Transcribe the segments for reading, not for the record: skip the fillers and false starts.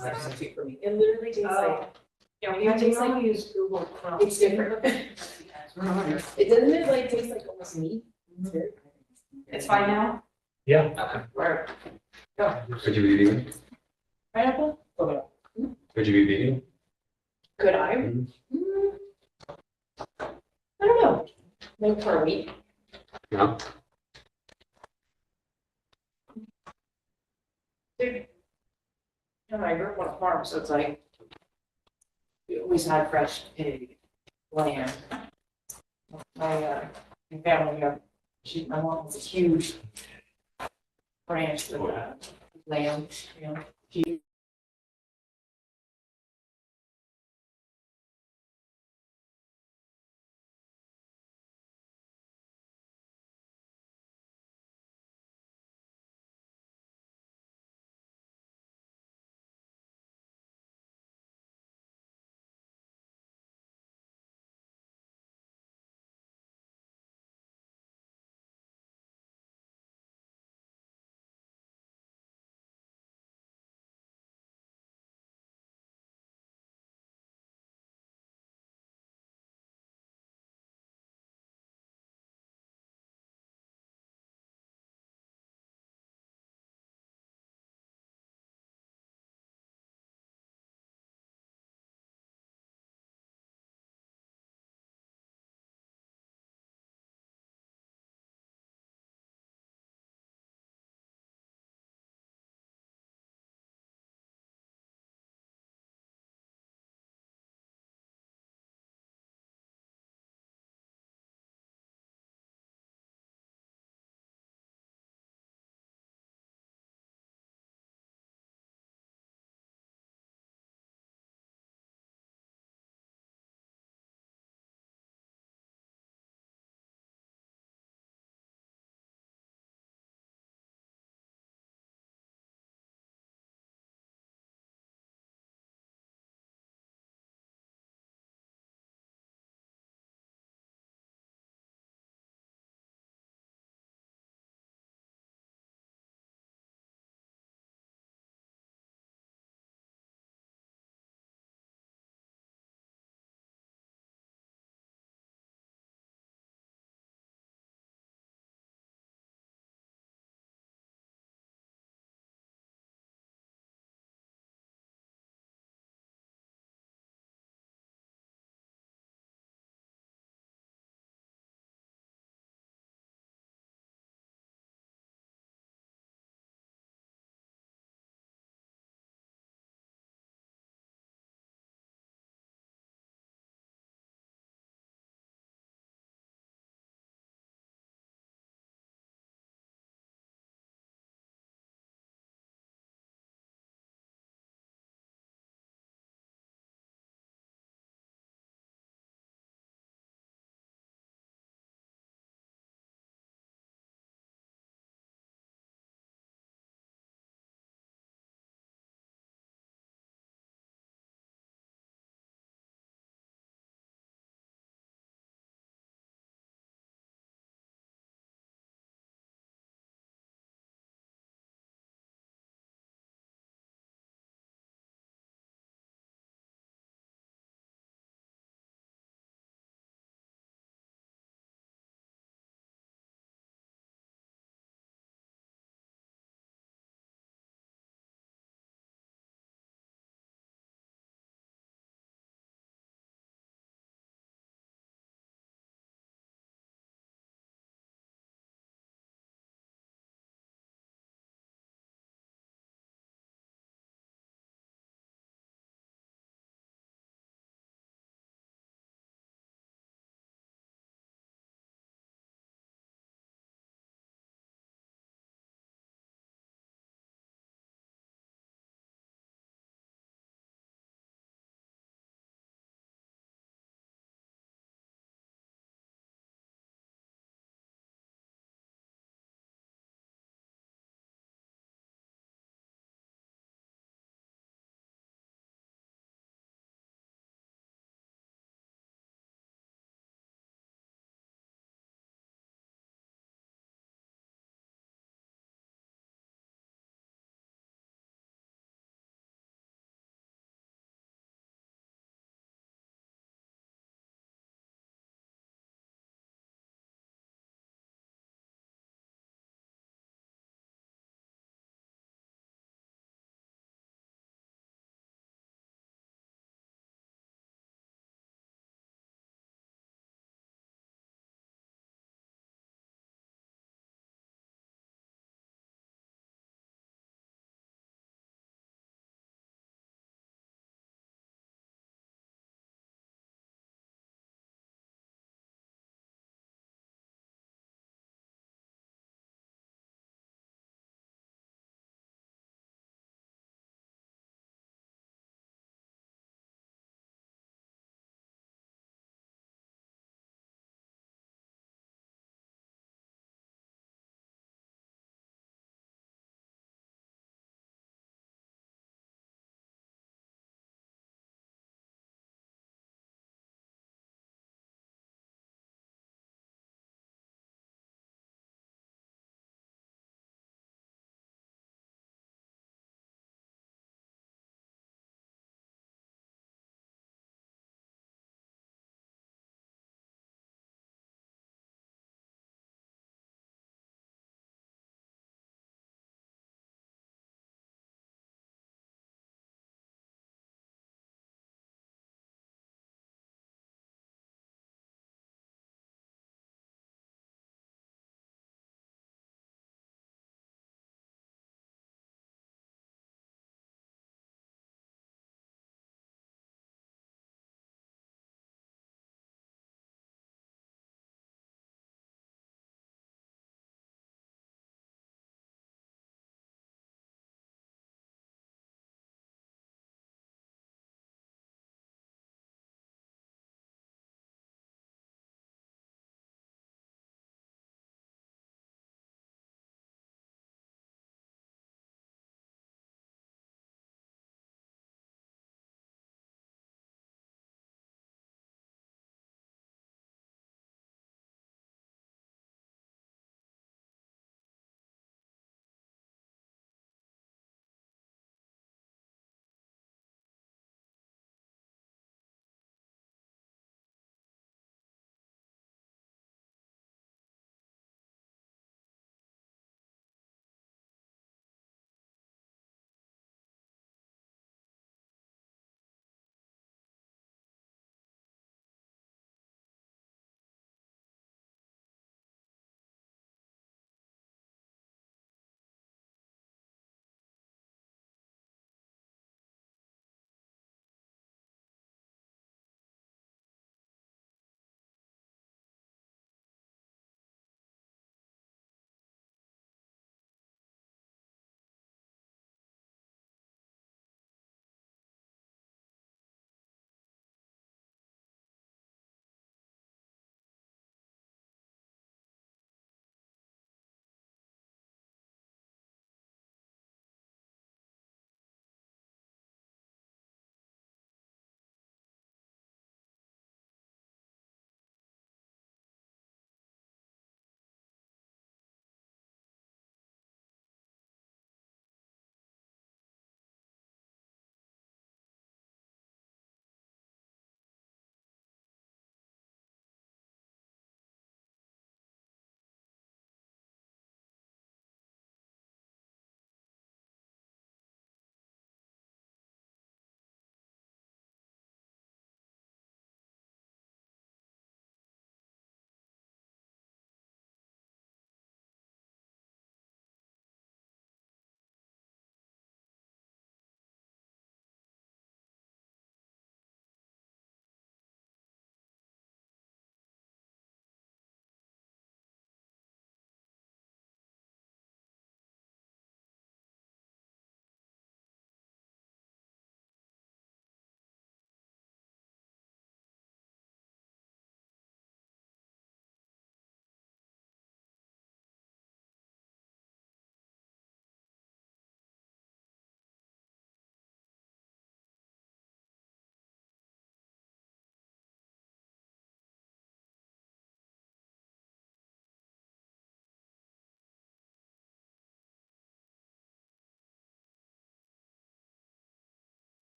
substitute for me. It literally tastes like, Yeah, it tastes like, use Google Chrome. it's different. It doesn't it like taste like almost meat? It's very- It's fine now? Yeah. Okay. Or Would you be vegan? Pineapple? Would you be vegan? Could I? Mhm. I don't know. Like for a week. No. Dude. You know, I grew up on a farm, so it's like, we always had fresh pig, lamb. My family, my mom was a huge ranch with lamb, you know, she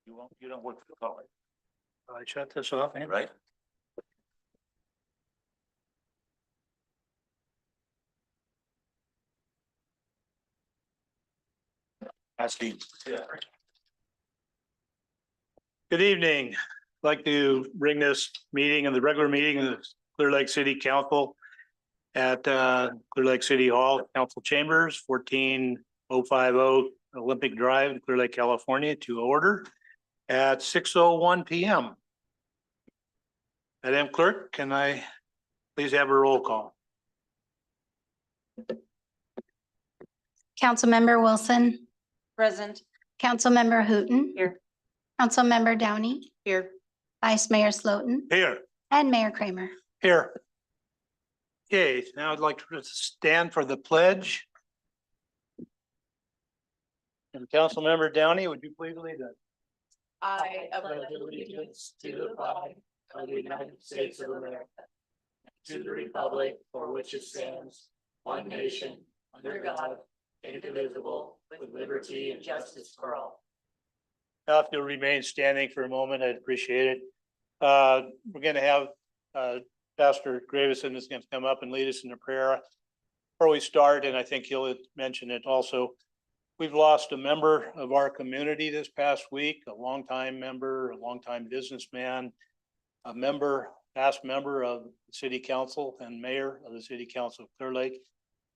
You don't work for the public. I shut this off, right? That's the. Good evening. I'd like to bring this meeting and the regular meeting of the Clear Lake City Council at Clear Lake City Hall, Council Chambers, 14050 Olympic Drive, Clear Lake, California, to order at 6:01 PM. Madam Clerk, can I please have a roll call? Councilmember Wilson, Present. Councilmember Hooton. Here. Councilmember Downey, Here. Vice Mayor Slotin, Here. and Mayor Kramer. Here. Okay, now I'd like to stand for the pledge. And Councilmember Downey, would you please lead us? I pledge allegiance to the flag of the United States of America, to the republic for which it stands, one nation, under God, indivisible, with liberty and justice for all. Now, if you'll remain standing for a moment, I'd appreciate it. We're gonna have Pastor Gravison is gonna come up and lead us in a prayer. Before we start, and I think he'll mention it also, we've lost a member of our community this past week, a longtime member, a longtime businessman, a member, past member of the city council and mayor of the city council of Clear Lake,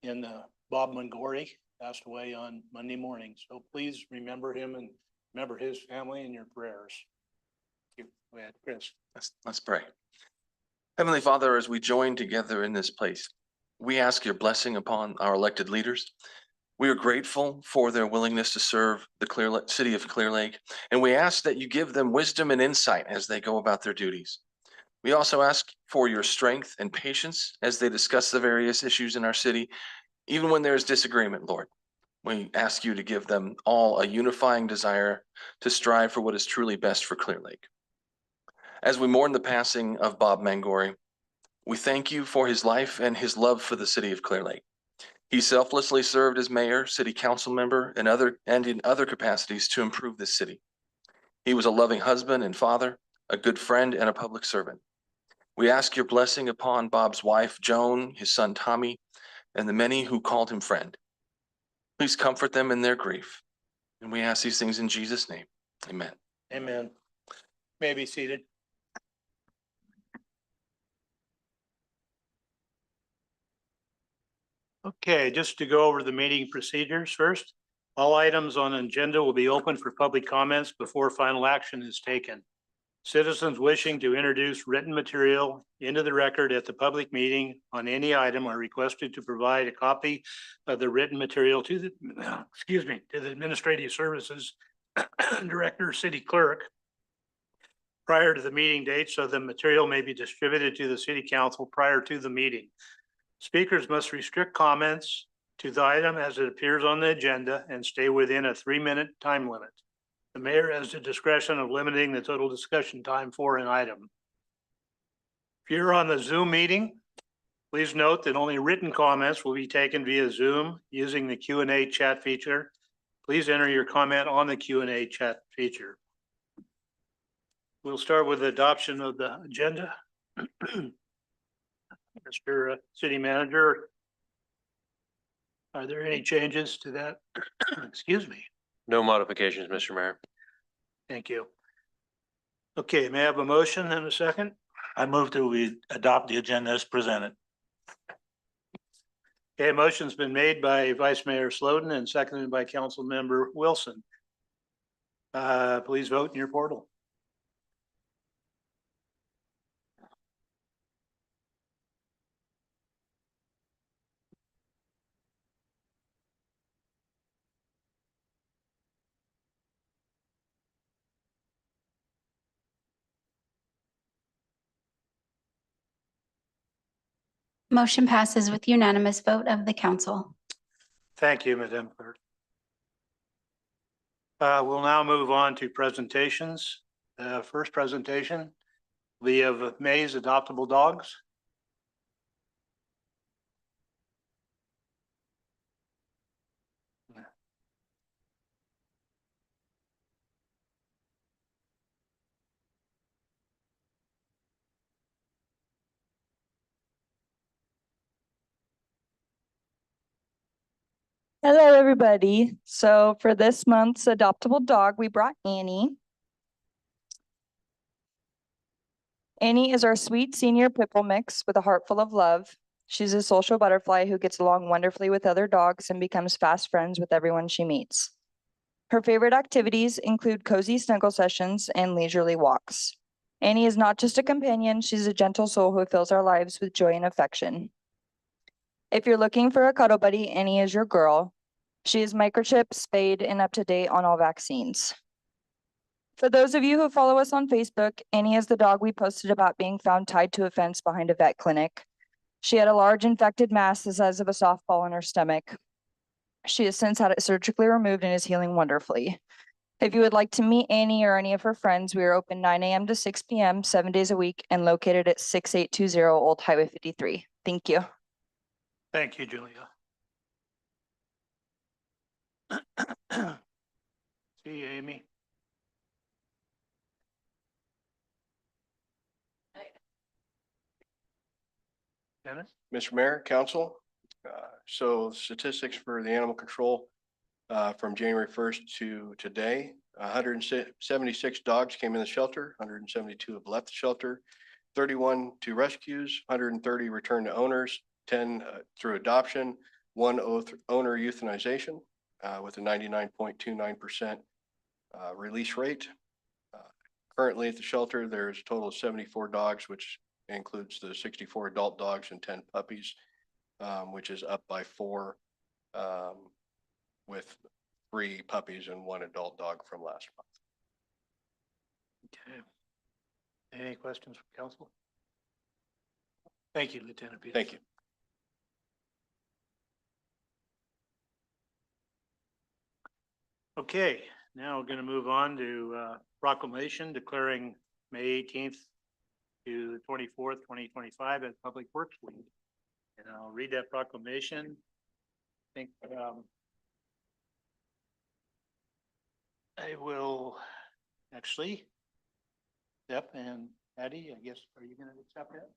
in Bob Mangori, passed away on Monday morning. So please remember him and remember his family in your prayers. Thank you. Go ahead, Chris. Let's pray. Heavenly Father, as we join together in this place, we ask your blessing upon our elected leaders. We are grateful for their willingness to serve the city of Clear Lake, and we ask that you give them wisdom and insight as they go about their duties. We also ask for your strength and patience as they discuss the various issues in our city, even when there is disagreement, Lord. We ask you to give them all a unifying desire to strive for what is truly best for Clear Lake. As we mourn the passing of Bob Mangori, we thank you for his life and his love for the city of Clear Lake. He selflessly served as mayor, city council member, and in other capacities to improve this city. He was a loving husband and father, a good friend, and a public servant. We ask your blessing upon Bob's wife, Joan, his son, Tommy, and the many who called him friend. Please comfort them in their grief. And we ask these things in Jesus' name. Amen. Amen. May be seated. Okay, just to go over the meeting procedures first. All items on the agenda will be open for public comments before final action is taken. Citizens wishing to introduce written material into the record at the public meeting on any item are requested to provide a copy of the written material to the, to the Administrative Services Director, City Clerk, prior to the meeting date, so the material may be distributed to the City Council prior to the meeting. Speakers must restrict comments to the item as it appears on the agenda and stay within a 3-minute time limit. The mayor has the discretion of limiting the total discussion time for an item. If you're on the Zoom meeting, please note that only written comments will be taken via Zoom using the Q&A chat feature. Please enter your comment on the Q&A chat feature. We'll start with the adoption of the agenda. Mr. City Manager, are there any changes to that? Excuse me. No modifications, Mr. Mayor. Thank you. Okay, may I have a motion and a second? I move that we adopt the agenda as presented. Okay, a motion's been made by Vice Mayor Slotin and seconded by Council Member Wilson. Please vote in your portal. Motion passes with unanimous vote of the council. Thank you, Madam Clerk. We'll now move on to presentations. First presentation, we have May's Adoptable Dogs. Hello, everybody. So for this month's adoptable dog, we brought Annie. Annie is our sweet senior pit bull mix with a heart full of love. She's a social butterfly who gets along wonderfully with other dogs and becomes fast friends with everyone she meets. Her favorite activities include cozy snuggle sessions and leisurely walks. Annie is not just a companion, she's a gentle soul who fills our lives with joy and affection. If you're looking for a cuddle buddy, Annie is your girl. She is microchipped, spayed, and up to date on all vaccines. For those of you who follow us on Facebook, Annie is the dog we posted about being found tied to a fence behind a vet clinic. She had a large infected mass the size of a softball in her stomach. She has since had it surgically removed and is healing wonderfully. If you would like to meet Annie or any of her friends, we are open 9 a.m. to 6 p.m., 7 days a week, and located at 6820 Old Highway 53. Thank you. Thank you, Julia. See you, Amy. Dennis? Mr. Mayor, Council, so statistics for the animal control from January 1st to today, 176 dogs came in the shelter, 172 have left the shelter, 31 to rescues, 130 returned to owners, 10 through adoption, 1 owner euthanization with a 99.29% release rate. Currently at the shelter, there's a total of 74 dogs, which includes the 64 adult dogs and 10 puppies, which is up by 4 with 3 puppies and 1 adult dog from last month. Okay. Any questions from council? Thank you, Lieutenant Peters. Thank you. Okay, now we're going to move on to proclamation declaring May 18th to the 24th, 2025 as Public Works Week. And I'll read that proclamation. I think I will actually, Step and Patty, I guess, are you going to accept that?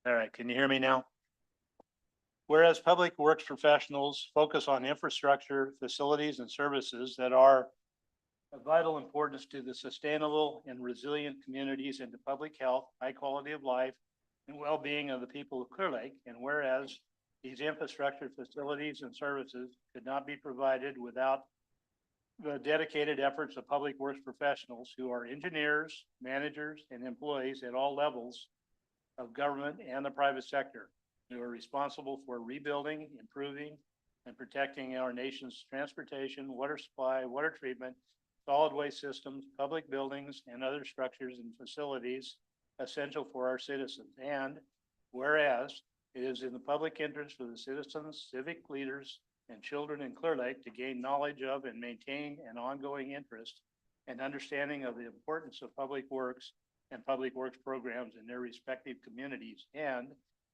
All right, can you hear me now? Whereas public works professionals focus on infrastructure, facilities, and services that are of vital importance to the sustainable and resilient communities and to public health, high quality of life, and well-being of the people of Clear Lake. And whereas these infrastructure, facilities, and services could not be provided without the dedicated efforts of public works professionals who are engineers, managers, and employees at all levels of government and the private sector, who are responsible for rebuilding, improving, and protecting our nation's transportation, water supply, water treatment, solid waste systems, public buildings, and other structures and facilities essential for our citizens. And whereas it is in the public interest for the citizens, civic leaders, and children in Clear Lake to gain knowledge of and maintain an ongoing interest and understanding of the importance of public works and public works programs in their respective communities. And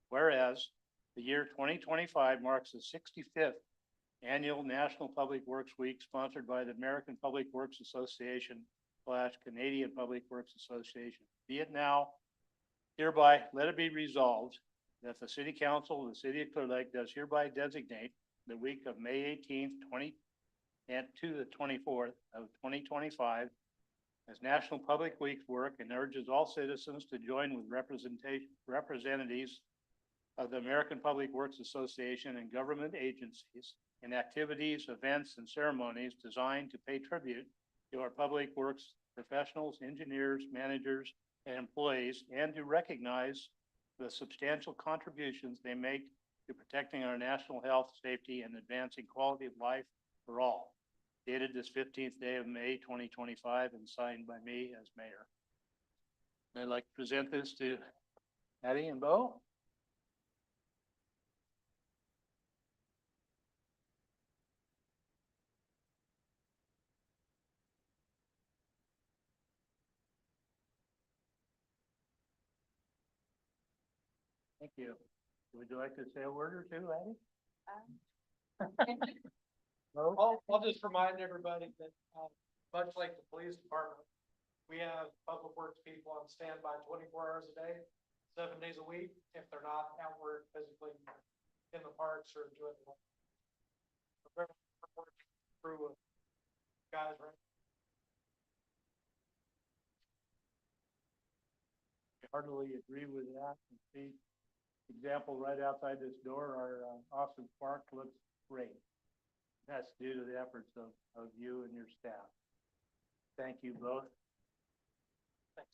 whereas the year 2025 marks the 65th annual National Public Works Week sponsored by the American Public Works Association / Canadian Public Works Association. Be it now, hereby let it be resolved that the City Council of the City of Clear Lake does hereby designate the week of May 18th, to the 24th of 2025 as National Public Week work and urges all citizens to join with representatives of the American Public Works Association and government agencies in activities, events, and ceremonies designed to pay tribute to our public works professionals, engineers, managers, and employees, and to recognize the substantial contributions they make to protecting our national health, safety, and advancing quality of life for all. Dated this 15th day of May, 2025, and signed by me as mayor. I'd like to present this to Patty and Bo. Thank you. Would you like to say a word or two, Addie? No? I'll just remind everybody that, much like the police department, we have public works people on standby 24 hours a day, 7 days a week, if they're not at work physically in the parks or doing. Crew of guys, right? Heartily agree with that. And see, example right outside this door, our Austin Park looks great. That's due to the efforts of you and your staff. Thank you both. Thanks.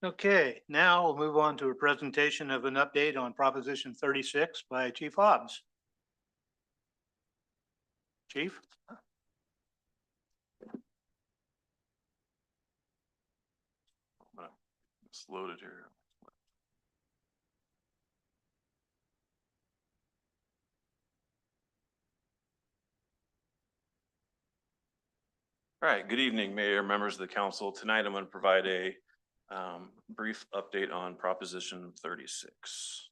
Okay, now we'll move on to a presentation of an update on Proposition 36 by Chief Hobbs. Chief? It's loaded here. All right, good evening, Mayor, members of the council. Tonight, I'm going to provide a brief update on Proposition 36.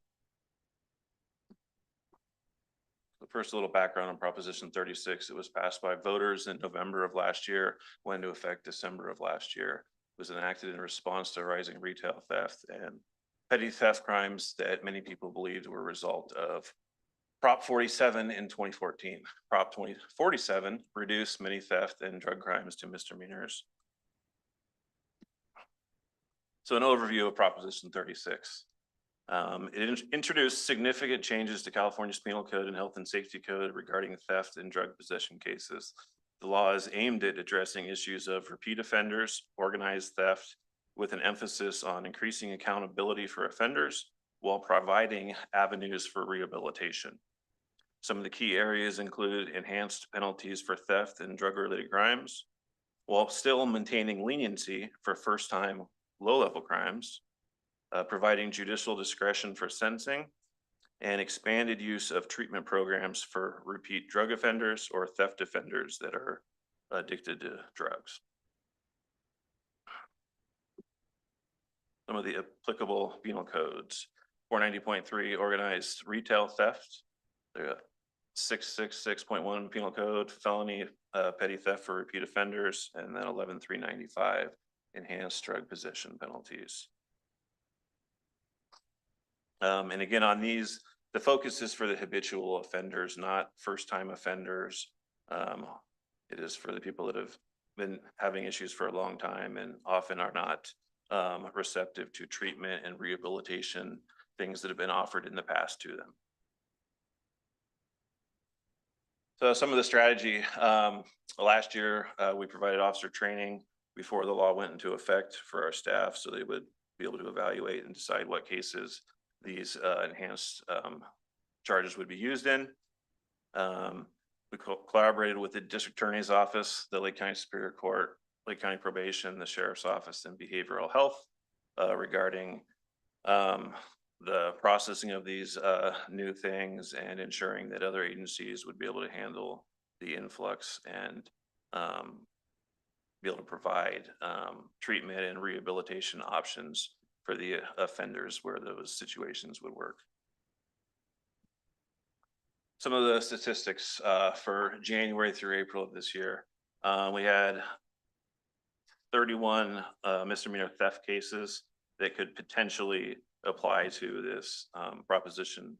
The first little background on Proposition 36, it was passed by voters in November of last year, went into effect December of last year. It was enacted in response to rising retail theft and petty theft crimes that many people believed were a result of Prop 47 in 2014. Prop 47 reduced many theft and drug crimes to misdemeanors. So an overview of Proposition 36. It introduced significant changes to California's Penal Code and Health and Safety Code regarding theft and drug possession cases. The law is aimed at addressing issues of repeat offenders, organized theft, with an emphasis on increasing accountability for offenders while providing avenues for rehabilitation. Some of the key areas include enhanced penalties for theft and drug-related crimes, while still maintaining leniency for first-time low-level crimes, providing judicial discretion for sentencing, and expanded use of treatment programs for repeat drug offenders or theft offenders that are addicted to drugs. Some of the applicable penal codes: 490.3 organized retail theft, 666.1 penal code felony petty theft for repeat offenders, and then 11.395 enhanced drug possession penalties. And again, on these, the focus is for the habitual offenders, not first-time offenders. It is for the people that have been having issues for a long time and often are not receptive to treatment and rehabilitation, things that have been offered in the past to them. So some of the strategy, last year, we provided officer training before the law went into effect for our staff, so they would be able to evaluate and decide what cases these enhanced charges would be used in. We collaborated with the district attorney's office, the Lake County Superior Court, Lake County Probation, the sheriff's office, and behavioral health regarding the processing of these new things and ensuring that other agencies would be able to handle the influx and be able to provide treatment and rehabilitation options for the offenders where those situations would work. Some of the statistics for January through April of this year, we had 31 misdemeanor theft cases that could potentially apply to this Proposition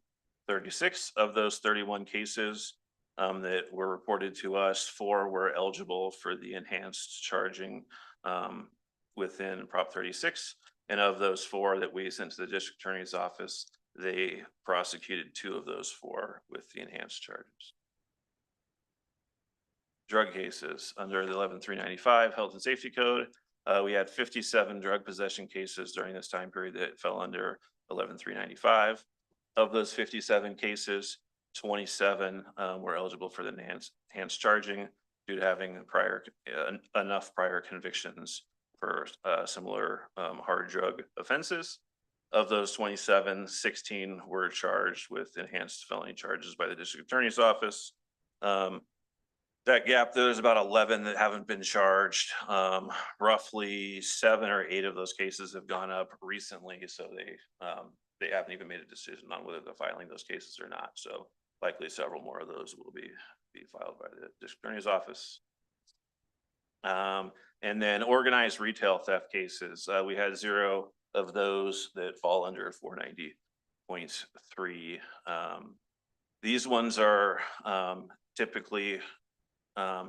36. Of those 31 cases that were reported to us, 4 were eligible for the enhanced charging within Prop 36. And of those 4 that we sent to the district attorney's office, they prosecuted 2 of those 4 with the enhanced charges. Drug cases under the 11.395 Health and Safety Code, we had 57 drug possession cases during this time period that fell under 11.395. Of those 57 cases, 27 were eligible for the enhanced charging due to having enough prior convictions for similar hard drug offenses. Of those 27, 16 were charged with enhanced felony charges by the district attorney's office. That gap, there's about 11 that haven't been charged. Roughly 7 or 8 of those cases have gone up recently, so they haven't even made a decision on whether they're filing those cases or not. So likely several more of those will be filed by the district attorney's office. And then organized retail theft cases, we had 0 of those that fall under 490.3. These ones are typically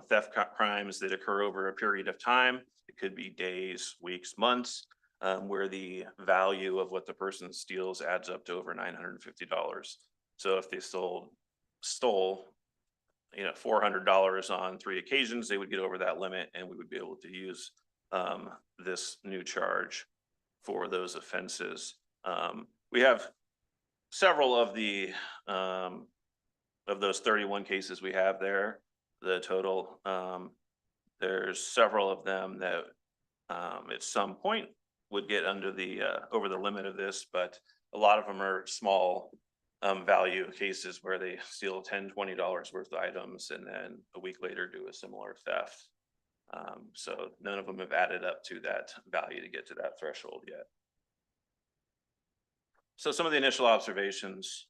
theft crimes that occur over a period of time. It could be days, weeks, months, where the value of what the person steals adds up to over $950. So if they stole, $400 on 3 occasions, they would get over that limit, and we would be able to use this new charge for those offenses. We have several of those 31 cases we have there. The total, there's several of them that at some point would get under the over the limit of this, but a lot of them are small value cases where they steal $10, $20 worth of items and then a week later do a similar theft. So none of them have added up to that value to get to that threshold yet. So some of the initial observations,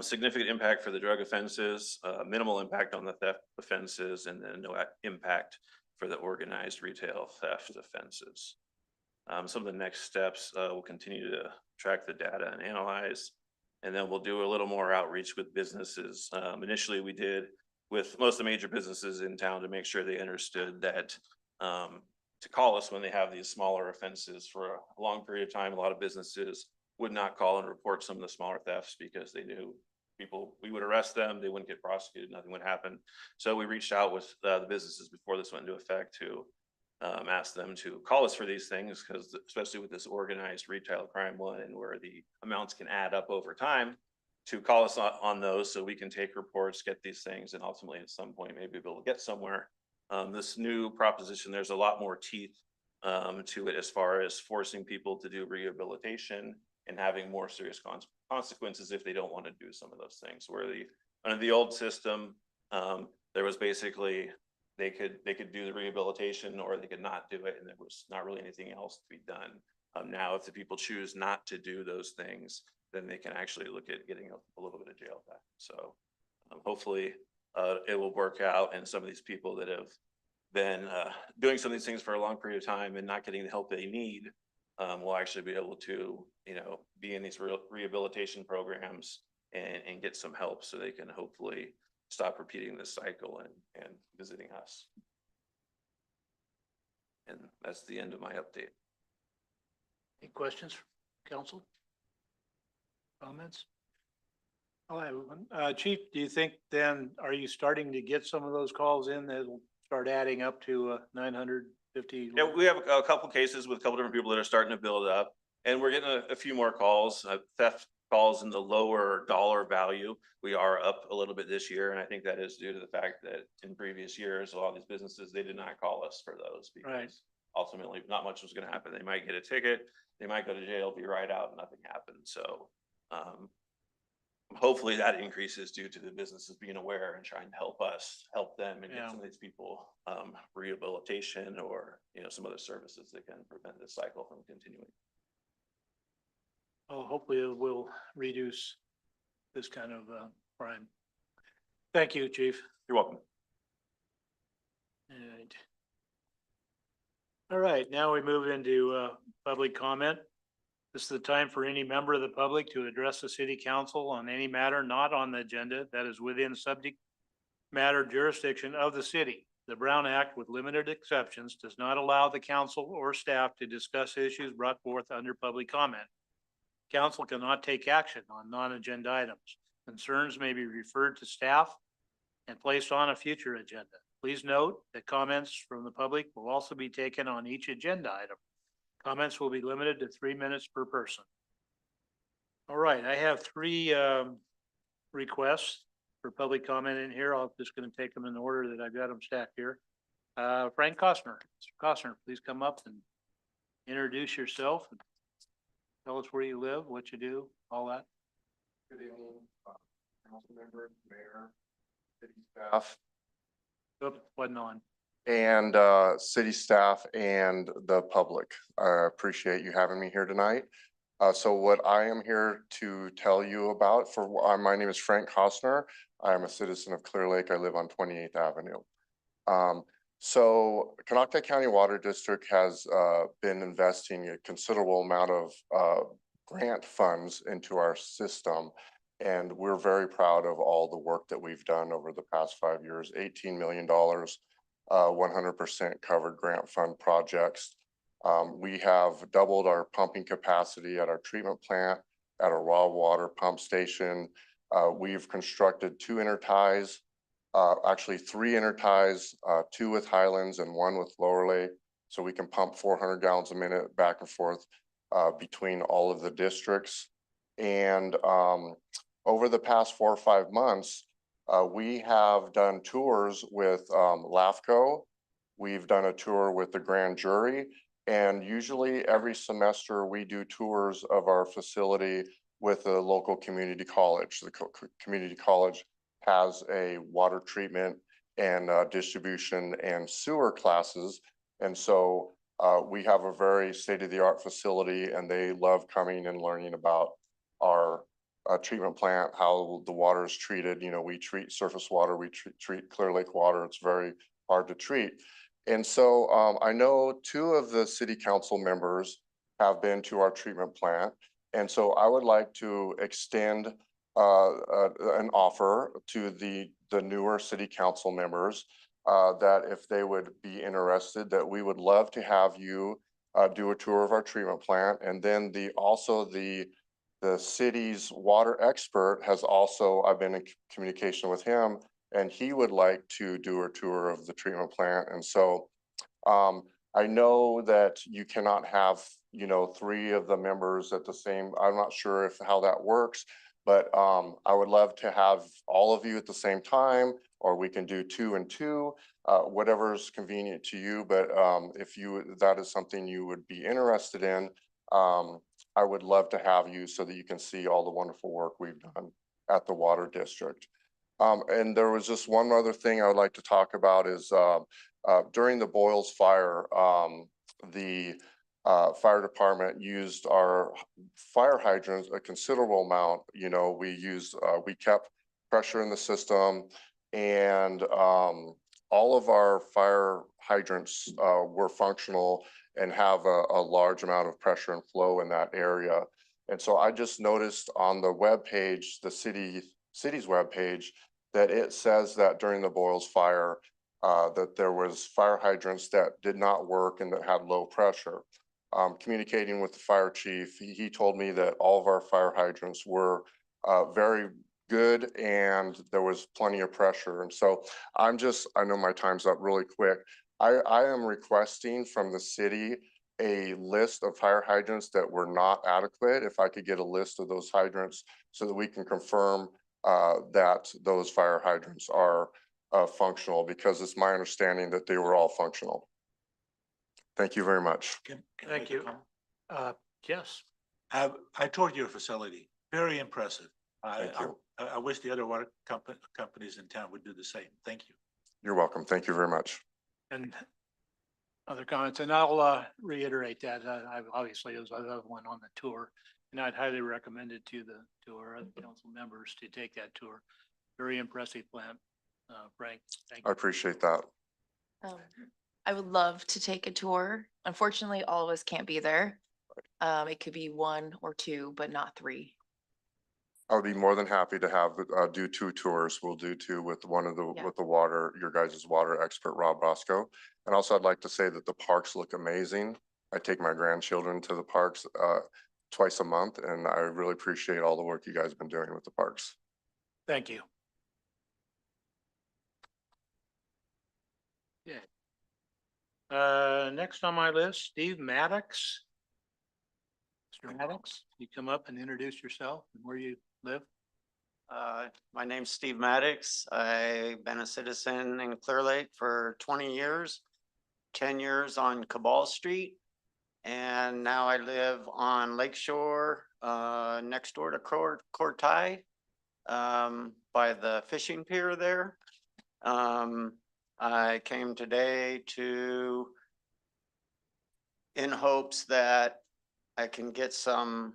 significant impact for the drug offenses, minimal impact on the theft offenses, and then no impact for the organized retail theft offenses. Some of the next steps, we'll continue to track the data and analyze, and then we'll do a little more outreach with businesses. Initially, we did with most of the major businesses in town to make sure they understood that to call us when they have these smaller offenses. For a long period of time, a lot of businesses would not call and report some of the smaller thefts because they knew we would arrest them, they wouldn't get prosecuted, nothing would happen. So we reached out with the businesses before this went into effect to ask them to call us for these things, because especially with this organized retail crime one, and where the amounts can add up over time, to call us on those so we can take reports, get these things, and ultimately at some point maybe be able to get somewhere. This new proposition, there's a lot more teeth to it as far as forcing people to do rehabilitation and having more serious consequences if they don't want to do some of those things. Where under the old system, there was basically they could do the rehabilitation or they could not do it, and there was not really anything else to be done. Now, if the people choose not to do those things, then they can actually look at getting a little bit of jail time. So hopefully it will work out, and some of these people that have been doing some of these things for a long period of time and not getting the help they need will actually be able to, be in these rehabilitation programs and get some help, so they can hopefully stop repeating this cycle and visiting us. And that's the end of my update. Any questions, council? Comments? I'll have one. Chief, do you think then, are you starting to get some of those calls in that'll start adding up to 950? Yeah, we have a couple cases with a couple different people that are starting to build up, and we're getting a few more calls, theft calls in the lower dollar value. We are up a little bit this year, and I think that is due to the fact that in previous years, a lot of these businesses, they did not call us for those because ultimately not much was going to happen. They might get a ticket, they might go to jail, be right out, and nothing happened. So hopefully that increases due to the businesses being aware and trying to help us help them and get some of these people rehabilitation or some other services that can prevent this cycle from continuing. Oh, hopefully it will reduce this kind of crime. Thank you, Chief. You're welcome. All right, now we move into public comment. This is the time for any member of the public to address the city council on any matter not on the agenda that is within subject matter jurisdiction of the city. The Brown Act, with limited exceptions, does not allow the council or staff to discuss issues brought forth under public comment. Council cannot take action on non-agenda items. Concerns may be referred to staff and placed on a future agenda. Please note that comments from the public will also be taken on each agenda item. Comments will be limited to 3 minutes per person. All right, I have 3 requests for public comment in here. I'm just going to take them in the order that I've got them stacked here. Frank Costner. Mr. Costner, please come up and introduce yourself. Tell us where you live, what you do, all that. Good evening, council members, mayor, city staff, Oop, wasn't on. and city staff and the public. I appreciate you having me here tonight. So what I am here to tell you about my name is Frank Costner. I am a citizen of Clear Lake. I live on 28th Avenue. So Conocta County Water District has been investing a considerable amount of grant funds into our system. And we're very proud of all the work that we've done over the past 5 years, $18 million, 100% covered grant fund projects. We have doubled our pumping capacity at our treatment plant, at our raw water pump station. We've constructed 2 interties, actually 3 interties, 2 with Highlands and 1 with Lower Lake. So we can pump 400 gallons a minute back and forth between all of the districts. And over the past 4 or 5 months, we have done tours with LAFCO. We've done a tour with the grand jury. And usually every semester we do tours of our facility with a local community college. The community college has a water treatment and distribution and sewer classes. And so we have a very state-of-the-art facility, and they love coming and learning about our treatment plant, how the water is treated. You know, we treat surface water, we treat Clear Lake water. It's very hard to treat. And so I know 2 of the city council members have been to our treatment plant. And so I would like to extend an offer to the newer city council members that if they would be interested, that we would love to have you do a tour of our treatment plant. And then also the city's water expert has also, I've been in communication with him, and he would like to do a tour of the treatment plant. And so I know that you cannot have, you know, 3 of the members at the same, I'm not sure how that works, but I would love to have all of you at the same time, or we can do 2 and 2, whatever is convenient to you. But if that is something you would be interested in, I would love to have you so that you can see all the wonderful work we've done at the water district. And there was just one other thing I would like to talk about is during the Boyles fire, the fire department used our fire hydrants a considerable amount. You know, we kept pressure in the system, and all of our fire hydrants were functional and have a large amount of pressure and flow in that area. And so I just noticed on the webpage, the city's webpage, that it says that during the Boyles fire, that there was fire hydrants that did not work and that had low pressure. Communicating with the fire chief, he told me that all of our fire hydrants were very good and there was plenty of pressure. And so I know my time's up really quick. I am requesting from the city a list of fire hydrants that were not adequate. If I could get a list of those hydrants so that we can confirm that those fire hydrants are functional, because it's my understanding that they were all functional. Thank you very much. Thank you. Yes. I toured your facility, very impressive. Thank you. I wish the other water companies in town would do the same. Thank you. You're welcome. Thank you very much. And other comments, and I'll reiterate that I obviously was the one on the tour, and I'd highly recommend it to our other council members to take that tour. Very impressive plant, Frank. Thank I you. appreciate that. I would love to take a tour. Unfortunately, all of us can't be there. It could be 1 or 2, but not 3. I would be more than happy to have do 2 tours. We'll do 2 with with your guys' water expert, Rob Bosco. And also I'd like to say that the parks look amazing. I take my grandchildren to the parks twice a month, and I really appreciate all the work you guys have been doing with the parks. Thank you. Yeah. Next on my list, Steve Maddox. Mr. Maddox, you come up and introduce yourself and where you live. My name's Steve Maddox. I've been a citizen in Clear Lake for 20 years, 10 years on Cabal Street. And now I live on Lake Shore, next door to Cortai, by the fishing pier there. I came today in hopes that I can get some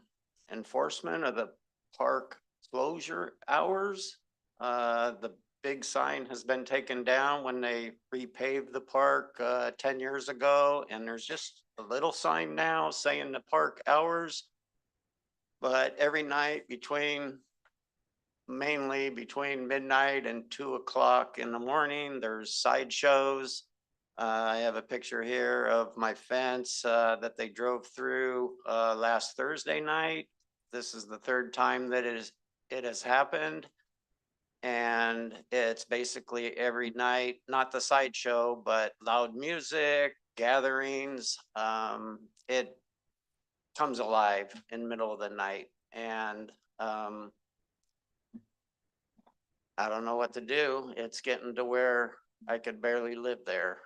enforcement of the park closure hours. The big sign has been taken down when they repaved the park 10 years ago, and there's just a little sign now saying the park hours. But every night mainly between midnight and 2 o'clock in the morning, there's sideshows. I have a picture here of my fence that they drove through last Thursday night. This is the third time that it has happened. And it's basically every night, not the sideshow, but loud music, gatherings. It comes alive in the middle of the night. And I don't know what to do. It's getting to where I could barely live there.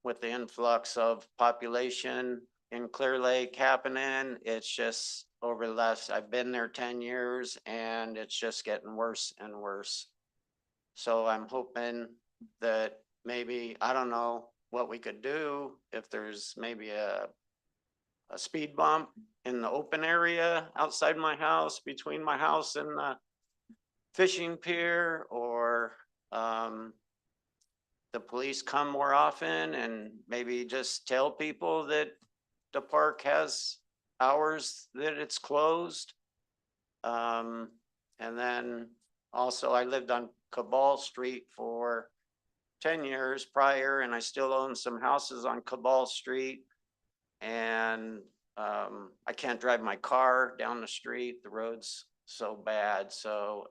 With the influx of population in Clear Lake happening, it's just over the last, I've been there 10 years and it's just getting worse and worse. So I'm hoping that maybe, I don't know what we could do, if there's maybe a speed bump in the open area outside my house, between my house and the fishing pier, or the police come more often and maybe just tell people that the park has hours that it's closed. And then also I lived on Cabal Street for 10 years prior, and I still own some houses on Cabal Street. And I can't drive my car down the street. The road's so bad. So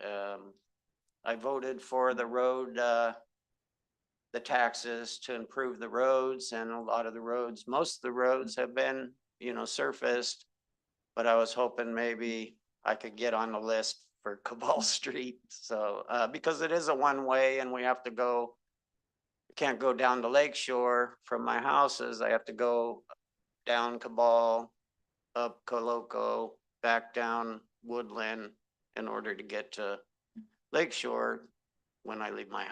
I voted for the road, the taxes to improve the roads, and a lot of the roads, most of the roads have been, surfaced. But I was hoping maybe I could get on the list for Cabal Street. So because it is a one-way and we have to go, can't go down to Lake Shore from my houses. I have to go down Cabal, up Coloco, back down Woodland in order to get to Lake Shore when I leave my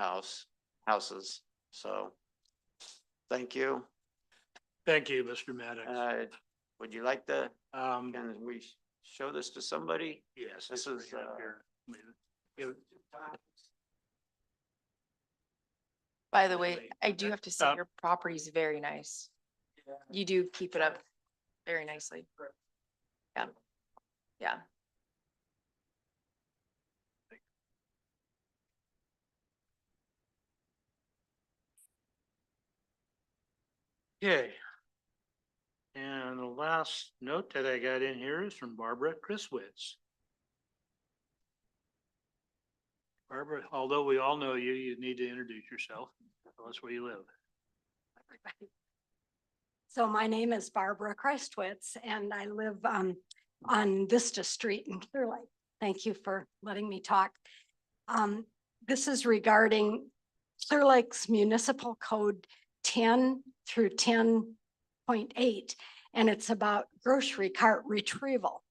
houses. So thank you. Thank you, Mr. Maddox. Would you like to, can we show this to somebody? Yes. This it's is, right up here. Give- By the way, I do have to say Stop. your property is very nice. You do keep it up very nicely. Yeah. Yeah. Okay. And the last note that I got in here is from Barbara Chriswitz. Barbara, although we all know you, you need to introduce yourself. Tell us where you live. So my name is Barbara Christwitz and I live on Vista Street in Clear Lake. Thank you for letting me talk. This is regarding Clear Lake's Municipal Code 10 through 10.8, and it's about grocery cart retrieval.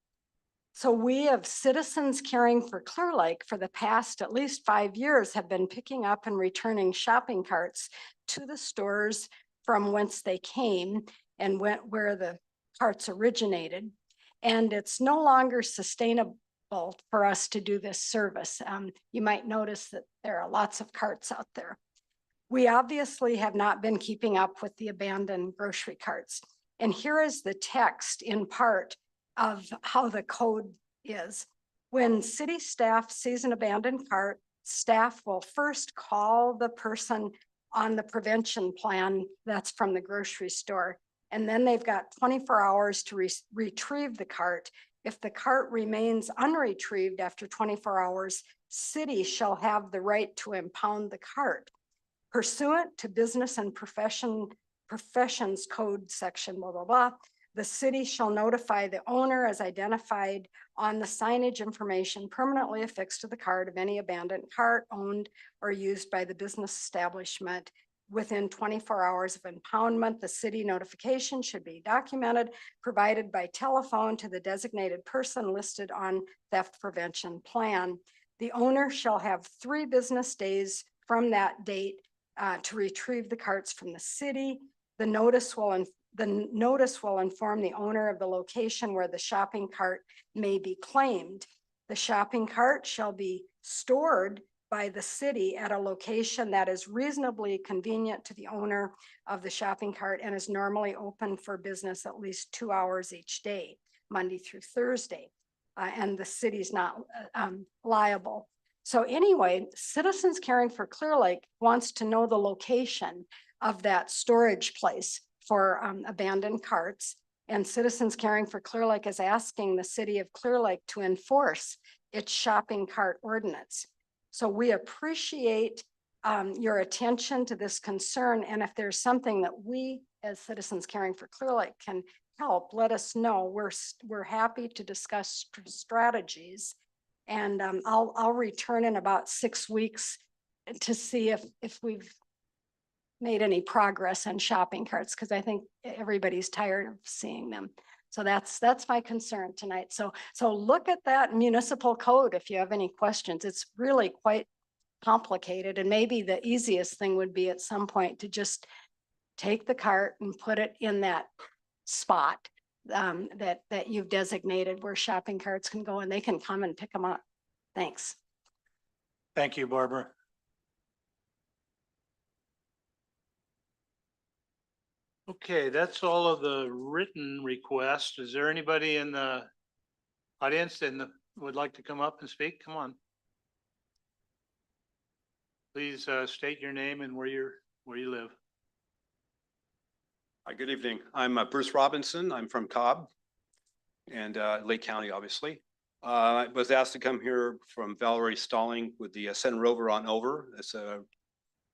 So we of citizens caring for Clear Lake for the past at least 5 years have been picking up and returning shopping carts to the stores from whence they came and where the carts originated. And it's no longer sustainable for us to do this service. You might notice that there are lots of carts out there. We obviously have not been keeping up with the abandoned grocery carts. And here is the text in part of how the code is. When city staff sees an abandoned cart, staff will first call the person on the prevention plan that's from the grocery store. And then they've got 24 hours to retrieve the cart. If the cart remains unretrieved after 24 hours, city shall have the right to impound the cart. Pursuant to Business and Professions Code section, blah, blah, blah, the city shall notify the owner as identified on the signage information permanently affixed to the cart of any abandoned cart owned or used by the business establishment within 24 hours of impoundment. The city notification should be documented, provided by telephone to the designated person listed on theft prevention plan. The owner shall have 3 business days from that date to retrieve the carts from the city. The notice will inform the owner of the location where the shopping cart may be claimed. The shopping cart shall be stored by the city at a location that is reasonably convenient to the owner of the shopping cart and is normally open for business at least 2 hours each day, Monday through Thursday. And the city's not liable. So anyway, Citizens Caring for Clear Lake wants to know the location of that storage place for abandoned carts. And Citizens Caring for Clear Lake is asking the city of Clear Lake to enforce its shopping cart ordinance. So we appreciate your attention to this concern. And if there's something that we as Citizens Caring for Clear Lake can help, let us know. We're happy to discuss strategies. And I'll return in about 6 weeks to see if we've made any progress on shopping carts, because I think everybody's tired of seeing them. So that's my concern tonight. So look at that municipal code if you have any questions. It's really quite complicated, and maybe the easiest thing would be at some point to just take the cart and put it in that spot that you've designated where shopping carts can go, and they can come and pick them up. Thanks. Thank you, Barbara. Okay, that's all of the written requests. Is there anybody in the audience that would like to come up and speak? Come on. Please state your name and where you live. Hi, good evening. I'm Bruce Robinson. I'm from Cobb and Lake County, obviously. I was asked to come here from Valerie Stalling with the Send Rover on Over.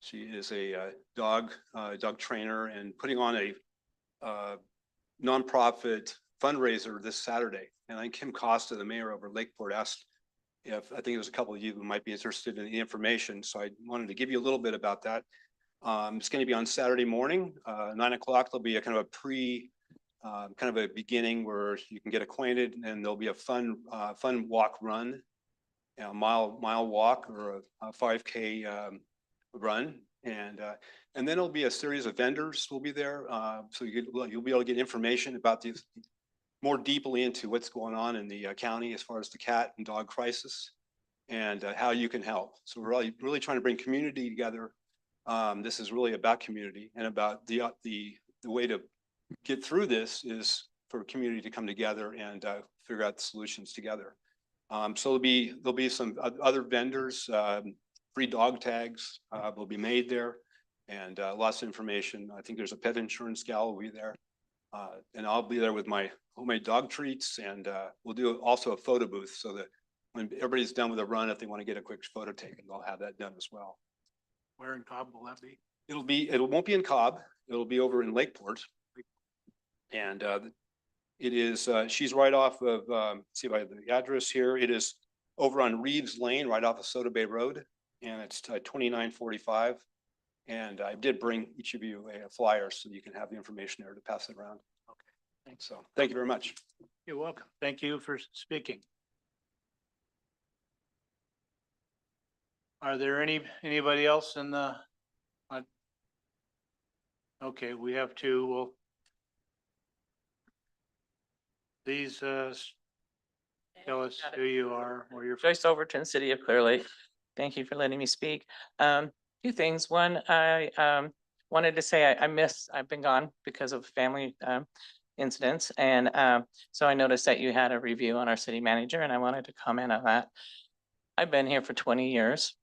She is a dog trainer and putting on a nonprofit fundraiser this Saturday. And then Kim Costa, the mayor over Lakeport, asked if, I think it was a couple of you who might be interested in the information. So I wanted to give you a little bit about that. It's going to be on Saturday morning, 9 o'clock. There'll be a kind of a kind of a beginning where you can get acquainted, and there'll be a fun walk run, a mile walk or a 5K run. And then there'll be a series of vendors will be there. So you'll be able to get information about these more deeply into what's going on in the county as far as the cat and dog crisis and how you can help. So we're really trying to bring community together. This is really about community, and about the way to get through this is for community to come together and figure out the solutions together. So there'll be some other vendors, free dog tags will be made there, and lots of information. I think there's a pet insurance gal will be there, and I'll be there with my homemade dog treats, and we'll do also a photo booth so that when everybody's done with a run, if they want to get a quick photo taken, they'll have that done as well. Where in Cobb will that be? It won't be in Cobb. It'll be over in Lakeport. And it is, she's right off of, see if I have the address here. It is over on Reeves Lane, right off of Soda Bay Road. And it's 2945. And I did bring each of you a flyer so you can have the information there to pass it around. Okay, thanks. So thank you very much. You're welcome. Thank you for speaking. Are there anybody else in the? Okay, we have two. Well, please tell us who you are, where you're from. Joyce Overton, City of Clear Lake. Thank you for letting me speak. Two things. One, I wanted to say I've been gone because of family incidents. And so I noticed that you had a review on our city manager, and I wanted to comment on that. I've been here for 20 years.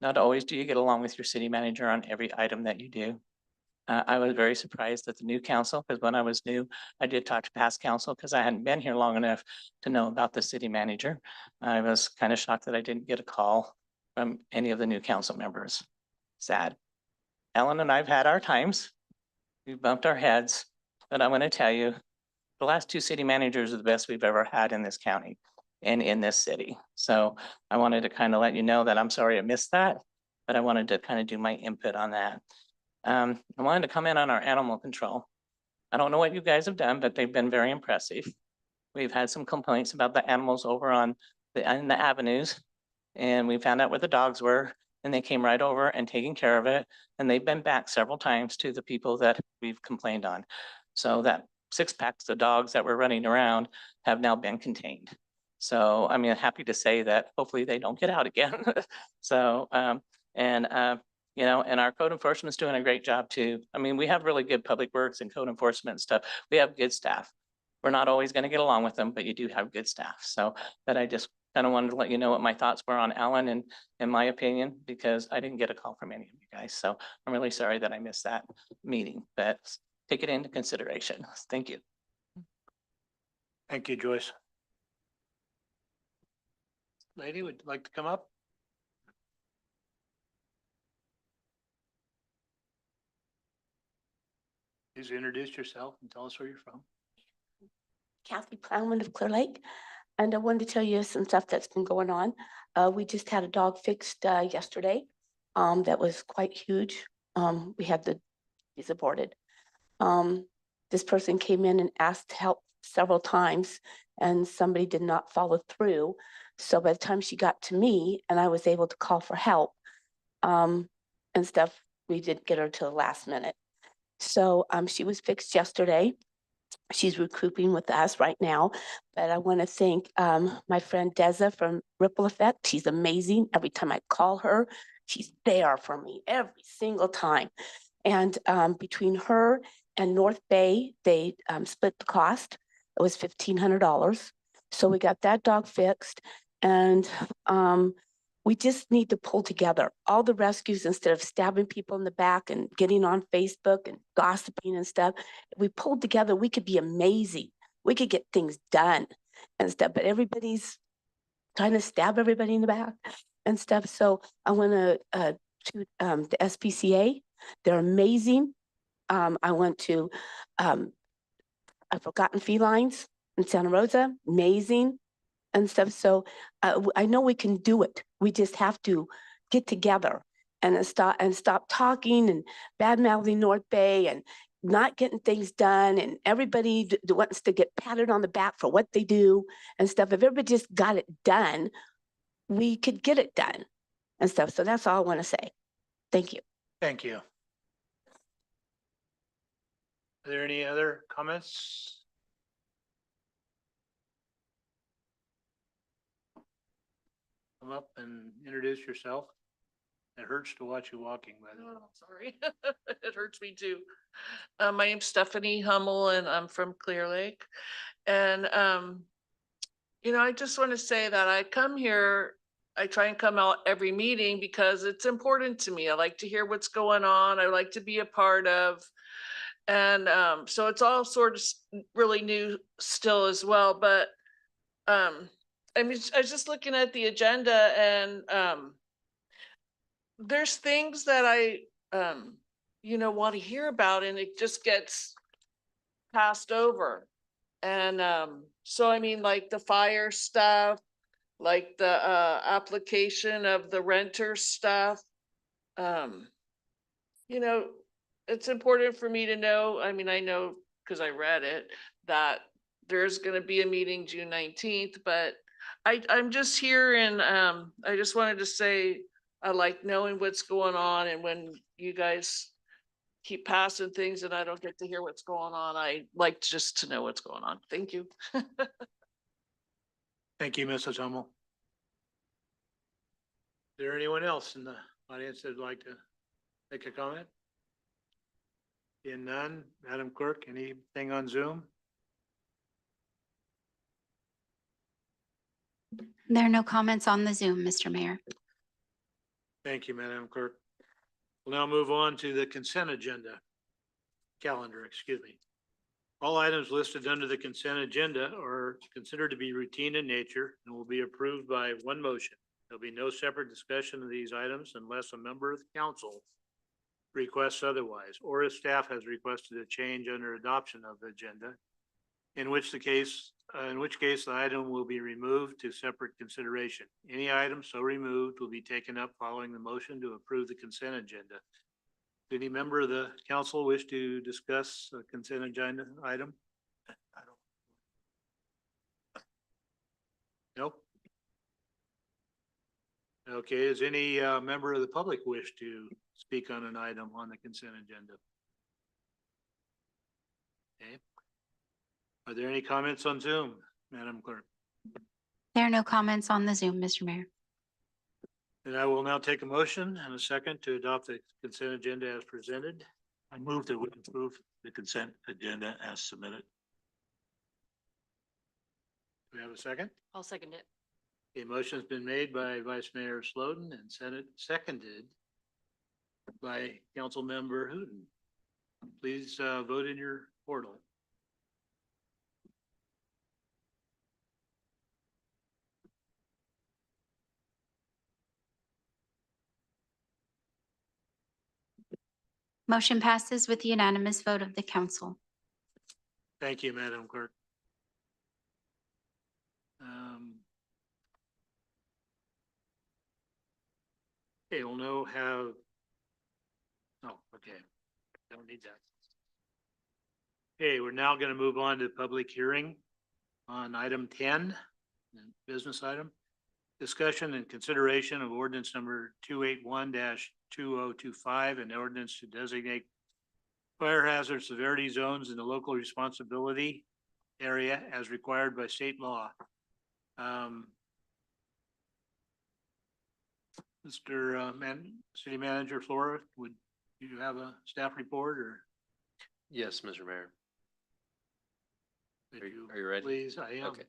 Not always do you get along with your city manager on every item that you do. I was very surprised at the new council, because when I was new, I did talk to past council because I hadn't been here long enough to know about the city manager. I was kind of shocked that I didn't get a call from any of the new council members. Sad. Ellen and I've had our times. We've bumped our heads, but I'm going to tell you, the last two city managers are the best we've ever had in this county and in this city. So I wanted to kind of let you know that I'm sorry I missed that. but I wanted to kind of do my input on that. I wanted to comment on our animal control. I don't know what you guys have done, but they've been very impressive. We've had some complaints about the animals over on in the avenues. And we found out where the dogs were and they came right over and taking care of it. And they've been back several times to the people that we've complained on. So that 6 packs of dogs that were running around have now been contained. So I mean, happy to say that hopefully they don't get out again. So, you know, and our code enforcement is doing a great job too. I mean, we have really good public works and code enforcement and stuff. We have good staff. We're not always going to get along with them, but you do have good staff. So that I just kind of wanted to let you know what my thoughts were on Alan and in my opinion, because I didn't get a call from any of you guys. So I'm really sorry that I missed that meeting, but take it into consideration. Thank you. Thank you, Joyce. Lady, would you like to come up? Please introduce yourself and tell us where you're from. Kathy Plowman of Clear Lake, and I wanted to tell you some stuff that's been going on. We just had a dog fixed yesterday. That was quite huge. We had he's aborted. This person came in and asked help several times, and somebody did not follow through. So by the time she got to me, and I was able to call for help and stuff, we didn't get her till the last minute. So she was fixed yesterday. She's recouping with us right now, but I want to thank my friend Deza from Ripple Effect. She's amazing. Every time I call her, she's there for me every single time. And between her and North Bay, they split the cost. It was $1,500. So we got that dog fixed, and we just need to pull together all the rescues instead of stabbing people in the back and getting on Facebook and gossiping and stuff. If we pulled together, we could be amazing. We could get things done and stuff, but everybody's trying to stab everybody in the back and stuff. So I want to the SPCA. They're amazing. I went to Forgotten Felines in Santa Rosa, amazing and stuff. So I know we can do it. We just have to get together and stop talking and bad mouthing North Bay and not getting things done. And everybody wants to get patted on the back for what they do and stuff. If everybody just got it done, we could get it done and stuff. So that's all I want to say. Thank you. Thank you. Are there any other comments? Come up and introduce yourself. It hurts to watch you walking, by the way. Oh, sorry. It hurts me too. My name's Stephanie Hummel and I'm from Clear Lake. And, you know, I just want to say that I come here, I try and come out every meeting because it's important to me. I like to hear what's going on. I like to be a part of. And so it's all sort of really new still as well. But I mean, I was just looking at the agenda and there's things that I, you know, want to hear about and it just gets passed over. And so, I mean, like the fire stuff, like the application of the renter stuff, you know, it's important for me to know. I mean, I know because I read it that there's going to be a meeting June 19th, but I'm just here and I just wanted to say I like knowing what's going on, and when you guys keep passing things and I don't get to hear what's going on, I like just to know what's going on. Thank you. Thank you, Mrs. Hummel. Is there anyone else in the audience that'd like to make a comment? Seeing none, Madam Clerk, anything on Zoom? There are no comments on the Zoom, Mr. Mayor. Thank you, Madam Clerk. We'll now move on to the consent agenda. Calendar, excuse me. All items listed under the consent agenda are considered to be routine in nature and will be approved by one motion. There'll be no separate discussion of these items unless a member of the council requests otherwise, or if staff has requested a change under adoption of the agenda, in which the case in which case the item will be removed to separate consideration. Any item so removed will be taken up following the motion to approve the consent agenda. Does any member of the council wish to discuss a consent agenda item? Nope. Okay, does any member of the public wish to speak on an item on the consent agenda? Okay. Are there any comments on Zoom, Madam Clerk? There are no comments on the Zoom, Mr. Mayor. Then I will now take a motion and a second to adopt the consent agenda as presented. I move that we approve the consent agenda as submitted. Do we have a second? I'll second it. A motion's been made by Vice Mayor Sloden and seconded by Councilmember Hooten. Please vote in your portal. Motion passes with the unanimous vote of the council. Thank you, Madam Clerk. Okay, we'll now have, oh, okay, don't need that. Okay, we're now going to move on to public hearing on item 10, business item. Discussion and consideration of ordinance number 281-2025, an ordinance to designate fire hazard severity zones in the local responsibility area as required by state law. Mr. City Manager Flora, would you have a staff report or? Yes, Mr. Mayor. Are you ready? Please, I am. Okay.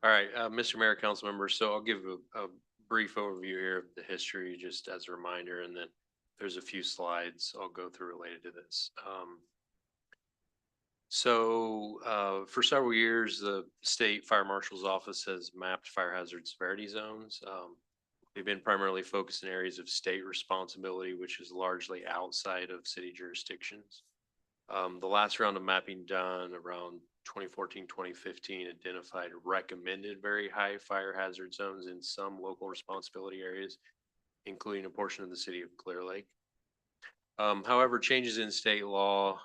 All right, Mr. Mayor, council members, so I'll give a brief overview here of the history, just as a reminder, and then there's a few slides I'll go through related to this. For several years, the state fire marshal's office has mapped fire hazard severity zones. We've been primarily focused in areas of state responsibility, which is largely outside of city jurisdictions. The last round of mapping done around 2014, 2015 identified recommended very high fire hazard zones in some local responsibility areas, including a portion of the city of Clear Lake. However, changes in state law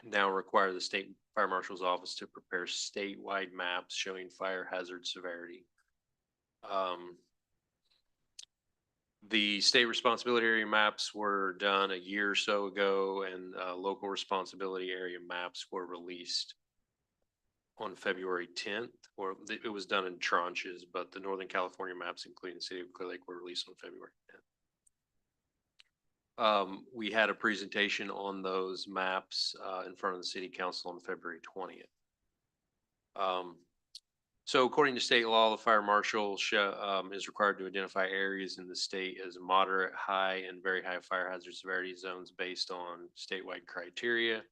now require the state fire marshal's office to prepare statewide maps showing fire hazard severity. The state responsibility area maps were done a year or so ago, and local responsibility area maps were released on February 10th, or it was done in tranches, but the Northern California maps, including the city of Clear Lake, were released on February 10th. We had a presentation on those maps in front of the city council on February 20th. So according to state law, the fire marshal is required to identify areas in the state as moderate, high, and very high fire hazard severity zones based on statewide criteria.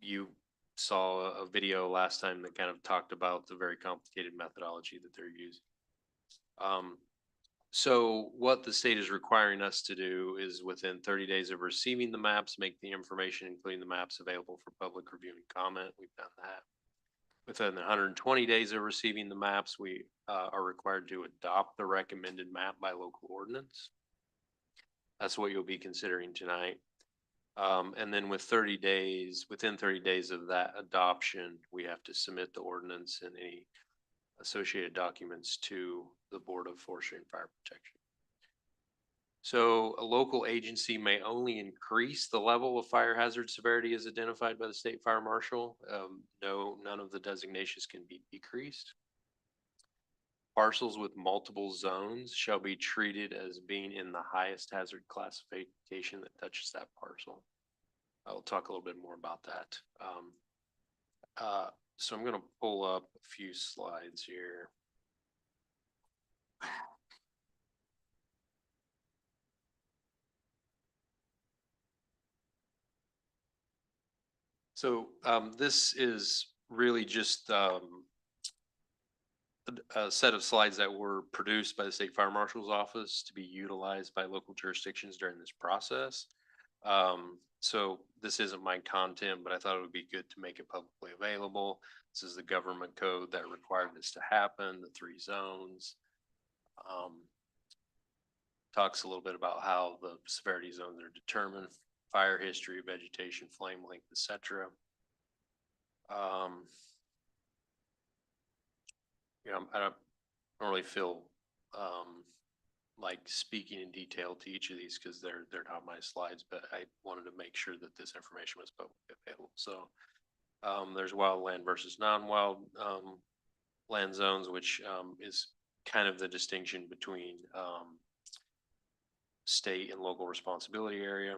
You saw a video last time that kind of talked about the very complicated methodology that they're using. So what the state is requiring us to do is within 30 days of receiving the maps, make the information, including the maps, available for public review and comment. We've done that. Within 120 days of receiving the maps, we are required to adopt the recommended map by local ordinance. That's what you'll be considering tonight. And then within 30 days of that adoption, we have to submit the ordinance and any associated documents to the Board of Forestry and Fire Protection. So a local agency may only increase the level of fire hazard severity as identified by the state fire marshal. None of the designations can be decreased. Parcels with multiple zones shall be treated as being in the highest hazard classification that touches that parcel. I'll talk a little bit more about that. So I'm going to pull up a few slides here. So this is really just a set of slides that were produced by the State Fire Marshal's Office to be utilized by local jurisdictions during this process. So this isn't my content, but I thought it would be good to make it publicly available. This is the government code that required this to happen, the 3 zones. Talks a little bit about how the severity zones are determined, fire history, vegetation, flame length, etc. You know, I don't really feel like speaking in detail to each of these because they're not my slides, but I wanted to make sure that this information was publicly available. So there's wildland versus non-wild land zones, which is kind of the distinction between state and local responsibility area.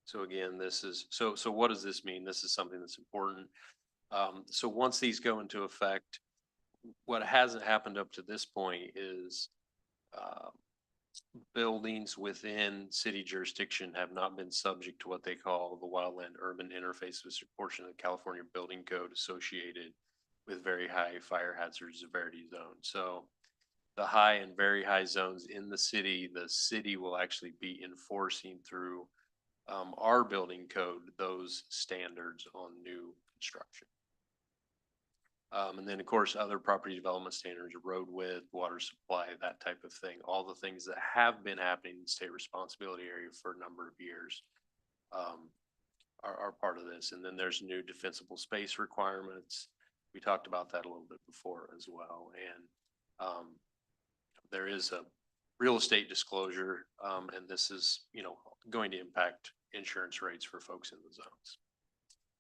So again, this is, so what does this mean? This is something that's important. So once these go into effect, what hasn't happened up to this point is buildings within city jurisdiction have not been subject to what they call the wildland urban interface, which is a portion of the California Building Code associated with very high fire hazard severity zone. So the high and very high zones in the city will actually be enforcing through our building code, those standards on new construction. And then of course, other property development standards, road width, water supply, that type of thing, all the things that have been happening in state responsibility area for a number of years are part of this. And then there's new defensible space requirements. We talked about that a little bit before as well. And there is a real estate disclosure, and this is, you know, going to impact insurance rates for folks in the zones.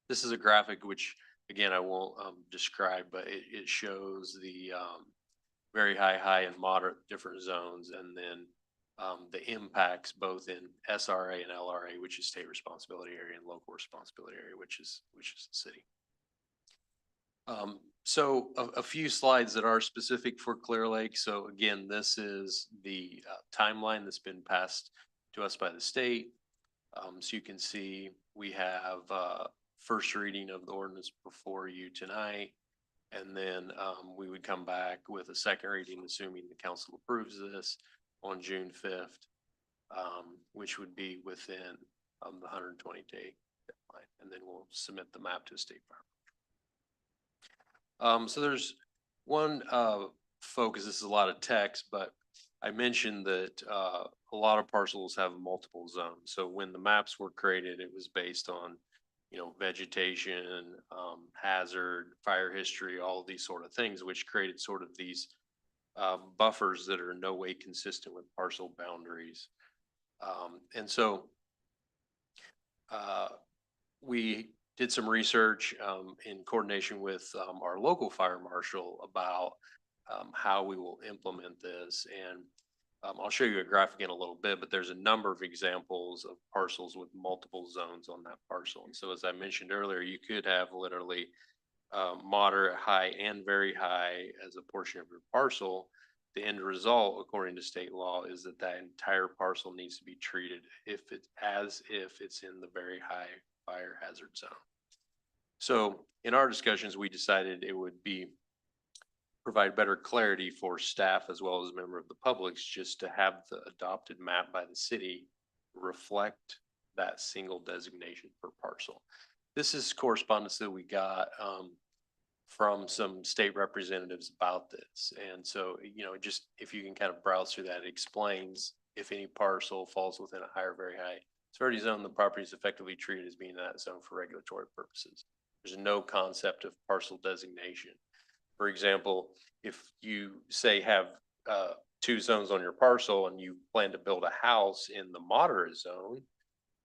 This is a graphic which, again, I won't describe, but it shows the very high, and moderate different zones, and then the impacts both in SRA and LRA, which is state responsibility area, and local responsibility area, which is the city. So a few slides that are specific for Clear Lake. So again, this is the timeline that's been passed to us by the state. So you can see we have first reading of the ordinance before you tonight. And then we would come back with a second reading, assuming the council approves this on June 5th, which would be within the 120-day deadline. And then we'll submit the map to a state fire. So there's one focus, this is a lot of text, but I mentioned that a lot of parcels have multiple zones. So when the maps were created, it was based on, you know, vegetation, hazard, fire history, all of these sort of things, which created sort of these buffers that are in no way consistent with parcel boundaries. And so we did some research in coordination with our local fire marshal about how we will implement this. And I'll show you a graphic in a little bit, but there's a number of examples of parcels with multiple zones on that parcel. And so as I mentioned earlier, you could have literally moderate, high, and very high as a portion of your parcel. The end result, according to state law, is that that entire parcel needs to be treated as if it's in the very high fire hazard zone. So in our discussions, we decided it would provide better clarity for staff as well as a member of the public, just to have the adopted map by the city reflect that single designation per parcel. This is correspondence that we got from some state representatives about this. And so, you know, just if you can kind of browse through that, it explains if any parcel falls within a high or very high severity zone, the property is effectively treated as being in that zone for regulatory purposes. There's no concept of parcel designation. For example, if you say have 2 zones on your parcel and you plan to build a house in the moderate zone,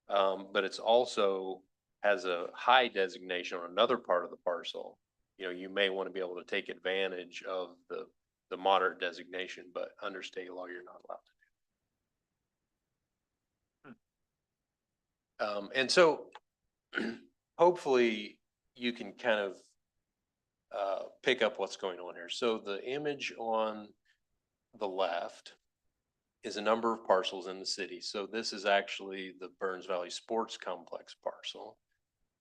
but it's also has a high designation on another part of the parcel, you know, you may want to be able to take advantage of the moderate designation, but under state law, you're not allowed to. And so hopefully you can kind of pick up what's going on here. So the image on the left is a number of parcels in the city. So this is actually the Burns Valley Sports Complex parcel.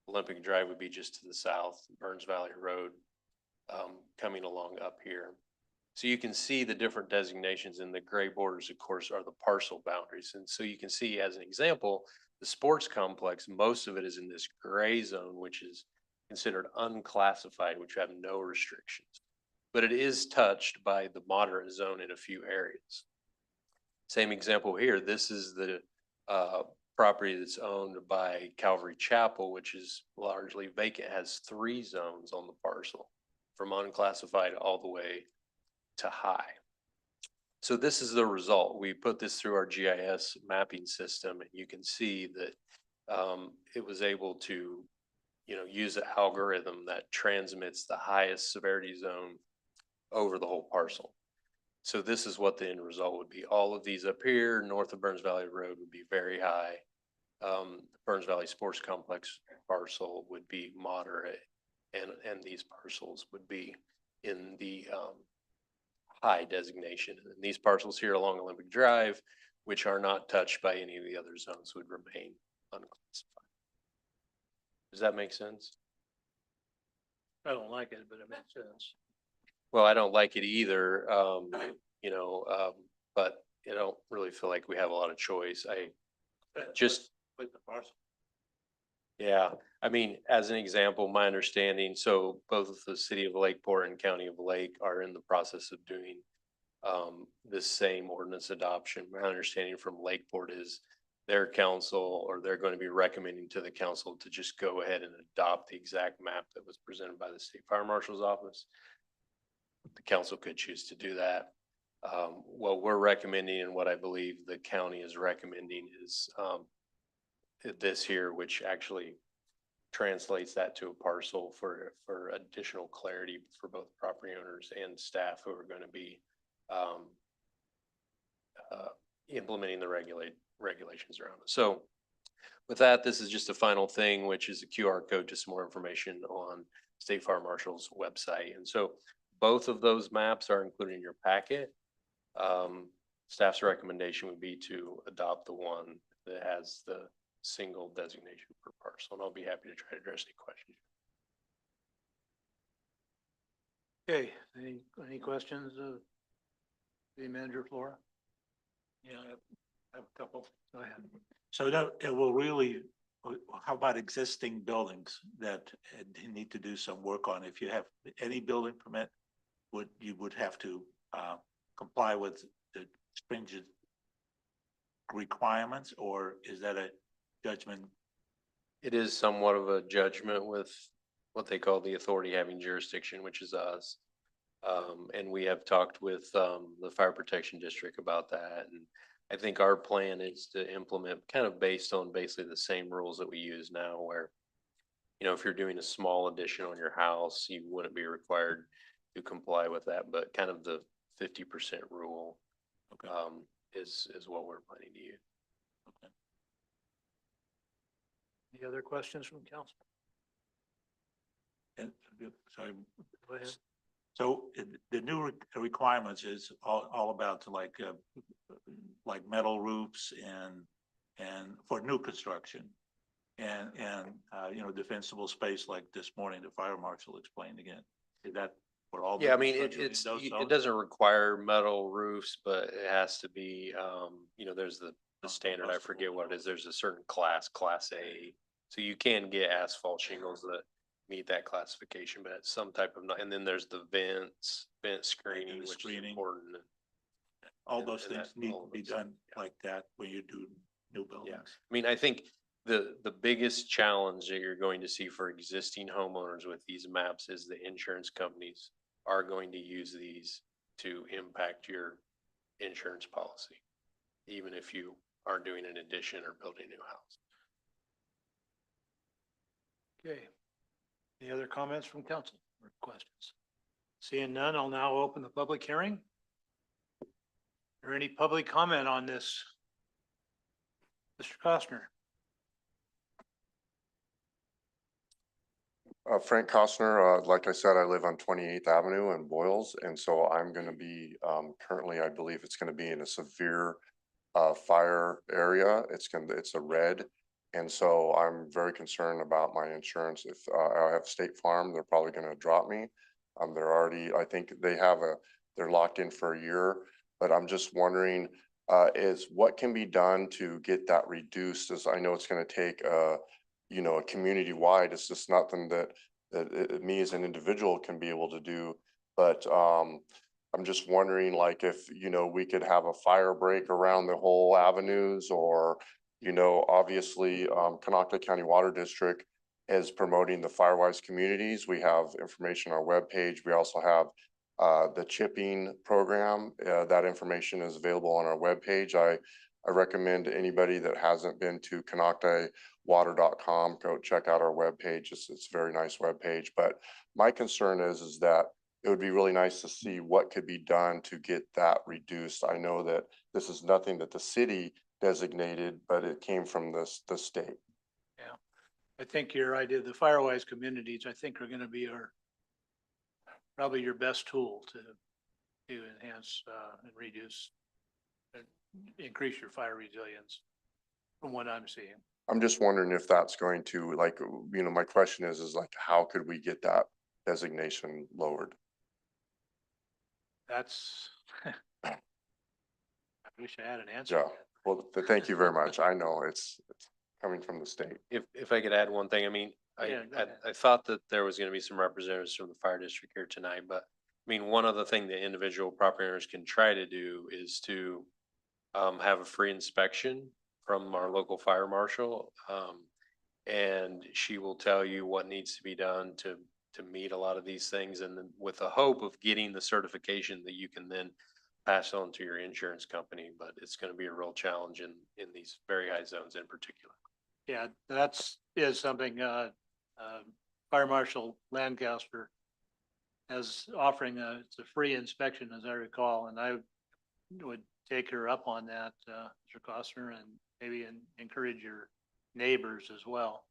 Olympic Drive would be just to the south, Burns Valley Road coming along up here. So you can see the different designations, and the gray borders, of course, are the parcel boundaries. And so you can see, as an example, the sports complex, most of it is in this gray zone, which is considered unclassified, which have no restrictions. But it is touched by the moderate zone in a few areas. Same example here. This is the property that's owned by Calvary Chapel, which is largely vacant, has 3 zones on the parcel, from unclassified all the way to high. So this is the result. We put this through our GIS mapping system, and you can see that it was able to, use an algorithm that transmits the highest severity zone over the whole parcel. So this is what the end result would be. All of these up here, north of Burns Valley Road, would be very high. Burns Valley Sports Complex parcel would be moderate, and these parcels would be in the high designation. And these parcels here along Olympic Drive, which are not touched by any of the other zones, would remain unclassified. Does that make sense? I don't like it, but it makes sense. Well, I don't like it either, but I don't really feel like we have a lot of choice. I just, With the parcel. yeah, I mean, as an example, my understanding, so both the city of Lakeport and county of Lake are in the process of doing this same ordinance adoption. My understanding from Lakeport is their council, or they're going to be recommending to the council to just go ahead and adopt the exact map that was presented by the state fire marshal's office. The council could choose to do that. What we're recommending, and what I believe the county is recommending, is this here, which actually translates that to a parcel for additional clarity for both property owners and staff who are going to be implementing the regulations around it. So with that, this is just a final thing, which is a QR code to some more information on State Fire Marshal's website. And so both of those maps are included in your packet. Staff's recommendation would be to adopt the one that has the single designation per parcel, and I'll be happy to try to address any questions. Okay, any questions of the manager, Flora? Yeah, I have a couple. Go ahead. So that it will really, how about existing buildings that need to do some work on? If you have any building permit, you would have to comply with the stringent requirements, or is that a judgment? It is somewhat of a judgment with what they call the authority having jurisdiction, which is us. And we have talked with the fire protection district about that. And I think our plan is to implement kind of based on basically the same rules that we use now, where, if you're doing a small addition on your house, you wouldn't be required to comply with that, but kind of the 50% rule is what we're planning to use. Okay. Any other questions from council? And, sorry. Go ahead. So the new requirements is all about like metal roofs and for new construction and defensible space, like this morning, the fire marshal explained again. Is that for all? Yeah, I mean, it doesn't require metal roofs, but it has to be, there's the standard, I forget what it is. There's a certain class A. So you can get asphalt shingles that meet that classification, but it's some type of, and then there's the vent screening, which is important. All those things need to be done like that when you do new buildings. Yeah, I mean, I think the biggest challenge that you're going to see for existing homeowners with these maps is the insurance companies are going to use these to impact your insurance policy, even if you are doing an addition or building a new house. Okay. Any other comments from council or questions? Seeing none, I'll now open the public hearing. Or any public comment on this? Mr. Costner. Frank Costner, like I said, I live on 28th Avenue in Boyles, and so I'm going to be currently, I believe it's going to be in a severe fire area. It's a red, and so I'm very concerned about my insurance. If I have State Farm, they're probably going to drop me. They're already, I think they have they're locked in for a year. But I'm just wondering, is what can be done to get that reduced? As I know it's gonna take, you know, a community-wide, it's just nothing that me as an individual can be able to do. But I'm just wondering, like, if, you know, we could have a fire break around the whole avenues, or, you know, obviously, Conocta County Water District is promoting the Firewise communities. We have information on our webpage. We also have the chipping program. That information is available on our webpage. I recommend anybody that hasn't been to ConoctaWater.com, go check out our webpage. It's a very nice webpage. But my concern is that it would be really nice to see what could be done to get that reduced. I know that this is nothing that the city designated, but it came from the state. Yeah, I think your idea, the Firewise communities, I think are gonna be probably your best tool to enhance, and reduce and increase your fire resilience from what I'm seeing. I'm just wondering if that's going to, like, you know, my question is like, how could we get that designation lowered? That's, I wish I had an answer. Yeah, well, thank you very much. I know it's coming from the state. If I could add one thing, I mean, Yeah, go ahead. I thought that there was gonna be some representatives from the fire district here tonight, but I mean, one other thing that individual property owners can try to do is to have a free inspection from our local fire marshal. And she will tell you what needs to be done to meet a lot of these things, and then with the hope of getting the certification that you can then pass on to your insurance company. But it's gonna be a real challenge in these very high zones in particular. Yeah, is something, Fire Marshal Lancaster is offering it's a free inspection, as I recall, and I would take her up on that, Mr. Costner, and maybe encourage your neighbors as well.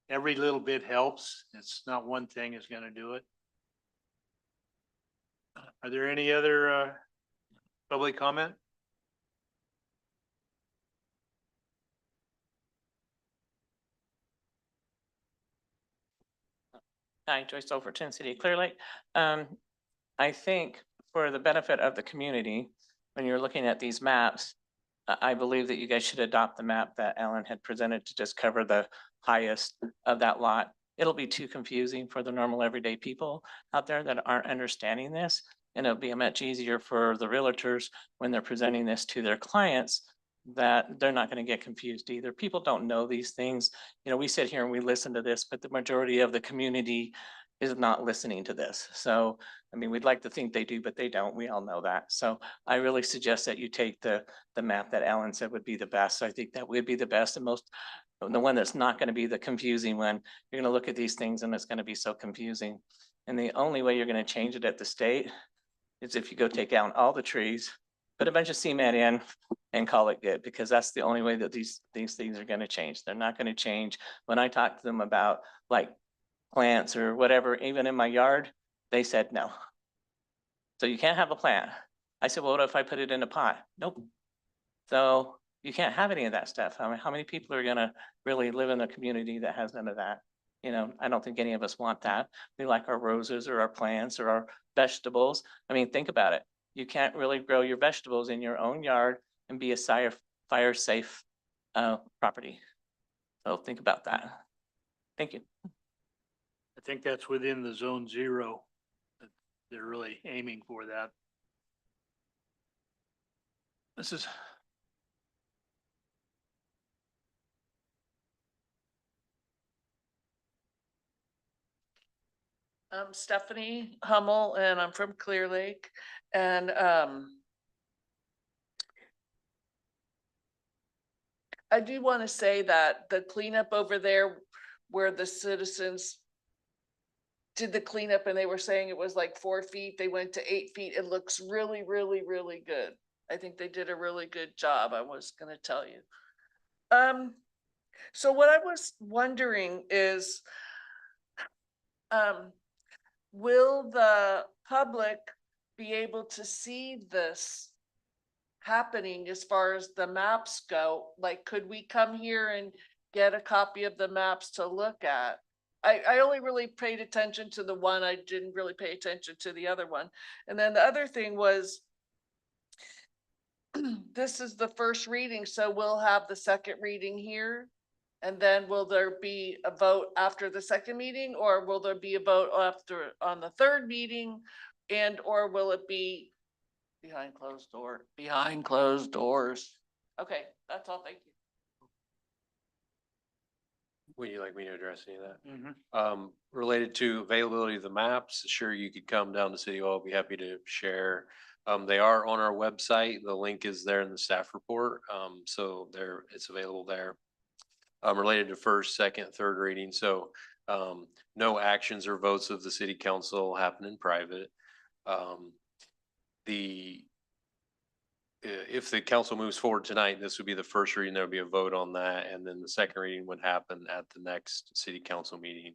Every little bit helps. It's not one thing is gonna do it. Are there any other, public comment? Hi, Joyce Overton, City of Clear Lake. I think for the benefit of the community, when you're looking at these maps, I believe that you guys should adopt the map that Ellen had presented to just cover the highest of that lot. It'll be too confusing for the normal everyday people out there that aren't understanding this. And it'll be much easier for the realtors when they're presenting this to their clients, that they're not going to get confused either. People don't know these things. You know, we sit here and we listen to this, but the majority of the community is not listening to this. So, I mean, we'd like to think they do, but they don't. We all know that. So I really suggest that you take the map that Alan said would be the best. I think that would be the best and most, the one that's not going to be the confusing one. You're going to look at these things and it's going to be so confusing. And the only way you're going to change it at the state is if you go take down all the trees, put a bunch of cement in and call it good, because that's the only way that these things are going to change. They're not going to change. When I talk to them about like plants or whatever, even in my yard, they said no. So you can't have a plant. I said, well, what if I put it in a pot? Nope. So you can't have any of that stuff. I mean, how many people are going to really live in a community that has none of that? You know, I don't think any of us want that. We like our roses or our plants or our vegetables. I mean, think about it. You can't really grow your vegetables in your own yard and be a fire safe property. So think about that. Thank you. I think that's within the zone 0. That they're really aiming for that. This is. I'm Stephanie Hummel and I'm from Clear Lake, and I do want to say that the cleanup over there where the citizens did the cleanup and they were saying it was like 4 feet, they went to 8 feet. It looks really, really, really good. I think they did a really good job. I was going to tell you. So what I was wondering is, will the public be able to see this happening as far as the maps go? Like, could we come here and get a copy of the maps to look at? I only really paid attention to the one. I didn't really pay attention to the other one. And then the other thing was, this is the first reading, so we'll have the second reading here. And then will there be a vote after the second meeting, or will there be a vote after on the third meeting? And or will it be behind closed doors? Okay, that's all. Thank you. Would you like me to address any of that? Mhm. Related to availability of the maps, sure, you could come down to City Hall. I'll be happy to share. They are on our website. The link is there in the staff report. So there, it's available there. Related to first, second, third reading. So, no actions or votes of the city council happen in private. If the council moves forward tonight, this would be the first reading. There would be a vote on that. And then the second reading would happen at the next city council meeting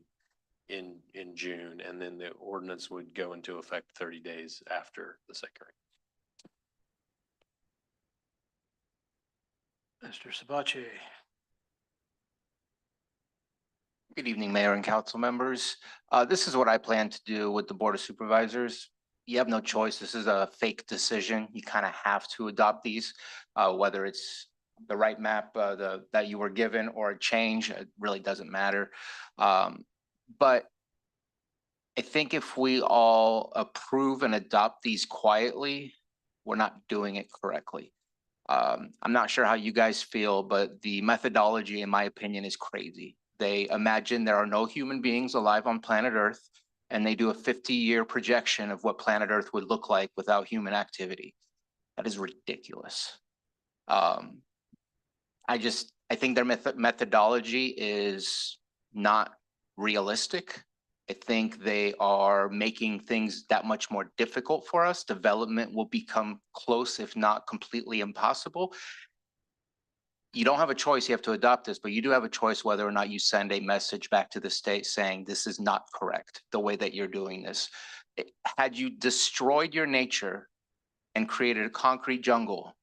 in June. And then the ordinance would go into effect 30 days after the second reading. Mr. Sabache. Good evening, Mayor and council members. This is what I plan to do with the Board of Supervisors. You have no choice. This is a fake decision. You kind of have to adopt these, whether it's the right map that you were given or a change, it really doesn't matter. But I think if we all approve and adopt these quietly, we're not doing it correctly. I'm not sure how you guys feel, but the methodology, in my opinion, is crazy. They imagine there are no human beings alive on planet Earth, and they do a 50-year projection of what planet Earth would look like without human activity. That is ridiculous. I think their methodology is not realistic. I think they are making things that much more difficult for us. Development will become close, if not completely impossible. You don't have a choice, you have to adopt this, but you do have a choice whether or not you send a message back to the state saying this is not correct, the way that you're doing this. Had you destroyed your nature and created a concrete jungle,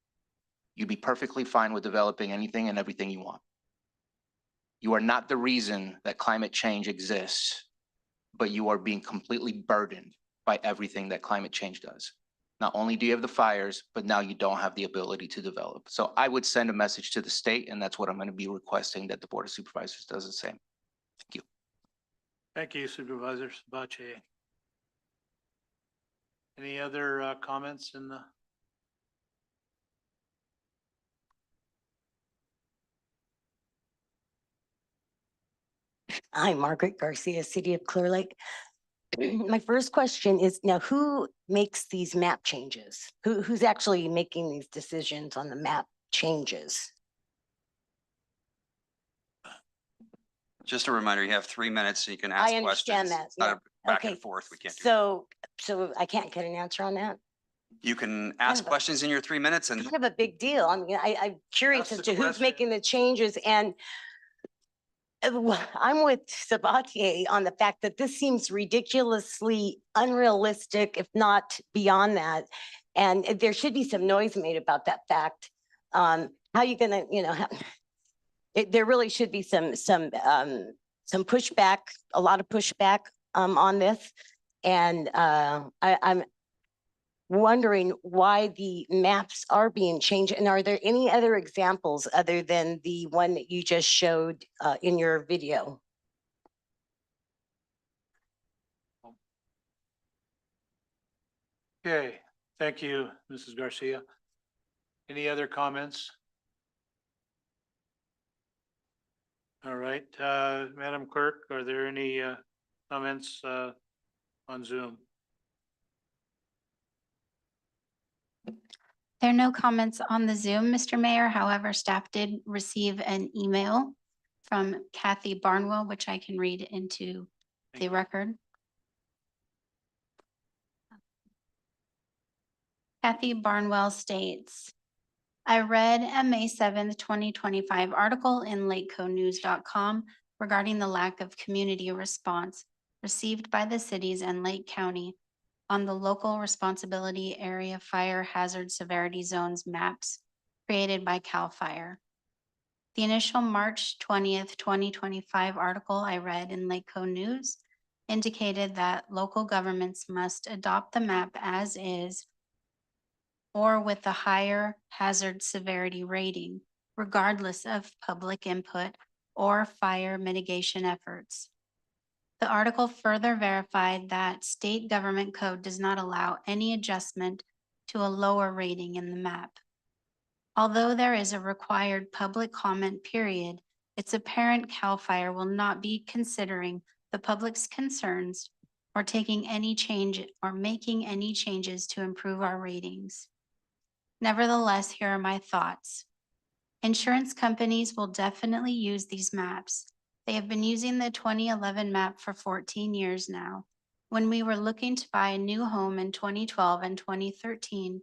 you'd be perfectly fine with developing anything and everything you want. You are not the reason that climate change exists, but you are being completely burdened by everything that climate change does. Not only do you have the fires, but now you don't have the ability to develop. So I would send a message to the state, and that's what I'm going to be requesting that the Board of Supervisors does the same. Thank you. Thank you, Supervisor Sabache. Any other comments in the? Hi, Margaret Garcia, City of Clear Lake. My first question is now who makes these map changes? Who's actually making these decisions on the map changes? Just a reminder, you have 3 minutes so you can ask I questions. understand that. It's not a back Okay, and forth. We can't do. So I can't get an answer on that? You can ask questions in your 3 minutes and Kind of a big deal. I mean, I'm curious as Ask to the who's question. making the changes and I'm with Sabatier on the fact that this seems ridiculously unrealistic, if not beyond that. And there should be some noise made about that fact. How you gonna, there really should be some pushback, a lot of pushback on this. And I'm wondering why the maps are being changed. And are there any other examples other than the one that you just showed in your video? Okay, thank you, Mrs. Garcia. Any other comments? All right, Madam Clerk, are there any comments on Zoom? There are no comments on the Zoom, Mr. Mayor. However, staff did receive an email from Kathy Barnwell, which I can read into the record. Kathy Barnwell states, I read a May 7th, 2025 article in lakeconews.com regarding the lack of community response received by the cities and Lake County on the local responsibility area fire hazard severity zones maps created by CAL FIRE. The initial March 20th, 2025 article I read in Lake Co News indicated that local governments must adopt the map as is or with a higher hazard severity rating, regardless of public input or fire mitigation efforts. The article further verified that state government code does not allow any adjustment to a lower rating in the map. Although there is a required public comment period, it's apparent CAL FIRE will not be considering the public's concerns or taking any change or making any changes to improve our ratings. Nevertheless, here are my thoughts. Insurance companies will definitely use these maps. They have been using the 2011 map for 14 years now. When we were looking to buy a new home in 2012 and 2013,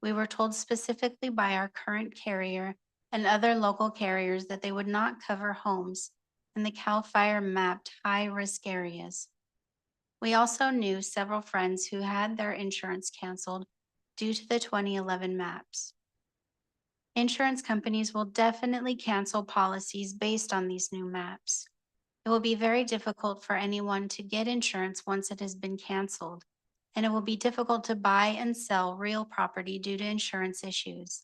we were told specifically by our current carrier and other local carriers that they would not cover homes in the CAL FIRE mapped high-risk areas. We also knew several friends who had their insurance canceled due to the 2011 maps. Insurance companies will definitely cancel policies based on these new maps. It will be very difficult for anyone to get insurance once it has been canceled, and it will be difficult to buy and sell real property due to insurance issues.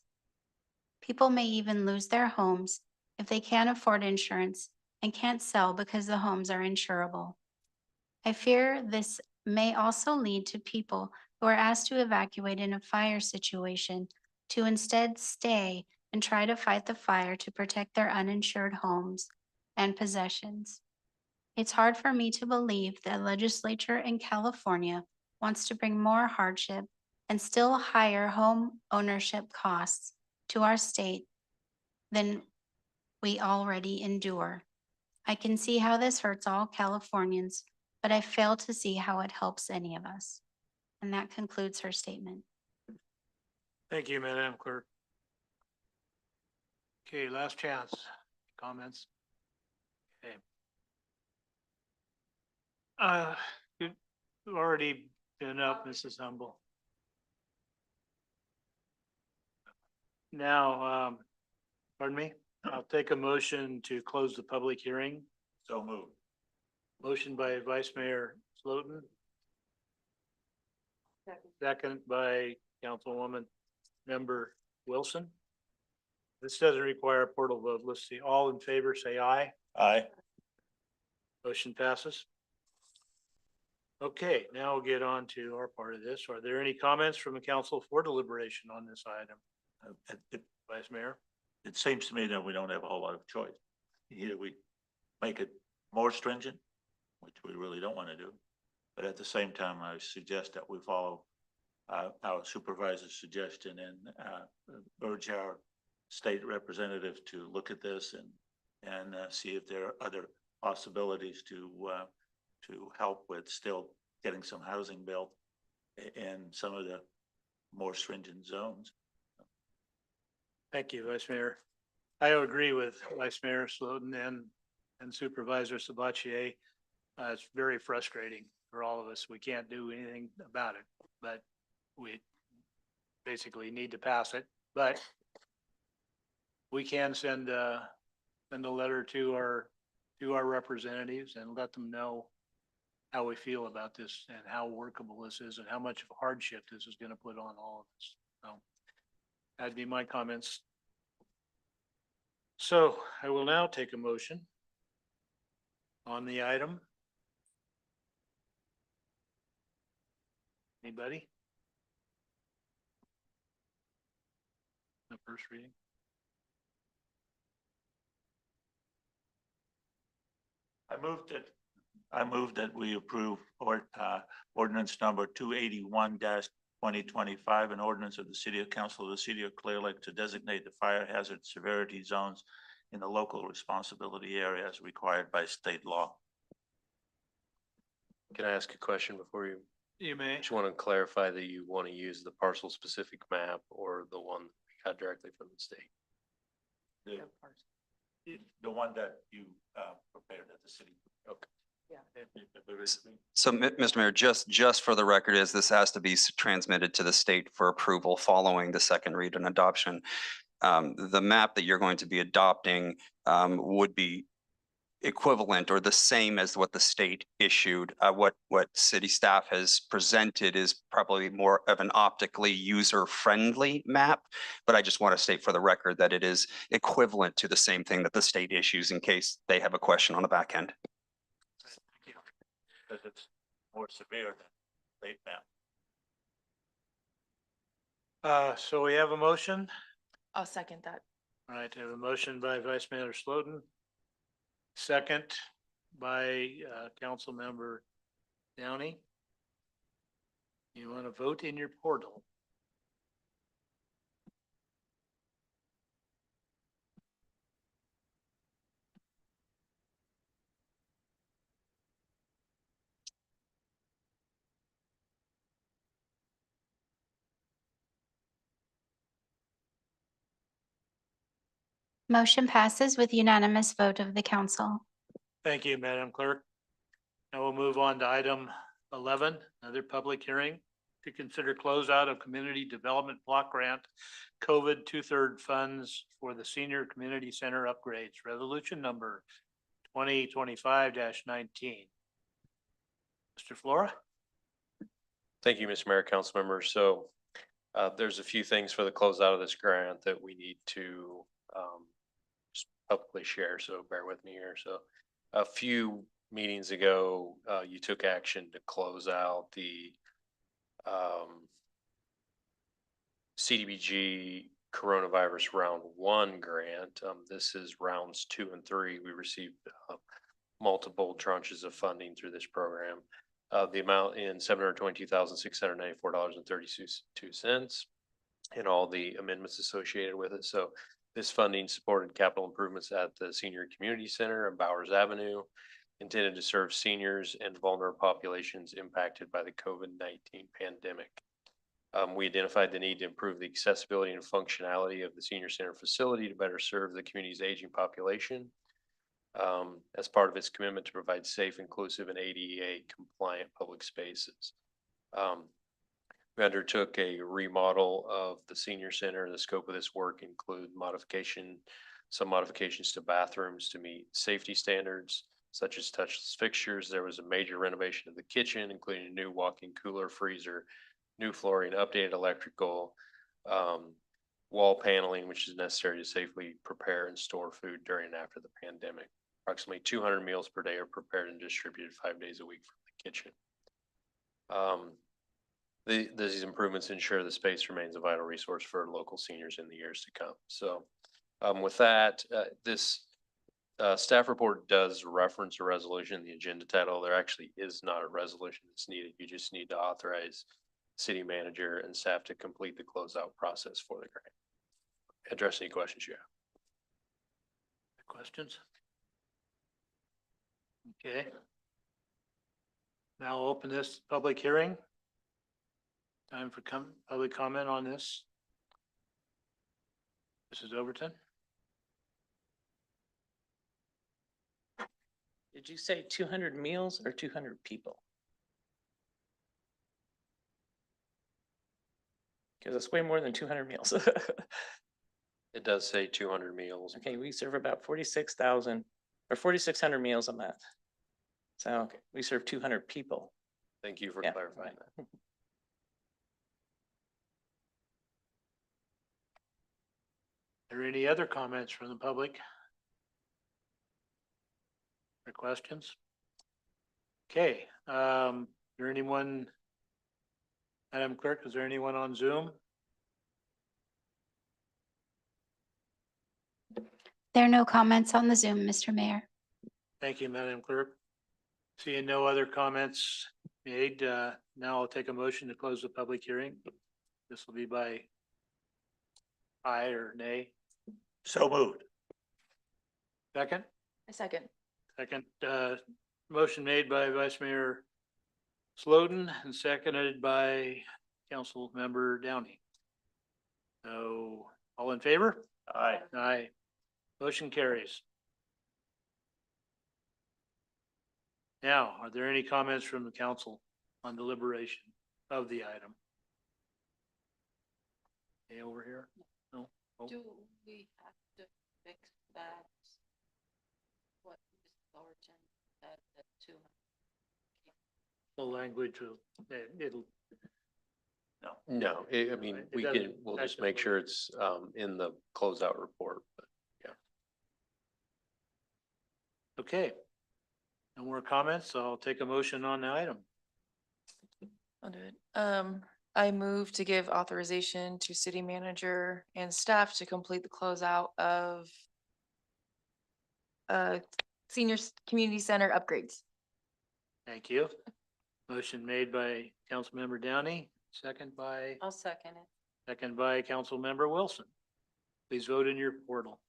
People may even lose their homes if they can't afford insurance and can't sell because the homes are insurable. I fear this may also lead to people who are asked to evacuate in a fire situation to instead stay and try to fight the fire to protect their uninsured homes and possessions. It's hard for me to believe the legislature in California wants to bring more hardship and still higher home ownership costs to our state than we already endure. I can see how this hurts all Californians, but I fail to see how it helps any of us. And that concludes her statement. Thank you, Madam Clerk. Okay, last chance. Comments? Okay. You've already been up, Mrs. Humble. Now, pardon me, I'll take a motion to close the public hearing. So moved. Motion by Vice Mayor Slotin. Second by Councilwoman Member Wilson. This doesn't require a portal vote. Let's see, all in favor, say aye. Aye. Motion passes. Okay, now we'll get on to our part of this. Are there any comments from the council for deliberation on this item? Vice Mayor? It seems to me that we don't have a whole lot of choice. Either we make it more stringent, which we really don't want to do. But at the same time, I suggest that we follow our supervisor's suggestion and urge our state representative to look at this and see if there are other possibilities to help with still getting some housing built in some of the more stringent zones. Thank you, Vice Mayor. I agree with Vice Mayor Slotin and Supervisor Sabatier. It's very frustrating for all of us. We can't do anything about it, but we basically need to pass it. But we can send a letter to our representatives and let them know how we feel about this and how workable this is and how much of a hardship this is going to put on all of us. So that'd be my comments. So I will now take a motion on the item. Anybody? The first reading. I moved that we approve ordinance number 281-2025, an ordinance of the City of Council of the City of Clear Lake to designate the fire hazard severity zones in the local responsibility area as required by state law. Can I ask a question before you? You may. Just want to clarify that you want to use the parcel specific map or the one we got directly from the state. The one that you prepared at the city. Okay. So, Mr. Mayor, just for the record, is this has to be transmitted to the state for approval following the second read and adoption. the map that you're going to be adopting would be equivalent or the same as what the state issued. What city staff has presented is probably more of an optically user-friendly map, but I just want to state for the record that it is equivalent to the same thing that the state issues in case they have a question on the back end. Because it's more severe than late map. So we have a motion. I'll second that. All right, I have a motion by Vice Mayor Slotin. Second by Council Member Downey. You want to vote in your portal? Motion passes with unanimous vote of the council. Thank you, Madam Clerk. Now we'll move on to item 11, another public hearing to consider closeout of community development block grant COVID 2/3 funds for the senior community center upgrades, resolution number 2025-19. Mr. Flora? Thank you, Mr. Mayor, council members. So there's a few things for the closeout of this grant that we need to just publicly share, so bear with me here. So a few meetings ago, you took action to close out the CDBG coronavirus round 1 grant. This is rounds 2 and 3. We received multiple tranches of funding through this program. The amount in $722,694.32 and all the amendments associated with it. So this funding supported capital improvements at the Senior Community Center and Bowers Avenue, intended to serve seniors and vulnerable populations impacted by the COVID-19 pandemic. We identified the need to improve the accessibility and functionality of the senior center facility to better serve the community's aging population. As part of its commitment to provide safe, inclusive, and ADA compliant public spaces. We undertook a remodel of the senior center. The scope of this work include some modifications to bathrooms to meet safety standards, such as touchless fixtures. There was a major renovation of the kitchen, including a new walk-in cooler, freezer, new flooring, updated electrical, wall paneling, which is necessary to safely prepare and store food during and after the pandemic. Approximately 200 meals per day are prepared and distributed 5 days a week from the kitchen. These improvements ensure the space remains a vital resource for local seniors in the years to come. So with that, this staff report does reference a resolution in the agenda title. There actually is not a resolution that's needed. You just need to authorize city manager and staff to complete the closeout process for the grant. Address any questions you have. Questions? Okay. Now I'll open this public hearing. Time for public comment on this. Mrs. Overton? Did you say 200 meals or 200 people? Because it's way more than 200 meals. It does say 200 meals. Okay, we serve about 46,000 or 4,600 meals a month. So we serve 200 people. Thank you for Yeah. clarifying that. Are there any other comments from the public? Or questions? Okay, is there anyone, Madam Clerk, is there anyone on Zoom? There are no comments on the Zoom, Mr. Mayor. Thank you, Madam Clerk. Seeing no other comments made, now I'll take a motion to close the public hearing. This will be by aye or nay. So moved. Second? A second. Second, motion made by Vice Mayor Slotin and seconded by Council Member Downey. So, all in favor? Aye. Aye. Motion carries. Now, are there any comments from the council on deliberation of the item? Okay, over here? No? Do we have to fix that? What Ms. Thornton said, that 200? The language will, it'll. No. No, I mean, It we doesn't can, we'll just make technically- sure it's in the closeout report, but yeah. Okay. No more comments, so I'll take a motion on the item. I'll do it. I move to give authorization to city manager and staff to complete the closeout of seniors community center upgrades. Thank you. Motion made by Councilmember Downey, second by, I'll second it. second by Councilmember Wilson. Please vote in your portal.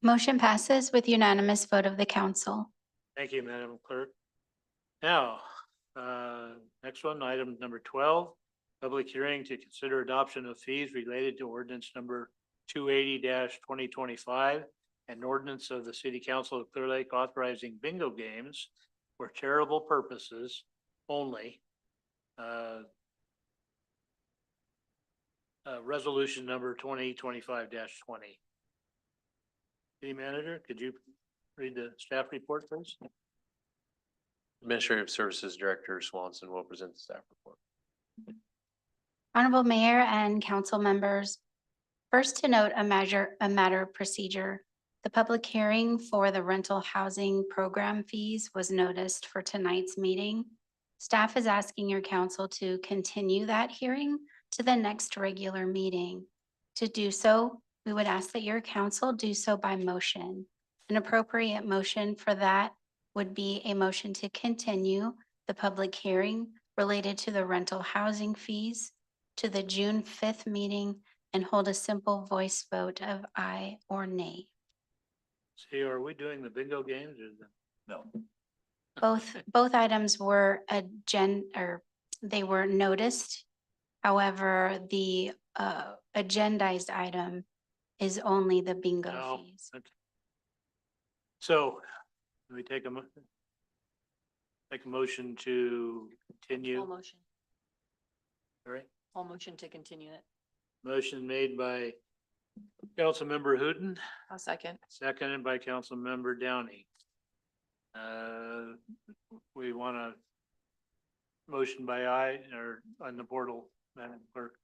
Motion passes with unanimous vote of the council. Thank you, Madam Clerk. Now, next one, item number 12, public hearing to consider adoption of fees related to ordinance number 280-2025 and ordinance of the City Council of Clear Lake authorizing bingo games for charitable purposes only. Resolution number 2025-20. City Manager, could you read the staff report, please? Administrative Services Director Swanson will present the staff report. Honorable Mayor and council members, first to note a matter of procedure. The public hearing for the rental housing program fees was noticed for tonight's meeting. Staff is asking your council to continue that hearing to the next regular meeting. To do so, we would ask that your council do so by motion. An appropriate motion for that would be a motion to continue the public hearing related to the rental housing fees to the June 5th meeting and hold a simple voice vote of aye or nay. See, are we doing the bingo games or the? No. Both items were they were noticed. However, the agendized item is only the bingo No. fees. Okay. So, can we take a motion to continue? All motion, All right, all motion to continue it. motion made by Councilmember Hooton, I'll second. seconded by Councilmember Downey. We want a motion by aye or on the portal, Madam Clerk,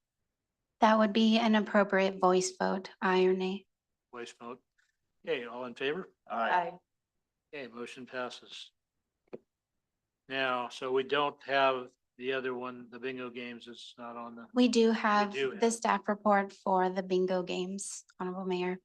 That would be an appropriate voice vote, aye or nay. voice vote. Okay, all in favor? Aye. Okay, motion passes. Now, so we don't have the other one, the bingo games is not on the, We do have do have- the staff report for the bingo games, Honorable Mayor.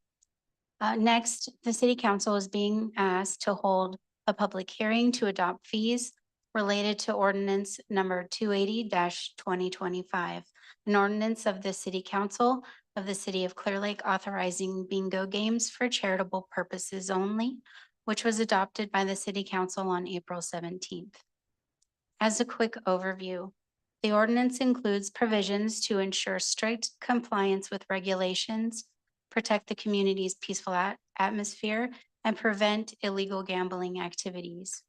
Next, the city council is being asked to hold a public hearing to adopt fees related to ordinance number 280-2025, an ordinance of the city council of the city of Clear Lake authorizing bingo games for charitable purposes only, which was adopted by the city council on April 17th. As a quick overview, the ordinance includes provisions to ensure strict compliance with regulations, protect the community's peaceful atmosphere, and prevent illegal gambling activities.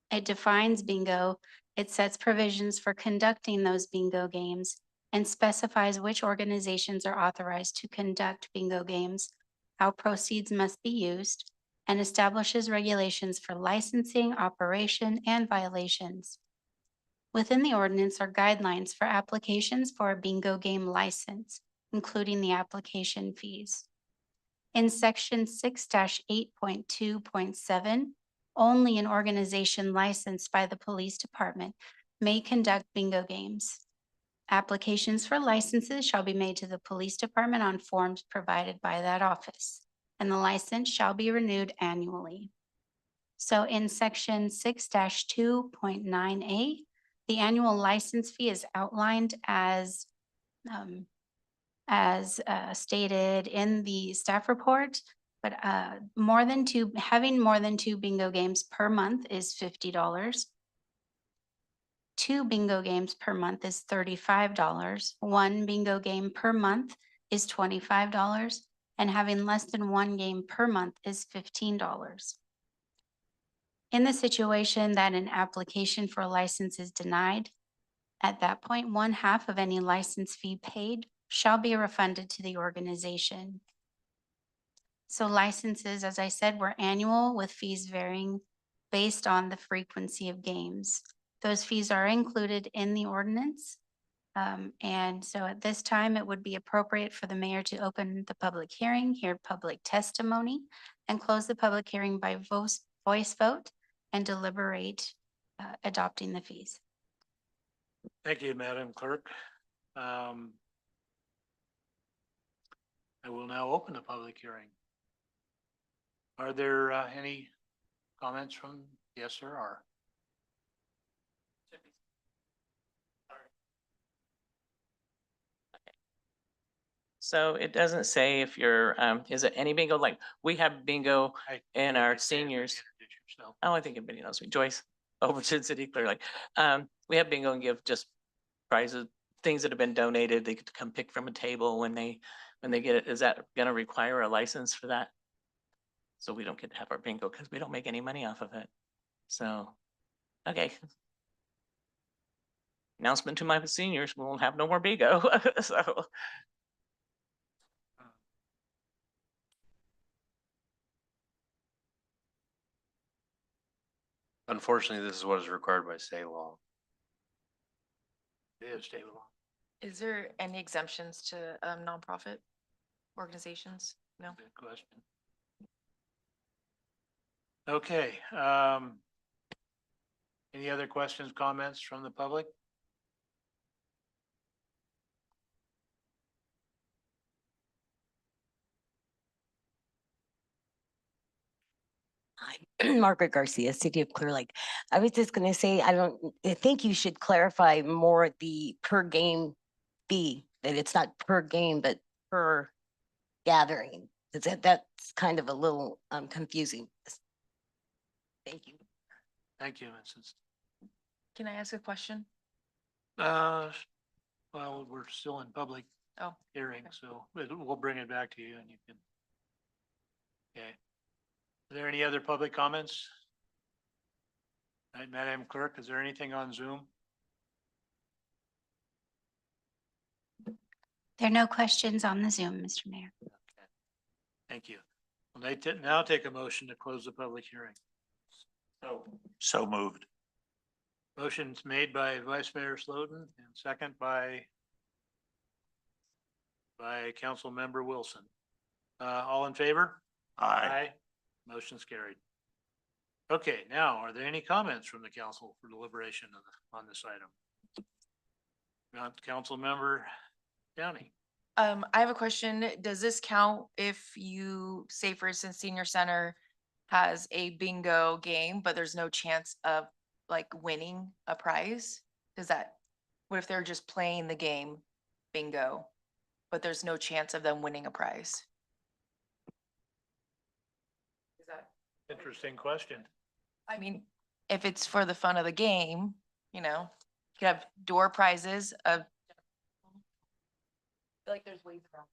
It defines bingo, it sets provisions for conducting those bingo games, and specifies which organizations are authorized to conduct bingo games, how proceeds must be used, and establishes regulations for licensing, operation, and violations. Within the ordinance are guidelines for applications for a bingo game license, including the application fees. In section 6-8.2.7, only an organization licensed by the police department may conduct bingo games. Applications for licenses shall be made to the police department on forms provided by that office, and the license shall be renewed annually. So in section 6-2.9A, the annual license fee is outlined as stated in the staff report, but having more than two bingo games per month is $50. 2 bingo games per month is $35. 1 bingo game per month is $25, and having less than 1 game per month is $15. In the situation that an application for a license is denied, at that point, 1/2 of any license fee paid shall be refunded to the organization. So licenses, as I said, were annual with fees varying based on the frequency of games. Those fees are included in the ordinance. And so at this time, it would be appropriate for the mayor to open the public hearing, hear public testimony, and close the public hearing by voice vote and deliberate adopting the fees. Thank you, Madam Clerk. I will now open the public hearing. Are there any comments from, yes, there are. So it doesn't say if you're, is it any bingo? Like, we have bingo in our seniors. Oh, I think everybody knows me. Joyce, Overton City, Clear Lake. We have bingo and give just prizes, things that have been donated. They could come pick from a table when they get it. Is that gonna require a license for that? So we don't get to have our bingo because we don't make any money off of it. So, okay. Announcement to my seniors, we'll have no more bingo, so. Unfortunately, this is what is required by state law. It is state law. Is there any exemptions to nonprofit organizations? No? Good question. Okay, any other questions, comments from the public? Hi, Margaret Garcia, City of Clear Lake. I was just gonna say, I think you should clarify more the per game fee, that it's not per game, but per gathering. That's kind of a little confusing. Thank you. Thank you, Mrs. Can I ask a question? Well, we're still in public Oh, hearing, so we'll bring it back to you and you can. Okay. Are there any other public comments? All right, Madam Clerk, is there anything on Zoom? There are no questions on the Zoom, Mr. Mayor. Thank you. Well, they now take a motion to close the public hearing. So moved. Motion's made by Vice Mayor Slotin and second by Council Member Wilson. All in favor? Aye. Motion's carried. Okay, now, are there any comments from the council for deliberation on this item? Council Member Downey. I have a question. Does this count if you, say for instance, senior center has a bingo game, but there's no chance of like winning a prize? What if they're just playing the game bingo, but there's no chance of them winning a prize? Interesting question. I mean, if it's for the fun of the game, you could have door prizes of. I feel like there's ways around.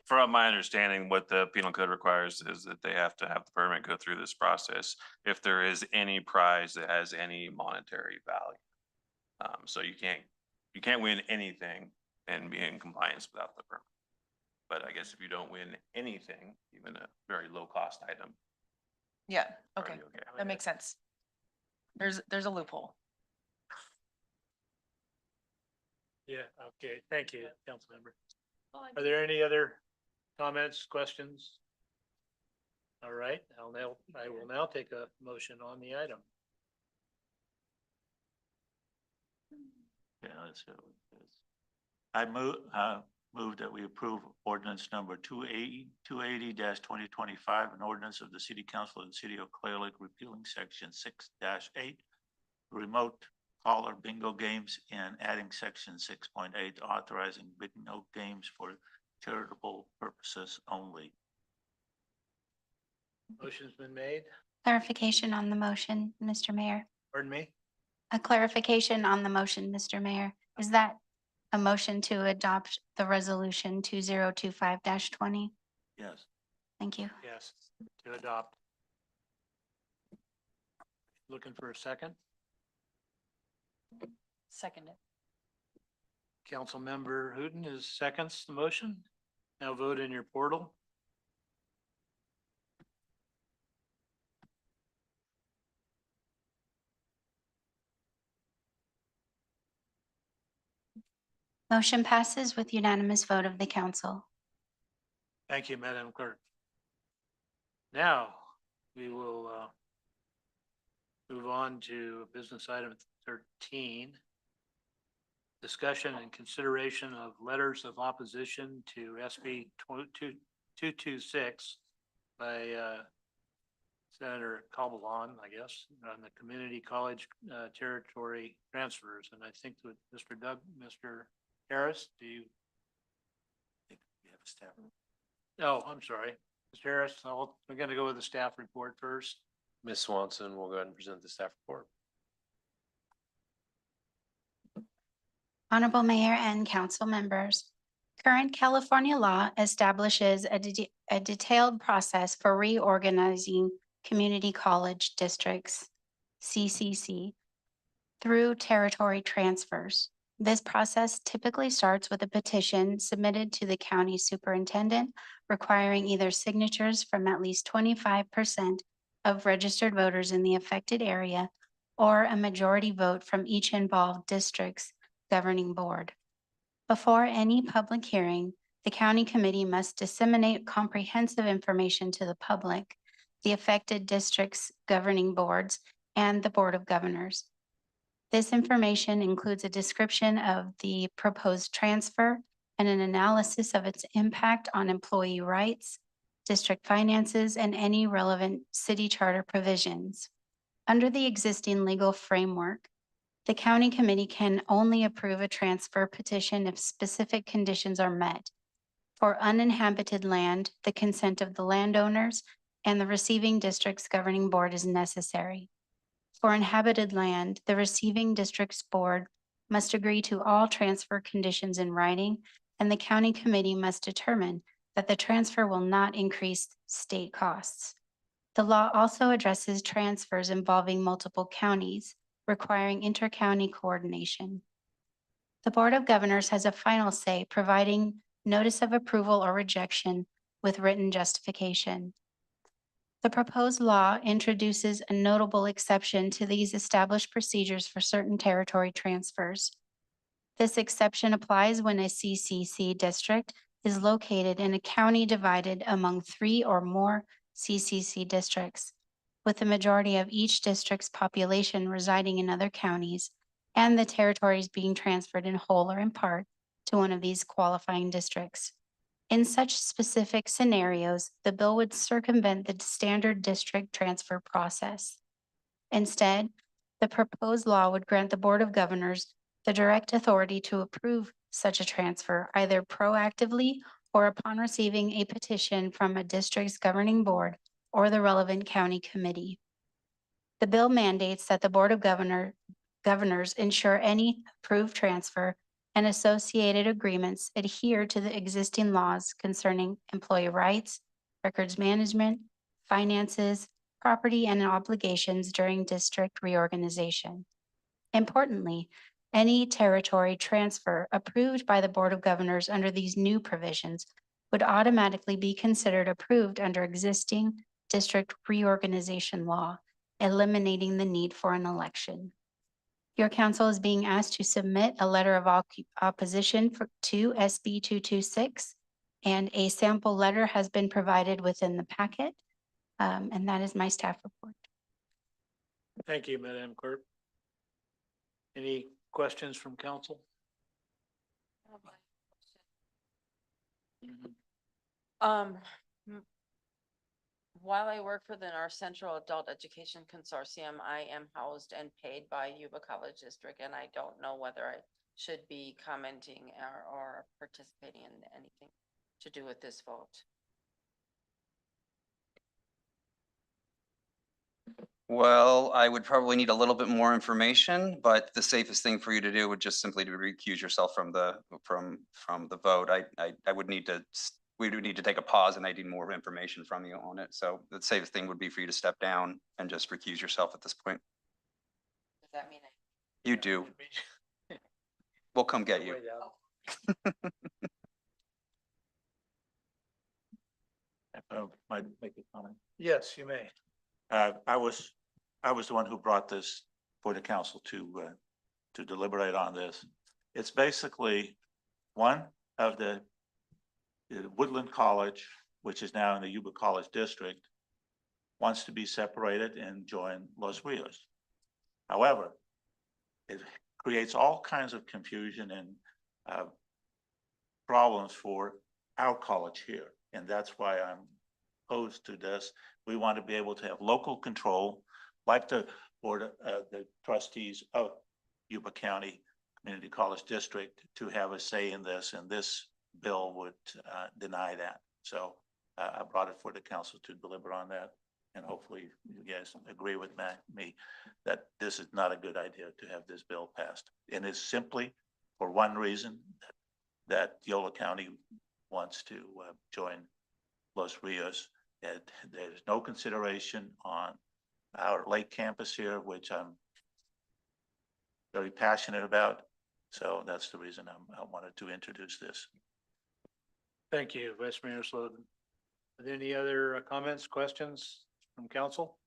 From my understanding, what the penal code requires is that they have to have the permit go through this process if there is any prize that has any monetary value. So you can't win anything and be in compliance without the permit. But I guess if you don't win anything, even a very low cost item. Yeah, okay, already okay. that makes sense. There's a loophole. Yeah, okay, thank you, council member. Are there any other comments, questions? All right, I will now take a motion on the item. Yeah, let's see. I move that we approve ordinance number 280-2025, an ordinance of the City Council of the City of Clear Lake repealing section 6-8, remote caller bingo games, and adding section 6.8, authorizing bingo games for charitable purposes only. Motion's been made. Clarification on the motion, Mr. Mayor. Pardon me? A clarification on the motion, Mr. Mayor. Is that a motion to adopt the resolution 2025-20? Yes. Thank you. Yes, to adopt. Looking for a second. Seconded. Councilmember Hooton is seconds the motion. Now vote in your portal. Motion passes with unanimous vote of the council. Thank you, Madam Clerk. Now, we will move on to business item 13. Discussion and consideration of letters of opposition to SB 226 by Senator Calbalon, I guess, on the community college territory transfers. And I think that Mr. Harris, do you? We have a staff. Oh, I'm sorry. Mr. Harris, we're going to go with the staff report first. Ms. Swanson will go ahead and present the staff report. Honorable Mayor and council members, current California law establishes a detailed process for reorganizing community college districts, CCC, through territory transfers. This process typically starts with a petition submitted to the county superintendent requiring either signatures from at least 25% of registered voters in the affected area or a majority vote from each involved district's governing board. Before any public hearing, the county committee must disseminate comprehensive information to the public, the affected district's governing boards, and the Board of Governors. This information includes a description of the proposed transfer and an analysis of its impact on employee rights, district finances, and any relevant city charter provisions. Under the existing legal framework, the county committee can only approve a transfer petition if specific conditions are met. For uninhabited land, the consent of the landowners and the receiving district's governing board is necessary. For inhabited land, the receiving district's board must agree to all transfer conditions in writing, and the county committee must determine that the transfer will not increase state costs. The law also addresses transfers involving multiple counties, requiring inter-county coordination. The Board of Governors has a final say, providing notice of approval or rejection with written justification. The proposed law introduces a notable exception to these established procedures for certain territory transfers. This exception applies when a CCC district is located in a county divided among 3 or more CCC districts, with the majority of each district's population residing in other counties and the territories being transferred in whole or in part to one of these qualifying districts. In such specific scenarios, the bill would circumvent the standard district transfer process. Instead, the proposed law would grant the Board of Governors the direct authority to approve such a transfer, either proactively or upon receiving a petition from a district's governing board or the relevant county committee. The bill mandates that the Board of Governors ensure any approved transfer and associated agreements adhere to the existing laws concerning employee rights, records management, finances, property, and obligations during district reorganization. Importantly, any territory transfer approved by the Board of Governors under these new provisions would automatically be considered approved under existing district reorganization law, eliminating the need for an election. Your council is being asked to submit a letter of opposition to SB 226, and a sample letter has been provided within the packet, and that is my staff report. Thank you, Madam Clerk. Any questions from council? While I work for the North Central Adult Education Consortium, I am housed and paid by Yuba College District, and I don't know whether I should be commenting or participating in anything to do with this vote. Well, I would probably need a little bit more information, but the safest thing for you to do would just simply to recuse yourself from the vote. I would need to, we would need to take a pause, and I need more information from you on it. So the safest thing would be for you to step down and just recuse yourself at this point. that mean? You do. We'll come get you. Might make a comment. Yes, you may. I was the one who brought this for the council to deliberate on this. It's basically one of the Woodland College, which is now in the Yuba College District, wants to be separated and join Los Rios. However, it creates all kinds of confusion and problems for our college here. And that's why I'm opposed to this. We want to be able to have local control, like the board, the trustees of Yuba County Community College District, to have a say in this, and this bill would deny that. So I brought it for the council to deliver on that, and hopefully you guys agree with me that this is not a good idea to have this bill passed. And it's simply for one reason, that Yola County wants to join Los Rios. And there's no consideration on our lake campus here, which I'm very passionate about. So that's the reason I wanted to introduce this. Thank you, Vice Mayor Slotin. Are there any other comments, questions from council?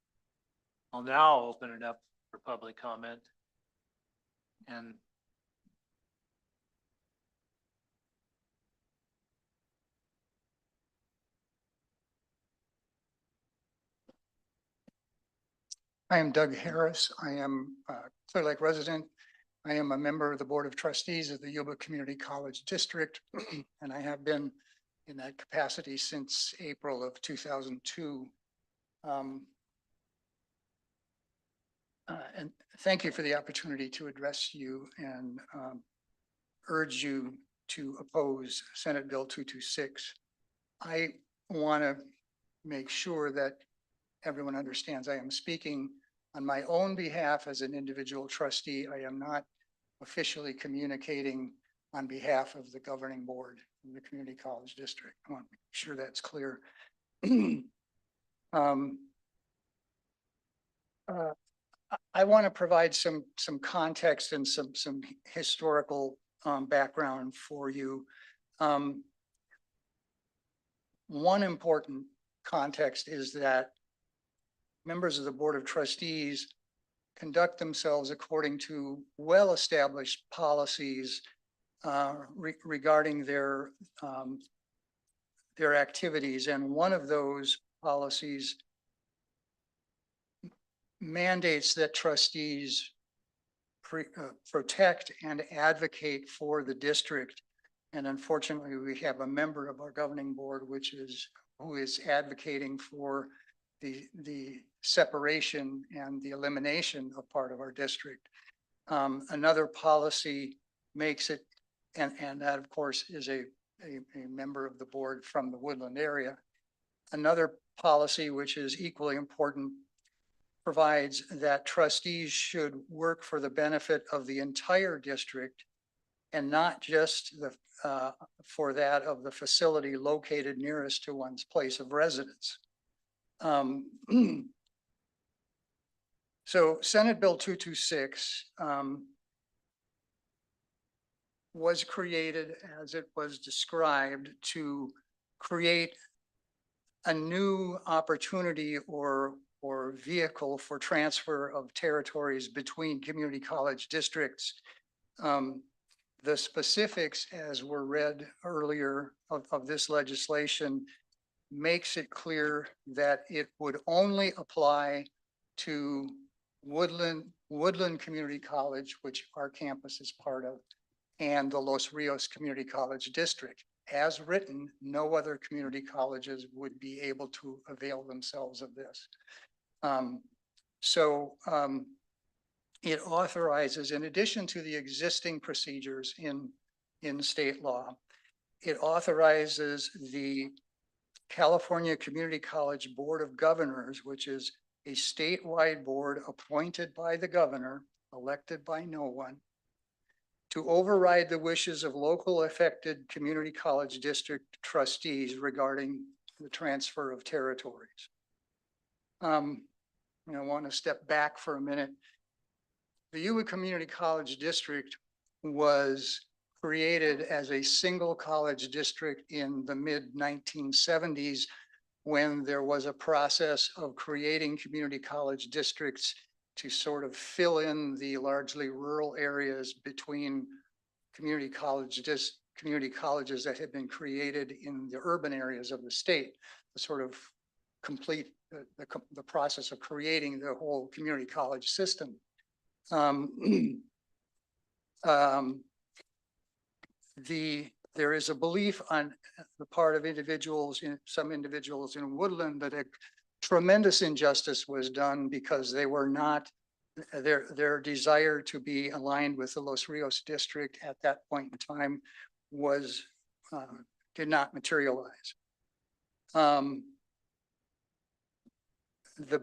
I'll now open it up for public comment. And I am Doug Harris. I am a Clear Lake resident. I am a member of the Board of Trustees of the Yuba Community College District, and I have been in that capacity since April of 2002. And thank you for the opportunity to address you and urge you to oppose Senate Bill 226. I want to make sure that everyone understands I am speaking on my own behalf as an individual trustee. I am not officially communicating on behalf of the governing board in the community college district. I want to make sure that's clear. I want to provide some context and some historical background for you. One important context is that members of the Board of Trustees conduct themselves according to well-established policies regarding their activities. And one of those policies mandates that trustees protect and advocate for the district. And unfortunately, we have a member of our governing board who is advocating for the separation and the elimination of part of our district. Another policy makes it, and that of course is a member of the board from the Woodland area. Another policy, which is equally important, provides that trustees should work for the benefit of the entire district and not just for that of the facility located nearest to one's place of residence. So Senate Bill 226 was created, as it was described, to create a new opportunity or vehicle for transfer of territories between community college districts. The specifics, as were read earlier of this legislation, makes it clear that it would only apply to Woodland Community College, which our campus is part of, and the Los Rios Community College District. As written, no other community colleges would be able to avail themselves of this. It authorizes, in addition to the existing procedures in state law, it authorizes the California Community College Board of Governors, which is a statewide board appointed by the governor, elected by no one, to override the wishes of local affected community college district trustees regarding the transfer of territories. I want to step back for a minute. The Yuba Community College District was created as a single college district in the mid-1970s when there was a process of creating community college districts to sort of fill in the largely rural areas between community colleges that had been created in the urban areas of the state, to sort of complete the process of creating the whole community college system. There is a belief on the part of some individuals in Woodland that a tremendous injustice was done because they were not, their desire to be aligned with the Los Rios district at that point in time was, did not materialize. The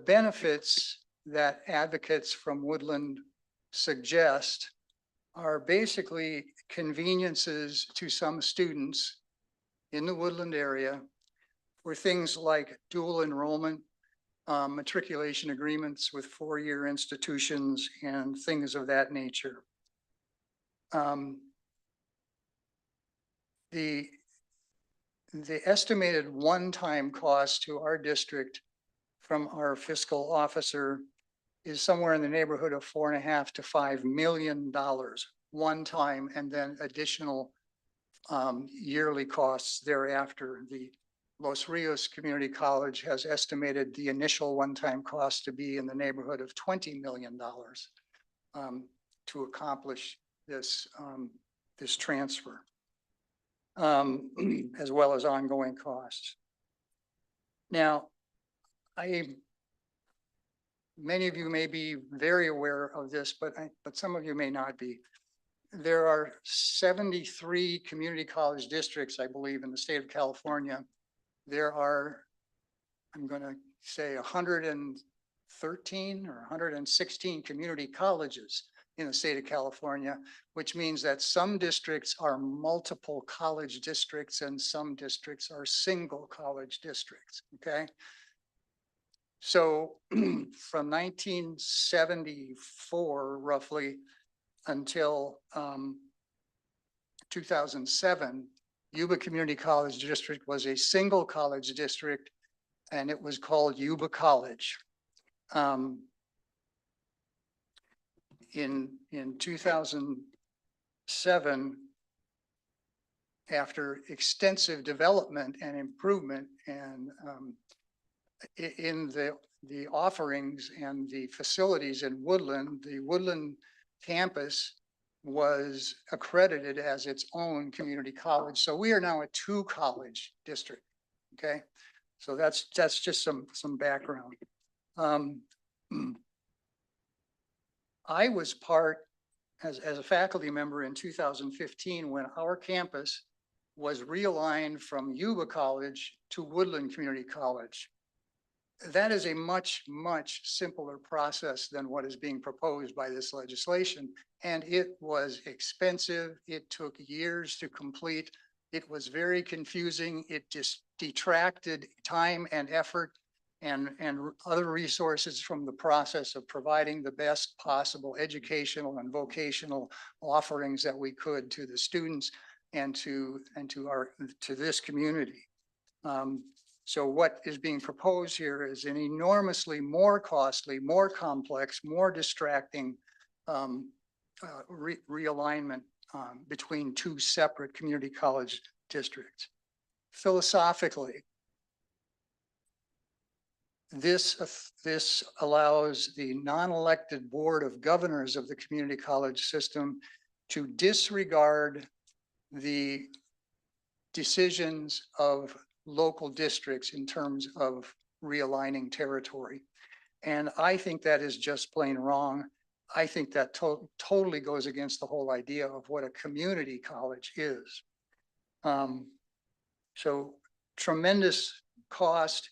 benefits that advocates from Woodland suggest are basically conveniences to some students in the Woodland area for things like dual enrollment, matriculation agreements with four-year institutions and things of that nature. The estimated one-time cost to our district from our fiscal officer is somewhere in the neighborhood of $4.5 to $5 million one time, and then additional yearly costs thereafter. The Los Rios Community College has estimated the initial one-time cost to be in the neighborhood of $20 million to accomplish this, this transfer, as well as ongoing costs. Now, many of you may be very aware of this, but some of you may not be. There are 73 community college districts, I believe, in the state of California. There are, I'm going to say 113 or 116 community colleges in the state of California, which means that some districts are multiple college districts and some districts are single college districts, okay? So from 1974 roughly until 2007, Yuba Community College District was a single college district, and it was called Yuba College. In 2007, after extensive development and improvement and in the offerings and the facilities in Woodland, the Woodland campus was accredited as its own community college. So we are now a two college district. Okay. So that's just some background. I was part as a faculty member in 2015 when our campus was realigned from Yuba College to Woodland Community College. That is a much, much simpler process than what is being proposed by this legislation. And it was expensive. It took years to complete. It was very confusing. It just detracted time and effort and other resources from the process of providing the best possible educational and vocational offerings that we could to the students and to this community. So what is being proposed here is an enormously more costly, more complex, more distracting realignment between two separate community college districts. Philosophically, this allows the non-elected board of governors of the community college system to disregard the decisions of local districts in terms of realigning territory. And I think that is just plain wrong. I think that totally goes against the whole idea of what a community college is. So tremendous cost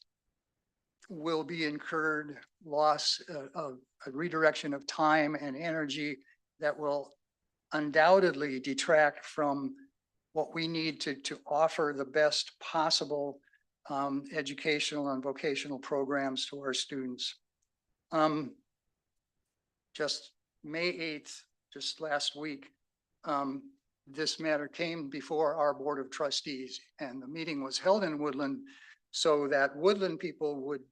will be incurred, loss of a redirection of time and energy that will undoubtedly detract from what we need to offer the best possible educational and vocational programs to our students. Just May 8th, just last week, this matter came before our Board of Trustees, and the meeting was held in Woodland so that Woodland people would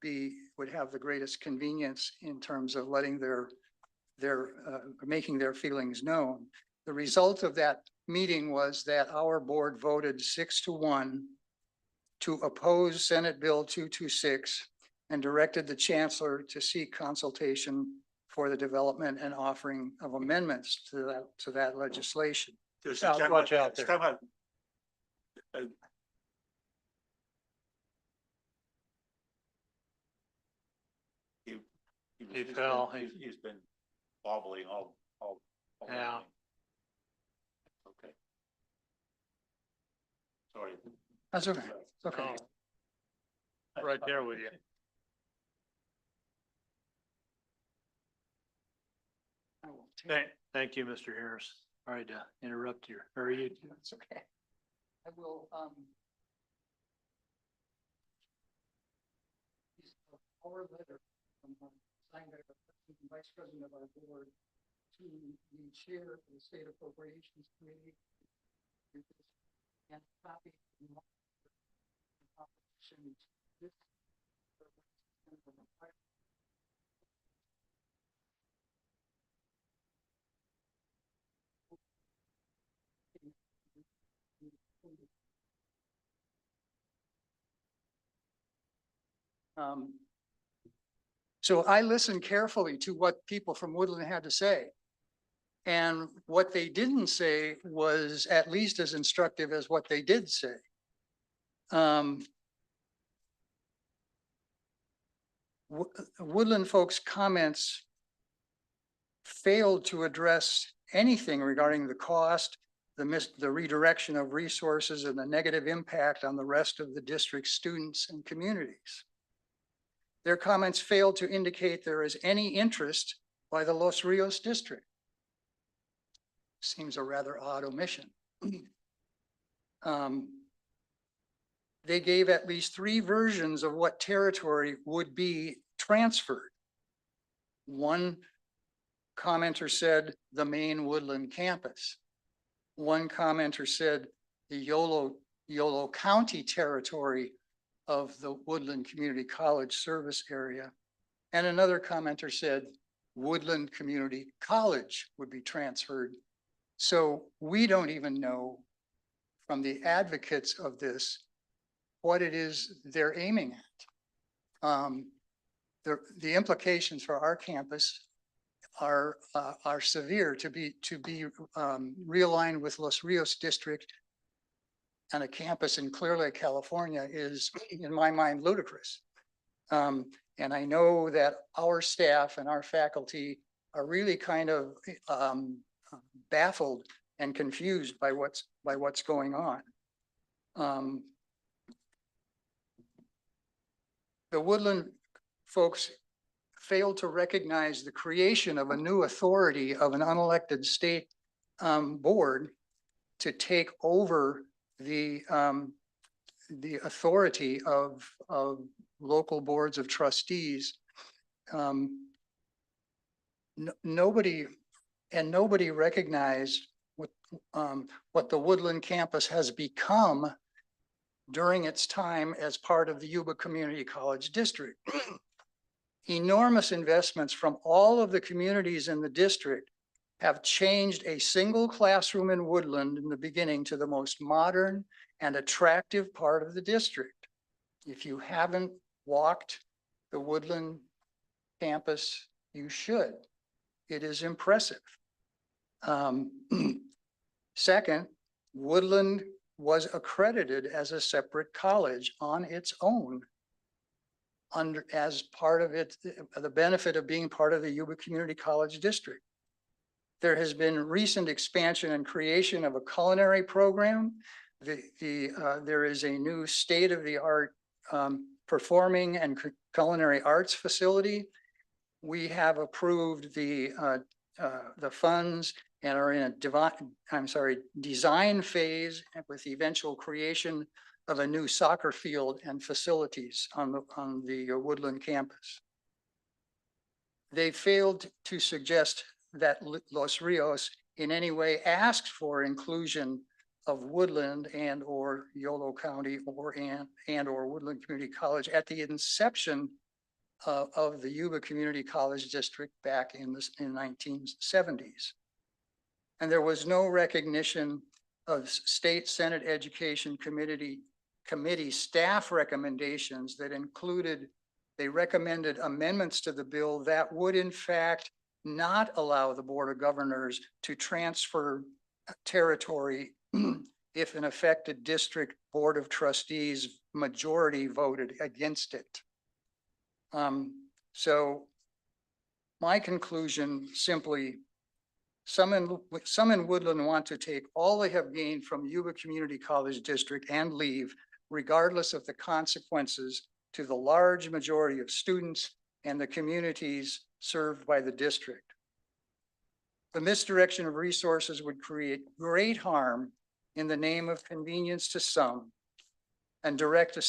have the greatest convenience in terms of letting making their feelings known. The result of that meeting was that our board voted 6-1 to oppose Senate Bill 226 and directed the chancellor to seek consultation for the development and offering of amendments to that legislation. There's Watch a out there. it's talking about, He fell. He's been wobbling all Yeah. morning. Okay. Sorry. That's okay. It's okay. Oh, right there with you. Thank you, Mr. Harris. Sorry to interrupt you. Or you. It's okay. I will, our letter from, signed by the Vice President of our board to the chair of the State Appropriations Committee. And copy. So I listened carefully to what people from Woodland had to say. And what they didn't say was at least as instructive as what they did say. Woodland folks' comments failed to address anything regarding the cost, the redirection of resources, and the negative impact on the rest of the district's students and communities. Their comments failed to indicate there is any interest by the Los Rios district. Seems a rather odd omission. They gave at least 3 versions of what territory would be transferred. One commenter said the main Woodland campus. One commenter said the Yolo County territory of the Woodland Community College service area. And another commenter said Woodland Community College would be transferred. So we don't even know from the advocates of this what it is they're aiming at. The implications for our campus are severe. To be realigned with Los Rios district and a campus in Clear Lake, California is, in my mind, ludicrous. And I know that our staff and our faculty are really kind of baffled and confused by what's going on. The Woodland folks failed to recognize the creation of a new authority of an unelected state board to take over the authority of local boards of trustees. Nobody recognized what the Woodland campus has become during its time as part of the Yuba Community College District. Enormous investments from all of the communities in the district have changed a single classroom in Woodland in the beginning to the most modern and attractive part of the district. If you haven't walked the Woodland campus, you should. It is impressive. Second, Woodland was accredited as a separate college on its own as part of it, the benefit of being part of the Yuba Community College District. There has been recent expansion and creation of a culinary program. There is a new state-of-the-art performing and culinary arts facility. We have approved the funds and are in a design phase with the eventual creation of a new soccer field and facilities on the Woodland campus. They failed to suggest that Los Rios in any way asked for inclusion of Woodland and or Yolo County or Woodland Community College at the inception of the Yuba Community College District back in the 1970s. And there was no recognition of State Senate Education Committee staff recommendations that included, they recommended amendments to the bill that would in fact not allow the Board of Governors to transfer territory if an affected district Board of Trustees majority voted against it. So my conclusion simply, some in Woodland want to take all they have gained from Yuba Community College District and leave, regardless of the consequences to the large majority of students and the communities served by the district. The misdirection of resources would create great harm in the name of convenience to some and directly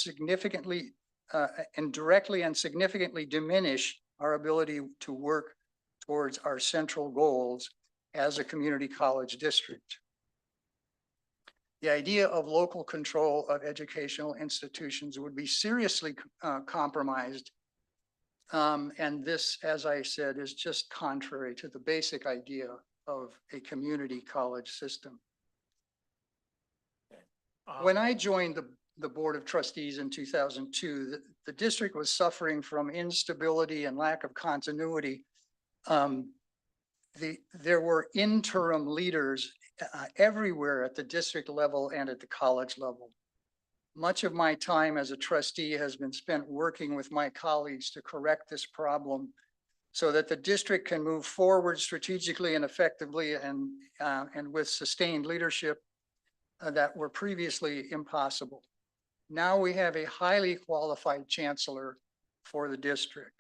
and significantly diminish our ability to work towards our central goals as a community college district. The idea of local control of educational institutions would be seriously compromised. And this, as I said, is just contrary to the basic idea of a community college system. When I joined the Board of Trustees in 2002, the district was suffering from instability and lack of continuity. There were interim leaders everywhere at the district level and at the college level. Much of my time as a trustee has been spent working with my colleagues to correct this problem so that the district can move forward strategically and effectively and with sustained leadership that were previously impossible. Now we have a highly qualified chancellor for the district.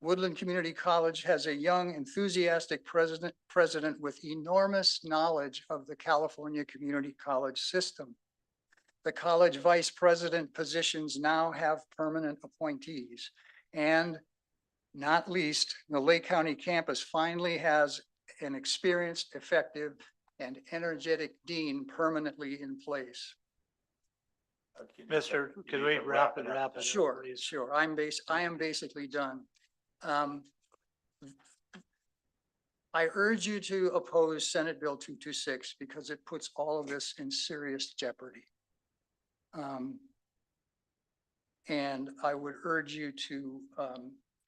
Woodland Community College has a young, enthusiastic president with enormous knowledge of the California community college system. The college vice president positions now have permanent appointees. And not least, the Lake County campus finally has an experienced, effective, and energetic dean permanently in place. Mr., could we wrap it up? Sure, sure. I am basically done. I urge you to oppose Senate Bill 226 because it puts all of this in serious jeopardy. And I would urge you to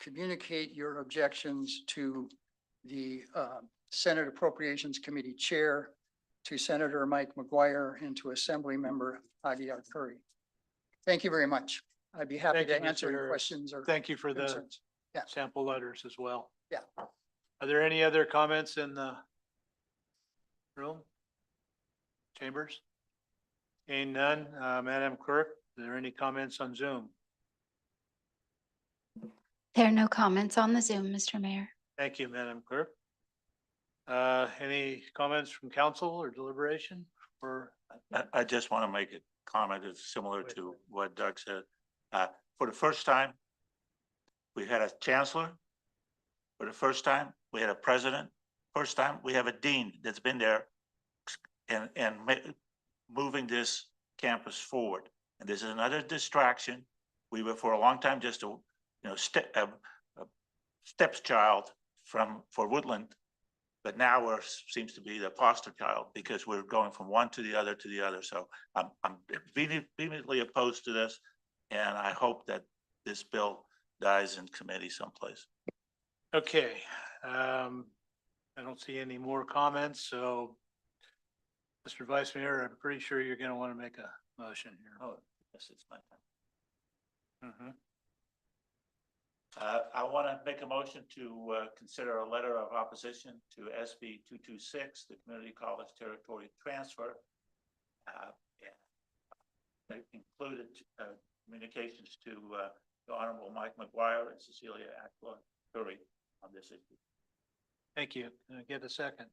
communicate your objections to the Senate Appropriations Committee Chair, to Senator Mike McGuire, and to Assembly Member Aguilar Curry. Thank you very much. I'd be happy Thank you, to answer Mr. your Harris. questions or Thank you for the concerns. Yeah. sample letters as well. Yeah. Are there any other comments in the room? Chambers? Seeing none, Madam Clerk, are there any comments on Zoom? There are no comments on the Zoom, Mr. Mayor. Thank you, Madam Clerk. Any comments from council or deliberation? Or I just want to make a comment that's similar to what Doug said. For the first time, we had a chancellor. For the first time, we had a president. First time, we have a dean that's been there and moving this campus forward. And this is another distraction. We were for a long time just a stepchild for Woodland, but now we're seems to be the foster child because we're going from one to the other to the other. So I'm vehemently opposed to this, and I hope that this bill dies in committee someplace. okay, I don't see any more comments, so Mr. Vice Mayor, I'm pretty sure you're going to want to make a motion here. Oh, yes, it's my time. Mhm. I want to make a motion to consider a letter of opposition to SB 226, the community college territory transfer. They included communications to the Honorable Mike McGuire and Cecilia Aguilar Curry on this issue. Thank you. Can I get a second?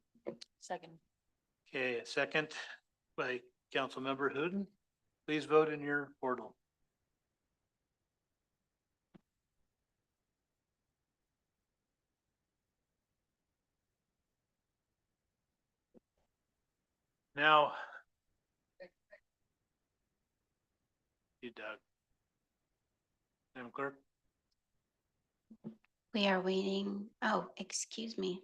Second. Okay, a second by Councilmember Hooden. Please vote in your portal. Now. You, Doug. Madam Clerk? We are waiting. Oh, excuse me.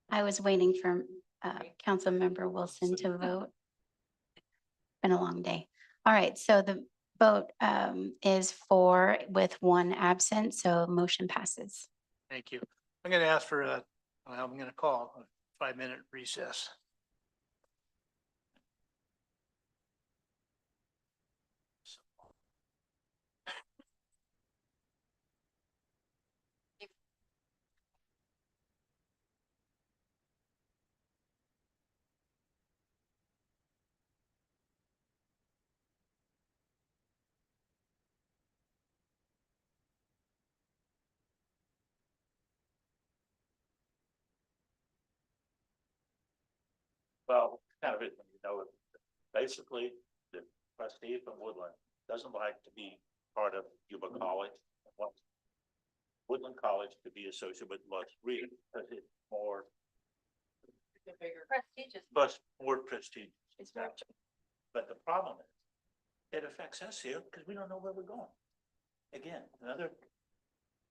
I was waiting for Councilmember Wilson to vote. Been a long day. All right, so the vote is 4 with 1 absent, so motion passes. Thank you. I'm gonna ask for I'm gonna call a 5-minute recess. Well, kind of it, you know, basically, the trustee from Woodland doesn't like to be part of Yuba College. Wants Woodland College to be associated with Lutz Reed, because it's more, Prestigious. plus more prestigious. It's more. But the problem is, it affects us here because we don't know where we're going. Again, another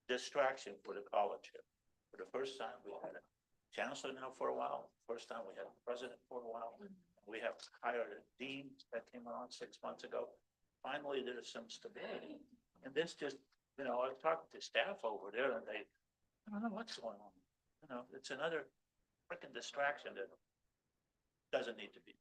distraction for the college here. For the first time, we had a chancellor now for a while. First time we had a president for a while. We have hired a dean that came on 6 months ago. Finally, there's some stability. And this just, you know, I've talked to staff over there and I don't know what's going on. You know, it's another freaking distraction that doesn't need to be.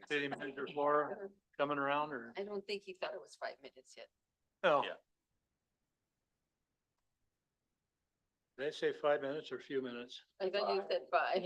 City Manager Flora coming around or? I don't think he thought it was 5 minutes yet. No. Yeah. Did I say 5 minutes or a few minutes? I thought you said 5.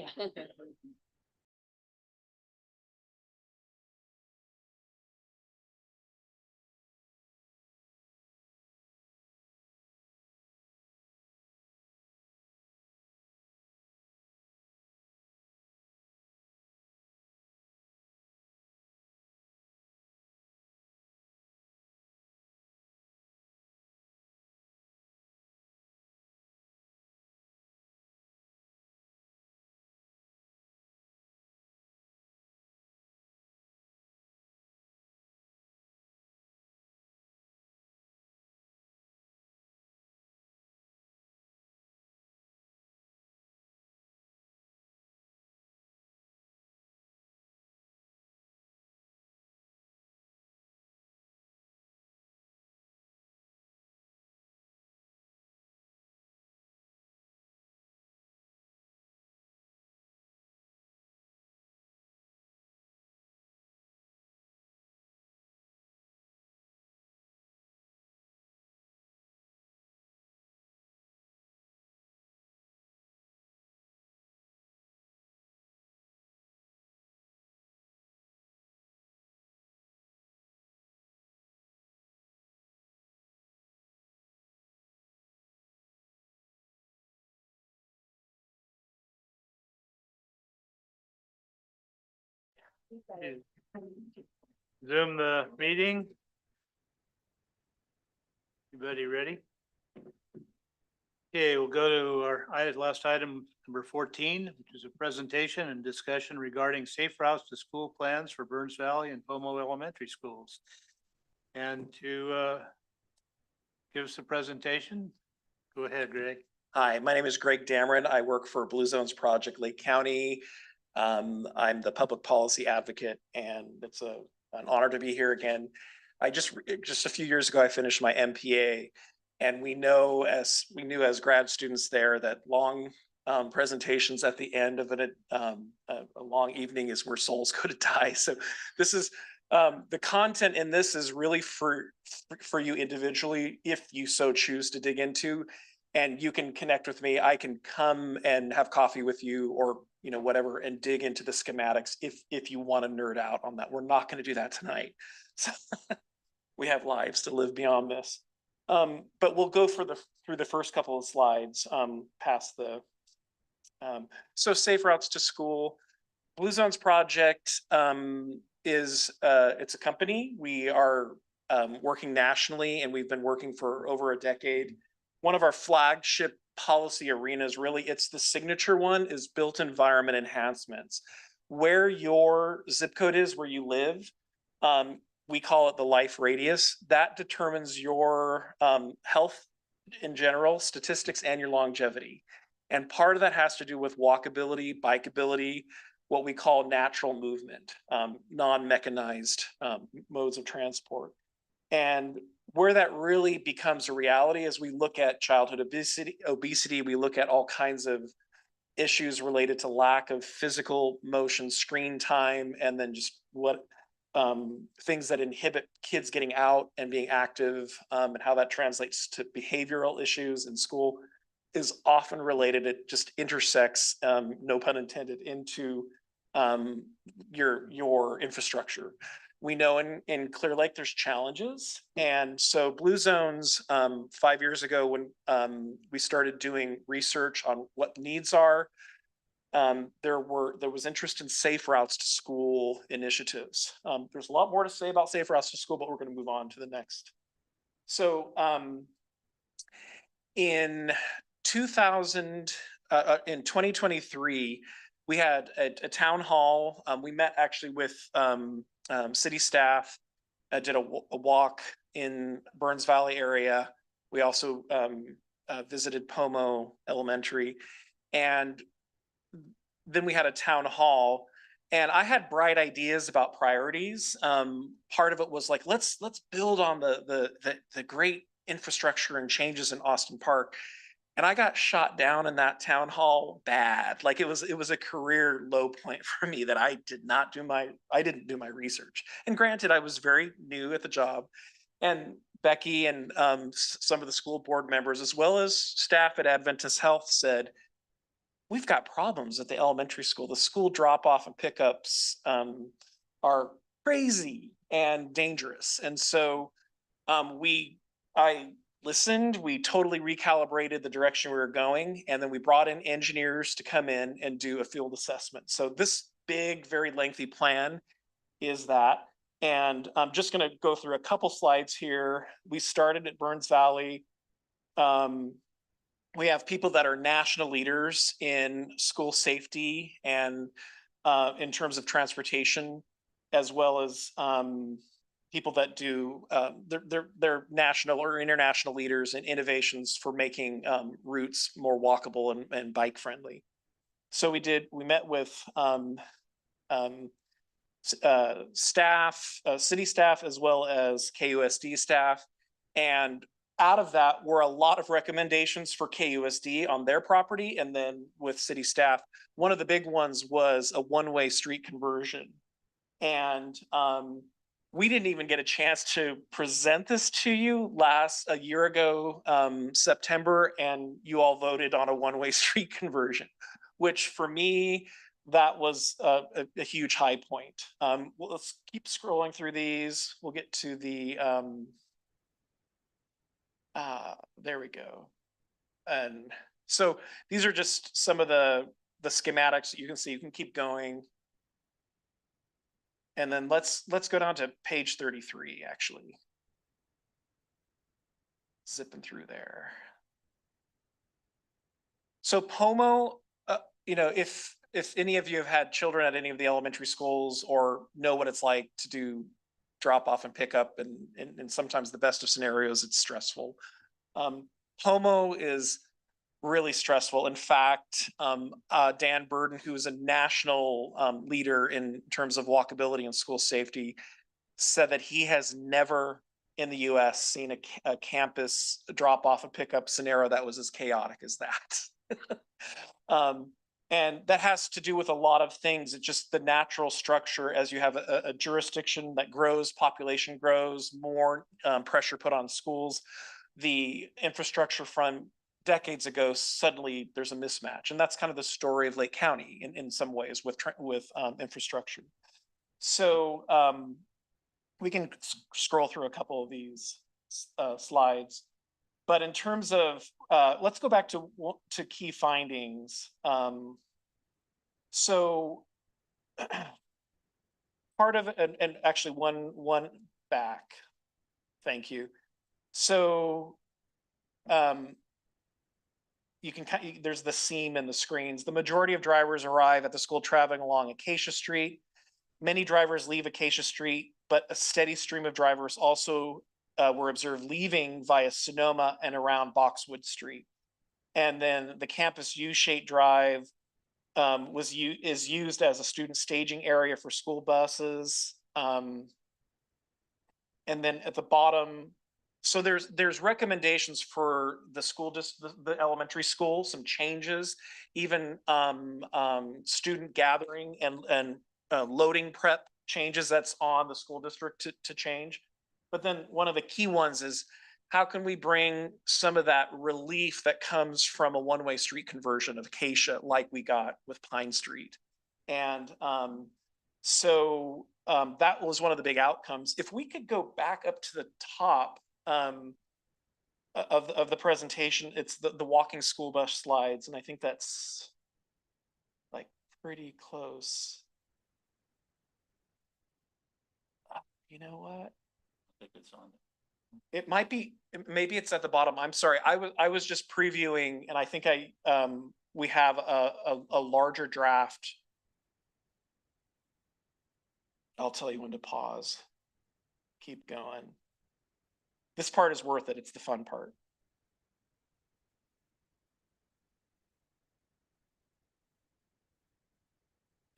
Zoom the meeting. Everybody ready? Okay, we'll go to our last item, number 14, which is a presentation and discussion regarding safe routes to school plans for Burns Valley and Pomo Elementary Schools. And to give us a presentation, go ahead, Greg. Hi, my name is Greg Dameron. I work for Blue Zones Project Lake County. I'm the public policy advocate, and it's an honor to be here again. Just a few years ago, I finished my MPA, and we knew as grad students there that long presentations at the end of a long evening is where souls go to die. So this is the content in this is really for you individually, if you so choose to dig into, and you can connect with me. I can come and have coffee with you, or whatever, and dig into the schematics if you want to nerd out on that. We're not going to do that tonight. So we have lives to live beyond this. But we'll go through the first couple of slides past the so safe routes to school. Blue Zones Project is it's a company. We are working nationally, and we've been working for over a decade. One of our flagship policy arenas, really, it's the signature one, is built environment enhancements. Where your zip code is, where you live, we call it the life radius. That determines your health in general, statistics, and your longevity. And part of that has to do with walkability, bikeability, what we call natural movement, non-mechanized modes of transport. And where that really becomes a reality is we look at childhood obesity, we look at all kinds of issues related to lack of physical motion, screen time, and then just what things that inhibit kids getting out and being active, and how that translates to behavioral issues in school is often related. It just intersects, no pun intended, into your infrastructure. We know in Clear Lake there's challenges, and so Blue Zones 5 years ago, when we started doing research on what needs are, there was interest in safe routes to school initiatives. There's a lot more to say about safe routes to school, but we're going to move on to the next. So in 2023, we had a town hall. We met actually with city staff, did a walk in Burns Valley area. We also visited Pomo Elementary, and then we had a town hall. And I had bright ideas about priorities. Part of it was like, let's build on the great infrastructure and changes in Austin Park. And I got shot down in that town hall bad. Like it was a career low point for me that I didn't do my research. And granted, I was very new at the job, and Becky and some of the school board members, as well as staff at Adventist Health, said, we've got problems at the elementary school. The school drop off and pickups are crazy and dangerous. And so I listened, we totally recalibrated the direction we were going, and then we brought in engineers to come in and do a field assessment. So this big, very lengthy plan is that. And I'm just going to go through a couple slides here. We started at Burns Valley. We have people that are national leaders in school safety and in terms of transportation, as well as people that do, they're national or international leaders in innovations for making routes more walkable and bike friendly. So we met with staff, city staff, as well as KUSD staff. And out of that were a lot of recommendations for KUSD on their property. And then with city staff, one of the big ones was a one-way street conversion. And we didn't even get a chance to present this to you a year ago, September, and you all voted on a one-way street conversion, which for me, that was a huge high point. Well, let's keep scrolling through these. We'll get to the, there we go. And so these are just some of the schematics that you can see. You can keep going. And then let's go down to page 33, actually. Zipping through there. So Pomo, if any of you have had children at any of the elementary schools or know what it's like to do drop off and pick up, and sometimes the best of scenarios, it's stressful. Pomo is really stressful. In fact, Dan Burden, who is a national leader in terms of walkability and school safety, said that he has never in the US seen a campus drop off a pickup scenario that was as chaotic as that. And that has to do with a lot of things. It's just the natural structure as you have a jurisdiction that grows, population grows, more pressure put on schools. The infrastructure from decades ago, suddenly there's a mismatch. And that's kind of the story of Lake County in some ways with infrastructure. So we can scroll through a couple of these slides. But in terms of, let's go back to key findings. So part of, and actually one back, thank you. So you can, there's the seam in the screens. The majority of drivers arrive at the school traveling along Acacia Street. Many drivers leave Acacia Street, but a steady stream of drivers also were observed leaving via Sonoma and around Boxwood Street. And then the campus U-shaped drive is used as a student staging area for school buses. And then at the bottom, so there's recommendations for the school, the elementary school, some changes, even student gathering and loading prep changes that's on the school district to change. But then one of the key ones is how can we bring some of that relief that comes from a one-way street conversion of Acacia like we got with Pine Street. And so that was one of the big outcomes. If we could go back up to the top of the presentation, it's the walking school bus slides. And I think that's like pretty close. You know what? I think it's on. It might be, maybe it's at the bottom. I'm sorry. I was just previewing, and I think we have a larger draft. I'll tell you when to pause. Keep going. This part is worth it. It's the fun part.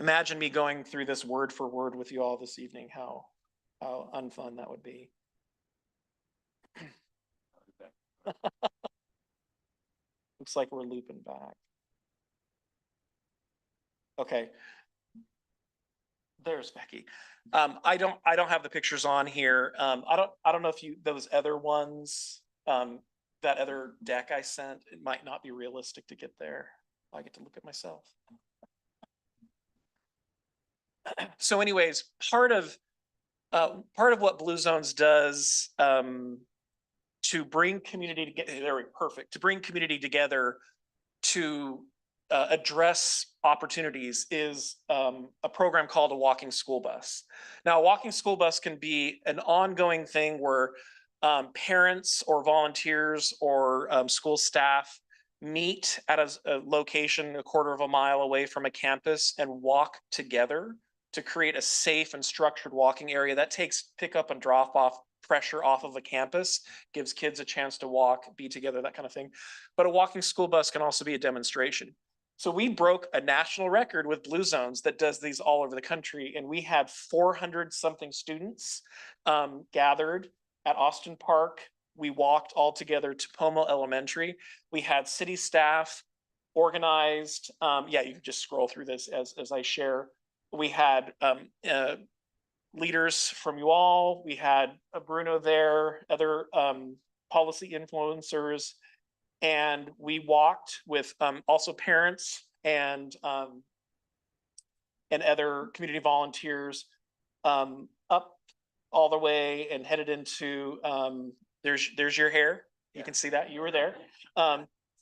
Imagine me going through this word for word with you all this evening. How unfun that would be. Looks like we're looping back. Okay. There's Becky. I don't have the pictures on here. I don't know if those other ones, that other deck I sent, it might not be realistic to get there. I get to look at myself. So anyways, part of what Blue Zones does to bring community together, to bring community together to address opportunities is a program called a walking school bus. Now, a walking school bus can be an ongoing thing where parents or volunteers or school staff meet at a location a quarter of a mile away from a campus and walk together to create a safe and structured walking area that takes pick up and drop off pressure off of a campus, gives kids a chance to walk, be together, that kind of thing. But a walking school bus can also be a demonstration. So we broke a national record with Blue Zones that does these all over the country. And we had 400 something students gathered at Austin Park. We walked all together to Pomo Elementary. We had city staff organized. Yeah, you can just scroll through this as I share. We had leaders from you all. We had Bruno there, other policy influencers, and we walked with also parents and other community volunteers up all the way and headed into there's your hair. You can see that you were there.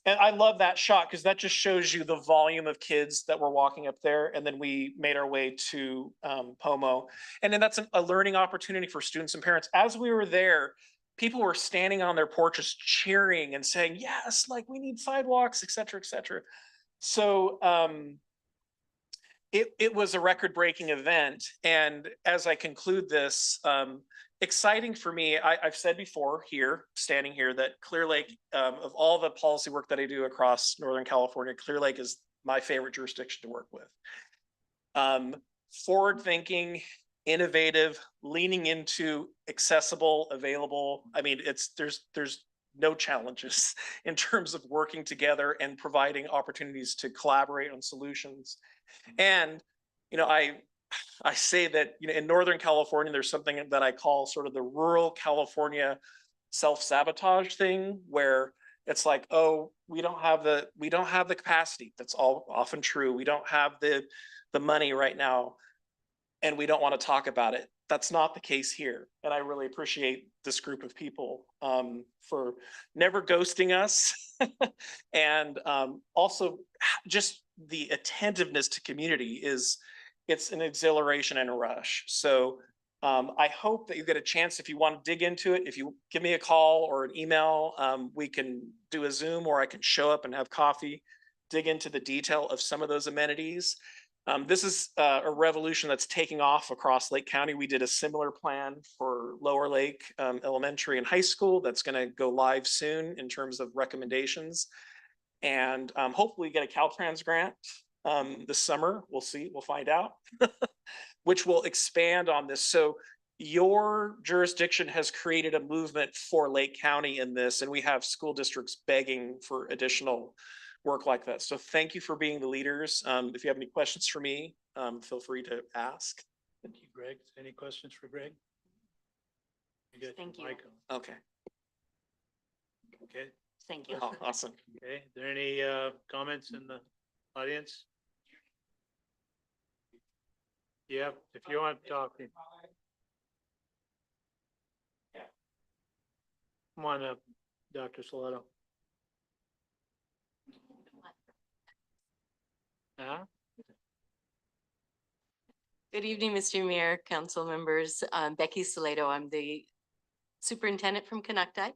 And I love that shot because that just shows you the volume of kids that were walking up there. And then we made our way to Pomo. And then that's a learning opportunity for students and parents. As we were there, people were standing on their porches cheering and saying, yes, like we need sidewalks, et cetera, et cetera. So it was a record-breaking event. And as I conclude this, exciting for me, I've said before here, standing here, that Clear Lake, of all the policy work that I do across Northern California, Clear Lake is my favorite jurisdiction to work with. Forward-thinking, innovative, leaning into accessible, available. I mean, there's no challenges in terms of working together and providing opportunities to collaborate on solutions. And, you know, I say that, you know, in Northern California, there's something that I call sort of the rural California self-sabotage thing, where it's like, oh, we don't have the capacity. That's all often true. We don't have the money right now, and we don't want to talk about it. That's not the case here. And I really appreciate this group of people for never ghosting us. And also just the attentiveness to community it's an exhilaration and a rush. So I hope that you get a chance, if you want to dig into it, if you give me a call or an email, we can do a Zoom, or I can show up and have coffee, dig into the detail of some of those amenities. This is a revolution that's taking off across Lake County. We did a similar plan for Lower Lake Elementary and High School that's going to go live soon in terms of recommendations. And hopefully get a Caltrans grant this summer. We'll see, we'll find out, which will expand on this. So your jurisdiction has created a movement for Lake County in this, and we have school districts begging for additional work like that. So thank you for being the leaders. If you have any questions for me, feel free to ask. Thank you, Greg. Any questions for Greg? Thank you. Okay. Okay. Thank you. Oh, awesome. Okay, are there any comments in the audience? Yeah, if you want to talk. Come on up, Dr. Salato. Huh? Good evening, Mr. Mayor, council members. Becky Salato, I'm the superintendent from Canuckdi.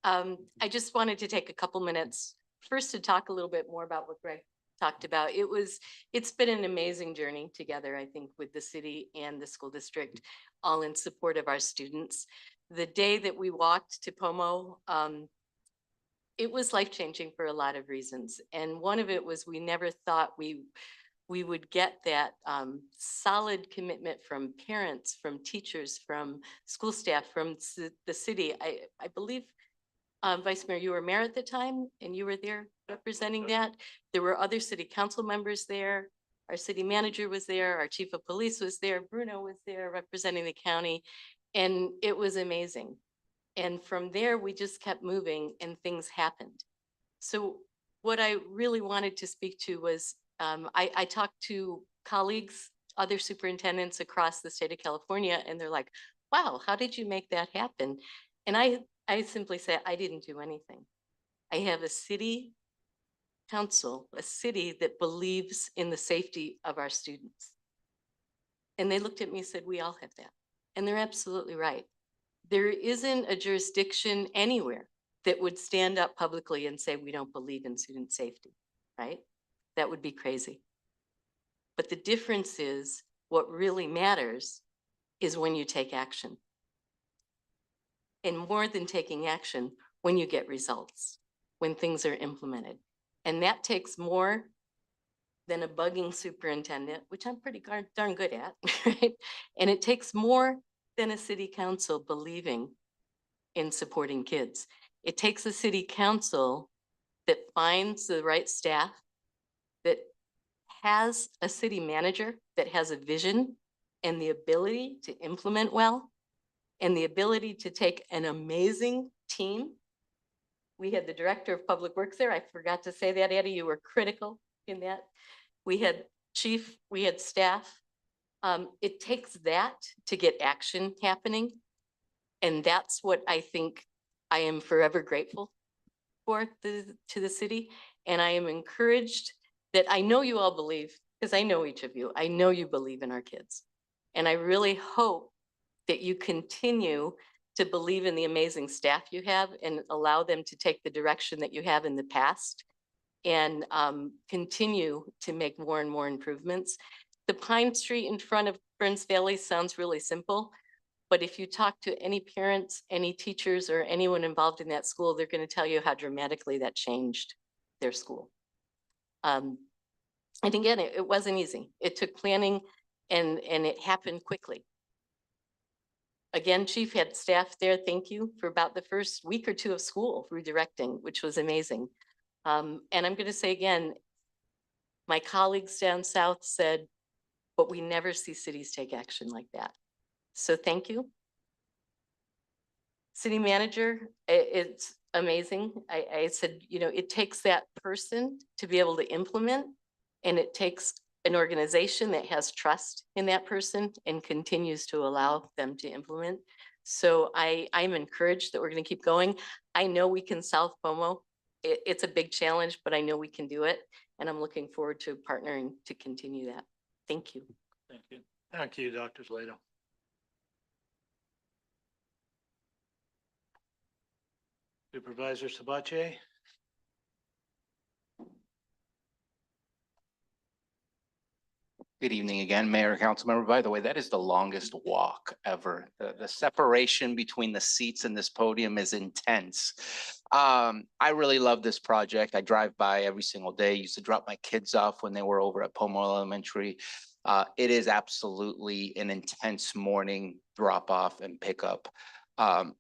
I just wanted to take a couple minutes first to talk a little bit more about what Greg talked about. It's been an amazing journey together, I think, with the city and the school district, all in support of our students. The day that we walked to Pomo, it was life-changing for a lot of reasons. And one of it was we never thought we would get that solid commitment from parents, from teachers, from school staff, from the city. I believe, Vice Mayor, you were mayor at the time and you were there representing that. There were other city council members there. Our city manager was there. Our chief of police was there. Bruno was there representing the county. And it was amazing. And from there, we just kept moving and things happened. So what I really wanted to speak to was, I talked to colleagues, other superintendents across the state of California, and they're like, wow, how did you make that happen? And I simply say, I didn't do anything. I have a city council, a city that believes in the safety of our students. And they looked at me and said, we all have that. And they're absolutely right. There isn't a jurisdiction anywhere that would stand up publicly and say, we don't believe in student safety, right? That would be crazy. But the difference is, what really matters is when you take action. And more than taking action, when you get results, when things are implemented. And that takes more than a bugging superintendent, which I'm pretty darn good at, right? And it takes more than a city council believing in supporting kids. It takes a city council that finds the right staff, that has a city manager that has a vision and the ability to implement well, and the ability to take an amazing team. We had the director of public works there. I forgot to say that, Eddie, you were critical in that. We had chief, we had staff. It takes that to get action happening. And that's what I think I am forever grateful for to the city. And I am encouraged that I know you all believe, because I know each of you, I know you believe in our kids. And I really hope that you continue to believe in the amazing staff you have and allow them to take the direction that you have in the past and continue to make more and more improvements. The Pine Street in front of Burns Valley sounds really simple, but if you talk to any parents, any teachers, or anyone involved in that school, they're going to tell you how dramatically that changed their school. And again, it wasn't easy. It took planning and it happened quickly. Again, Chief had staff there, thank you, for about the first week or two of school redirecting, which was amazing. And I'm going to say again, my colleagues down south said, but we never see cities take action like that. So thank you. City manager, it's amazing. I said, you know, it takes that person to be able to implement, and it takes an organization that has trust in that person and continues to allow them to implement. So I'm encouraged that we're going to keep going. I know we can solve FOMO. It's a big challenge, but I know we can do it. And I'm looking forward to partnering to continue that. Thank you. Thank you. Thank you, Dr. Slato. Supervisor Sabache. Good evening again, Mayor, Councilmember. By the way, that is the longest walk ever. The separation between the seats in this podium is intense. I really love this project. I drive by every single day. Used to drop my kids off when they were over at Pomo Elementary. It is absolutely an intense morning drop off and pickup. I'm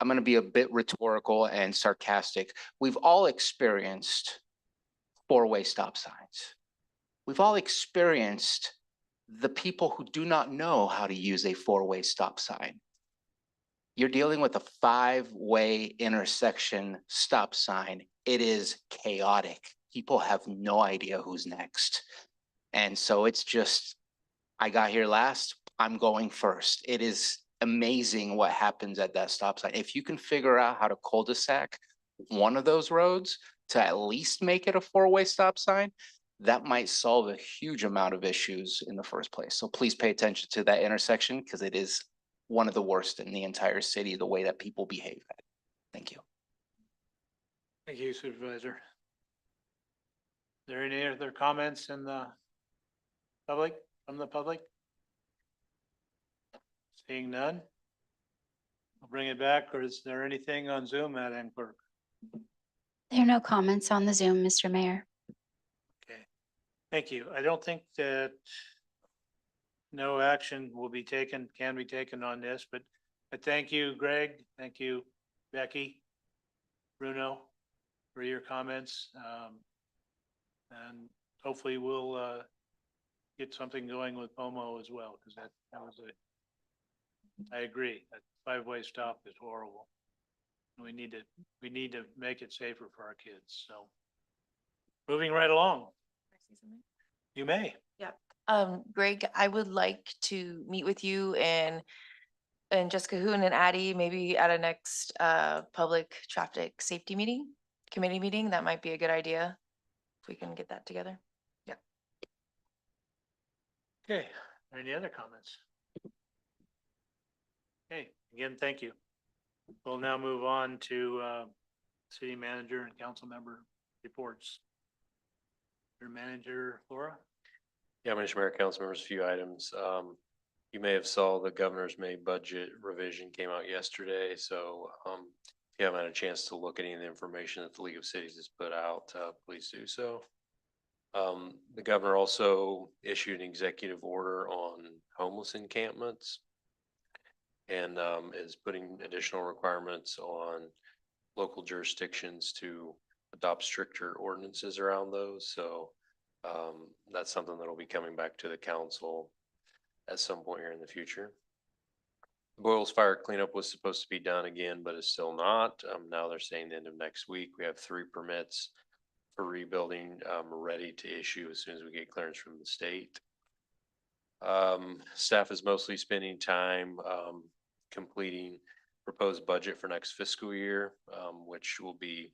going to be a bit rhetorical and sarcastic. We've all experienced four-way stop signs. We've all experienced the people who do not know how to use a four-way stop sign. You're dealing with a five-way intersection stop sign. It is chaotic. People have no idea who's next. And so it's just, I got here last, I'm going first. It is amazing what happens at that stop sign. If you can figure out how to cul-de-sac one of those roads to at least make it a four-way stop sign, that might solve a huge amount of issues in the first place. So please pay attention to that intersection because it is one of the worst in the entire city, the way that people behave at it. Thank you. Thank you, Supervisor. Are there any other comments in the public, from the public? Seeing none. I'll bring it back, or is there anything on Zoom, Madam Clerk? There are no comments on the Zoom, Mr. Mayor. Okay, thank you. I don't think that no action will be taken, can be taken on this, but I thank you, Greg. Thank you, Becky, Bruno, for your comments. And hopefully we'll get something going with Pomo as well, because that was I agree, that five-way stop is horrible. We need to make it safer for our kids, so. Moving right along. You may. Yeah. Greg, I would like to meet with you and Jessica Hoon and Addie, maybe at a next public traffic safety meeting, committee meeting. That might be a good idea if we can get that together. Yeah. Okay, any other comments? Okay, again, thank you. We'll now move on to city manager and council member reports. Your manager, Laura? Yeah, Mr. Mayor, council members, a few items. You may have saw the governor's May budget revision came out yesterday. So if you haven't had a chance to look at any of the information that the League of Cities has put out, please do so. The governor also issued an executive order on homeless encampments and is putting additional requirements on local jurisdictions to adopt stricter ordinances around those. So that's something that'll be coming back to the council at some point here in the future. Boyles Fire cleanup was supposed to be done again, but is still not. Now they're saying the end of next week. We have 3 permits for rebuilding ready to issue as soon as we get clearance from the state. Staff is mostly spending time completing proposed budget for next fiscal year, which will be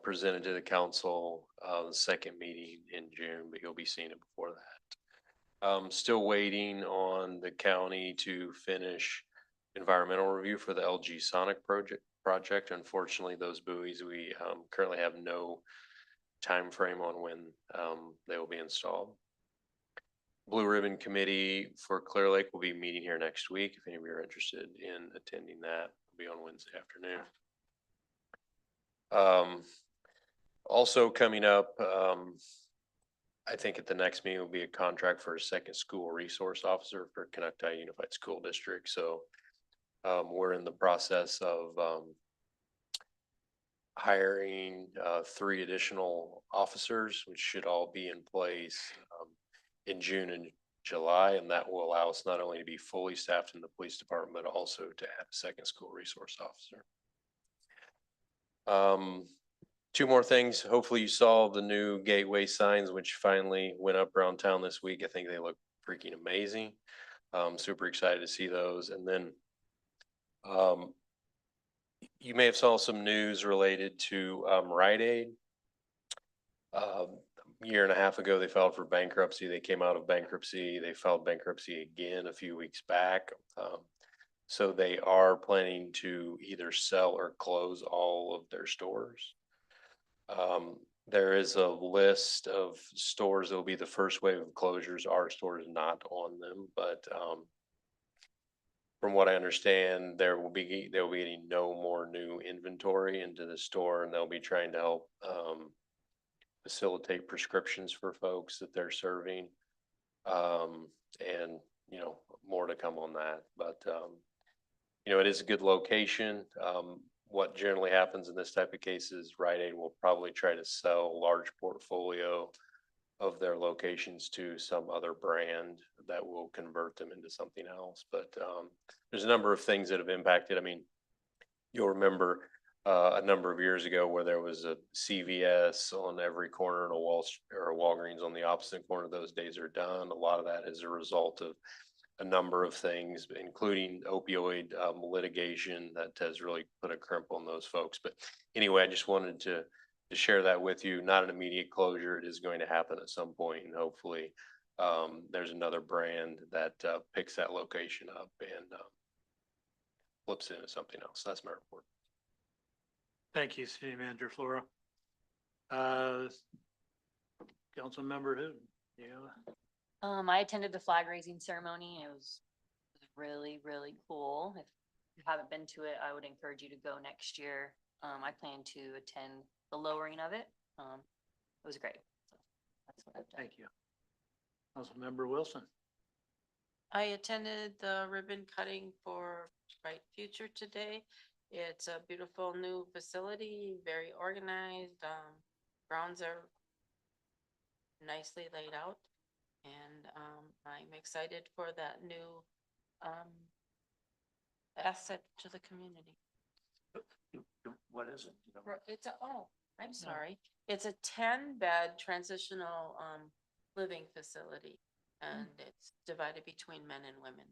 presented to the council the second meeting in June, but you'll be seeing it before that. Still waiting on the county to finish environmental review for the LG Sonic project. Unfortunately, those buoys, we currently have no time frame on when they will be installed. Blue Ribbon Committee for Clear Lake will be meeting here next week. If any of you are interested in attending that, it'll be on Wednesday afternoon. Also coming up, I think at the next meeting will be a contract for a second school resource officer for Canuck Unified School District. So we're in the process of hiring 3 additional officers, which should all be in place in June and July, and that will allow us not only to be fully staffed in the police department, but also to add a second school resource officer. 2 more things. Hopefully you saw the new gateway signs, which finally went up around town this week. I think they look freaking amazing. Super excited to see those. And then you may have saw some news related to Rite Aid. A year and a half ago, they filed for bankruptcy. They came out of bankruptcy. They filed bankruptcy again a few weeks back. So they are planning to either sell or close all of their stores. There is a list of stores that will be the first wave of closures. Our store is not on them, but from what I understand, they'll be getting no more new inventory into the store, and they'll be trying to help facilitate prescriptions for folks that they're serving. And more to come on that, but it is a good location. What generally happens in this type of cases, Rite Aid will probably try to sell a large portfolio of their locations to some other brand that will convert them into something else. But there's a number of things that have impacted. I mean, you'll remember a number of years ago where there was a CVS on every corner and a Walgreens on the opposite corner. Those days are done. A lot of that is a result of a number of things, including opioid litigation that has really put a crimp on those folks. But anyway, I just wanted to share that with you. Not an immediate closure. It is going to happen at some point, and hopefully there's another brand that picks that location up and flips it into something else. That's my report. Thank you, City Manager Flora. Council Member Hood. Yeah. I attended the flag raising ceremony. It was really, really cool. If you haven't been to it, I would encourage you to go next year. I plan to attend the lowering of it. It was great. So that's what I've done. Thank you. Council Member Wilson. I attended the ribbon cutting for Bright Future today. It's a beautiful new facility, very organized. Grounds are nicely laid out. And I'm excited for that new asset to the community. What is it? It's I'm sorry. It's a 10-bed transitional living facility, and it's divided between men and women.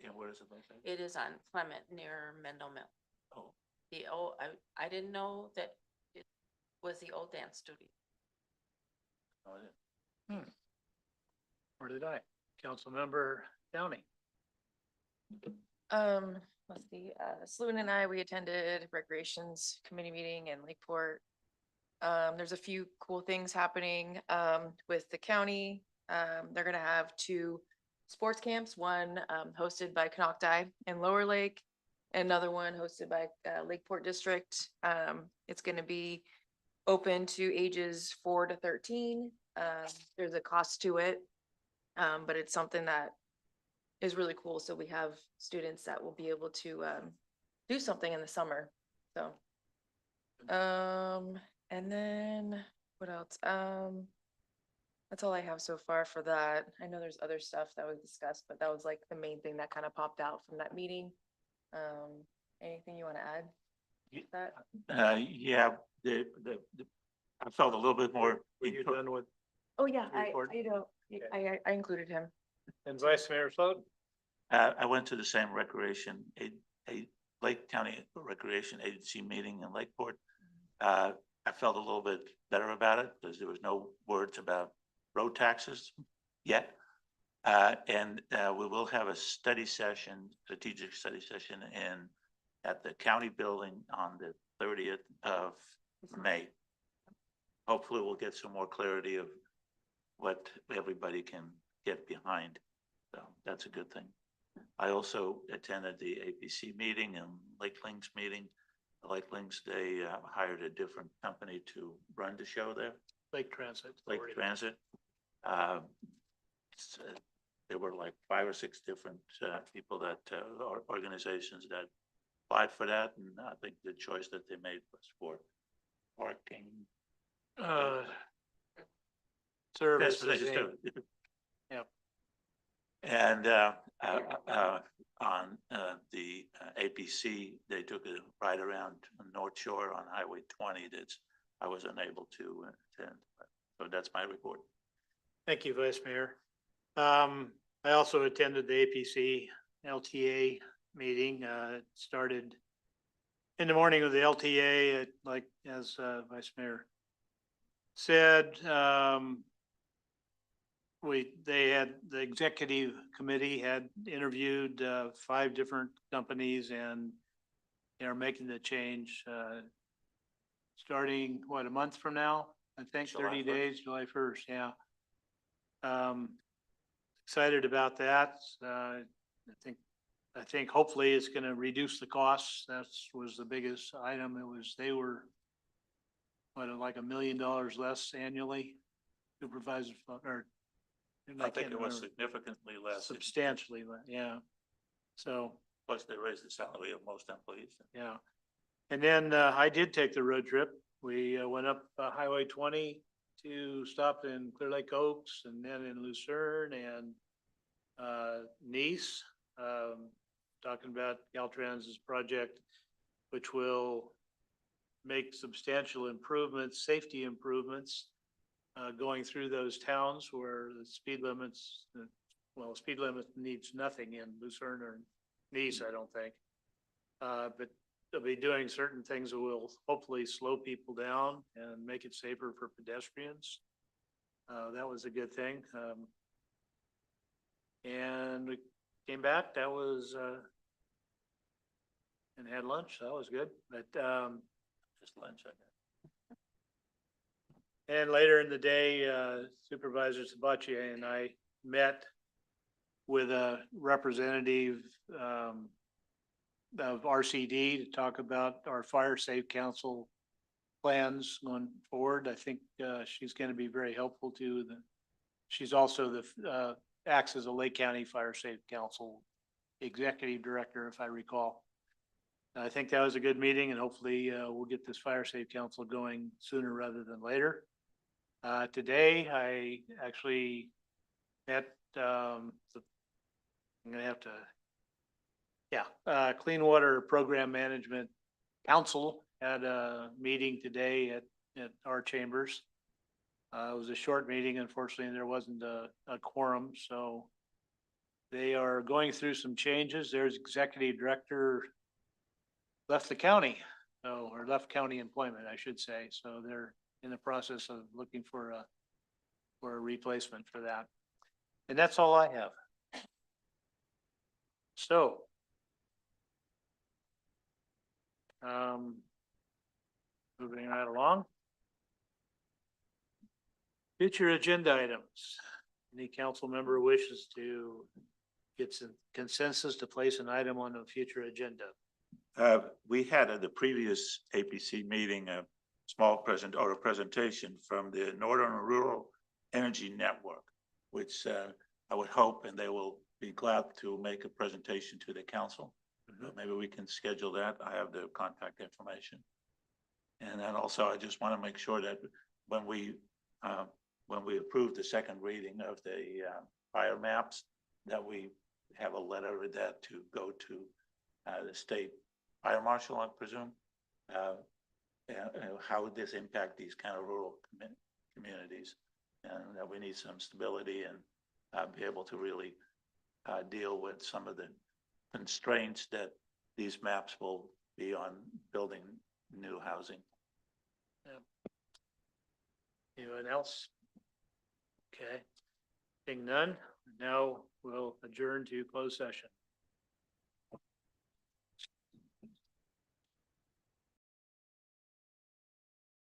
And where is it located? It is on Clement near Mendel Mill. Oh. I didn't know that it was the old dance studio. Oh, it is. Or did I? Council Member Downey. Let's see, Sloan and I, we attended Recreations Committee meeting in Lakeport. There's a few cool things happening, with the county. They're gonna have 2 sports camps, one, hosted by Canocti in Lower Lake, another one hosted by, Lakeport District. It's gonna be open to ages 4 to 13. There's a cost to it. But it's something that is really cool. So we have students that will be able to do something in the summer. So, and then what else? That's all I have so far for that. I know there's other stuff that was discussed, but that was like the main thing that kind of popped out from that meeting. Anything you want to add to that? Yeah, I felt a little bit more. Were you done with? Oh, yeah, report? I included him. And Vice Mayor Flood? I went to the same a Lake County Recreation Agency meeting in Lakeport. I felt a little bit better about it because there was no words about road taxes yet. And we will have a strategic study session at the county building on the 30th of May. Hopefully we'll get some more clarity of what everybody can get behind. So that's a good thing. I also attended the APC meeting and Lakelings meeting. The Lakelings, they hired a different company to run the show there, Lake Transit. Lake Authority. Transit. There were like 5 or 6 different people that, or organizations that applied for that, and I think the choice that they made was for parking. Service, I Transportation think. service. Yep. And on the APC, they took a ride around North Shore on Highway 20 that's, I was unable to attend. So that's my report. Thank you, Vice Mayor. I also attended the APC LTA meeting. It started in the morning of the LTA, like as Vice Mayor said, they had, the executive committee had interviewed 5 different companies and they're making the change starting, what, a month from now? I think July 30 1st. days, July 1st, yeah. Excited about that. I think hopefully it's gonna reduce the costs. That's was the biggest item. They were what, like $1 million less annually, supervisor, or I think it was remember. significantly less. Substantially, yeah. So, Plus they raised the salary of most employees. yeah. And then I did take the road trip. We went up Highway 20 to stop in Clear Lake Oaks and then in Lucerne and Nice, talking about Caltrans's project, which will make substantial improvements, safety improvements, going through those towns where the speed limits, speed limit needs nothing in Lucerne or Nice, I don't think. But they'll be doing certain things that will hopefully slow people down and make it safer for pedestrians. That was a good thing. And we came back, that was, and had lunch, that was good, but, Just lunch, I guess. and later in the day, Supervisor Sabatier and I met with a representative, of RCD to talk about our fire safe council plans going forward. I think, she's gonna be very helpful to she's also the, acts as a Lake County Fire Safe Council Executive Director, if I recall. I think that was a good meeting and hopefully we'll get this Fire Safe Council going sooner rather than later. Today, I actually met I'm gonna have to, Clean Water Program Management Council had a meeting today at our chambers. It was a short meeting. Unfortunately, there wasn't a quorum, so they are going through some changes. There's executive director left the county, or left county employment, I should say. So they're in the process of looking for a replacement for that. And that's all I have. So, moving right along. Future agenda items. Any council member wishes to get some consensus to place an item on a future agenda? We had at the previous APC meeting, a presentation from the Northern Rural Energy Network, which I would hope, and they will be glad to make a presentation to the council. Maybe we can schedule that. I have the contact information. And then also, I just want to make sure that when we approve the second reading of the fire maps, that we have a letter with that to go to the state fire marshal, I presume. And how would this impact these kind of rural communities? And that we need some stability and be able to really deal with some of the constraints that these maps will be on building new housing. Anyone else? Okay, seeing none, now we'll adjourn to closed session.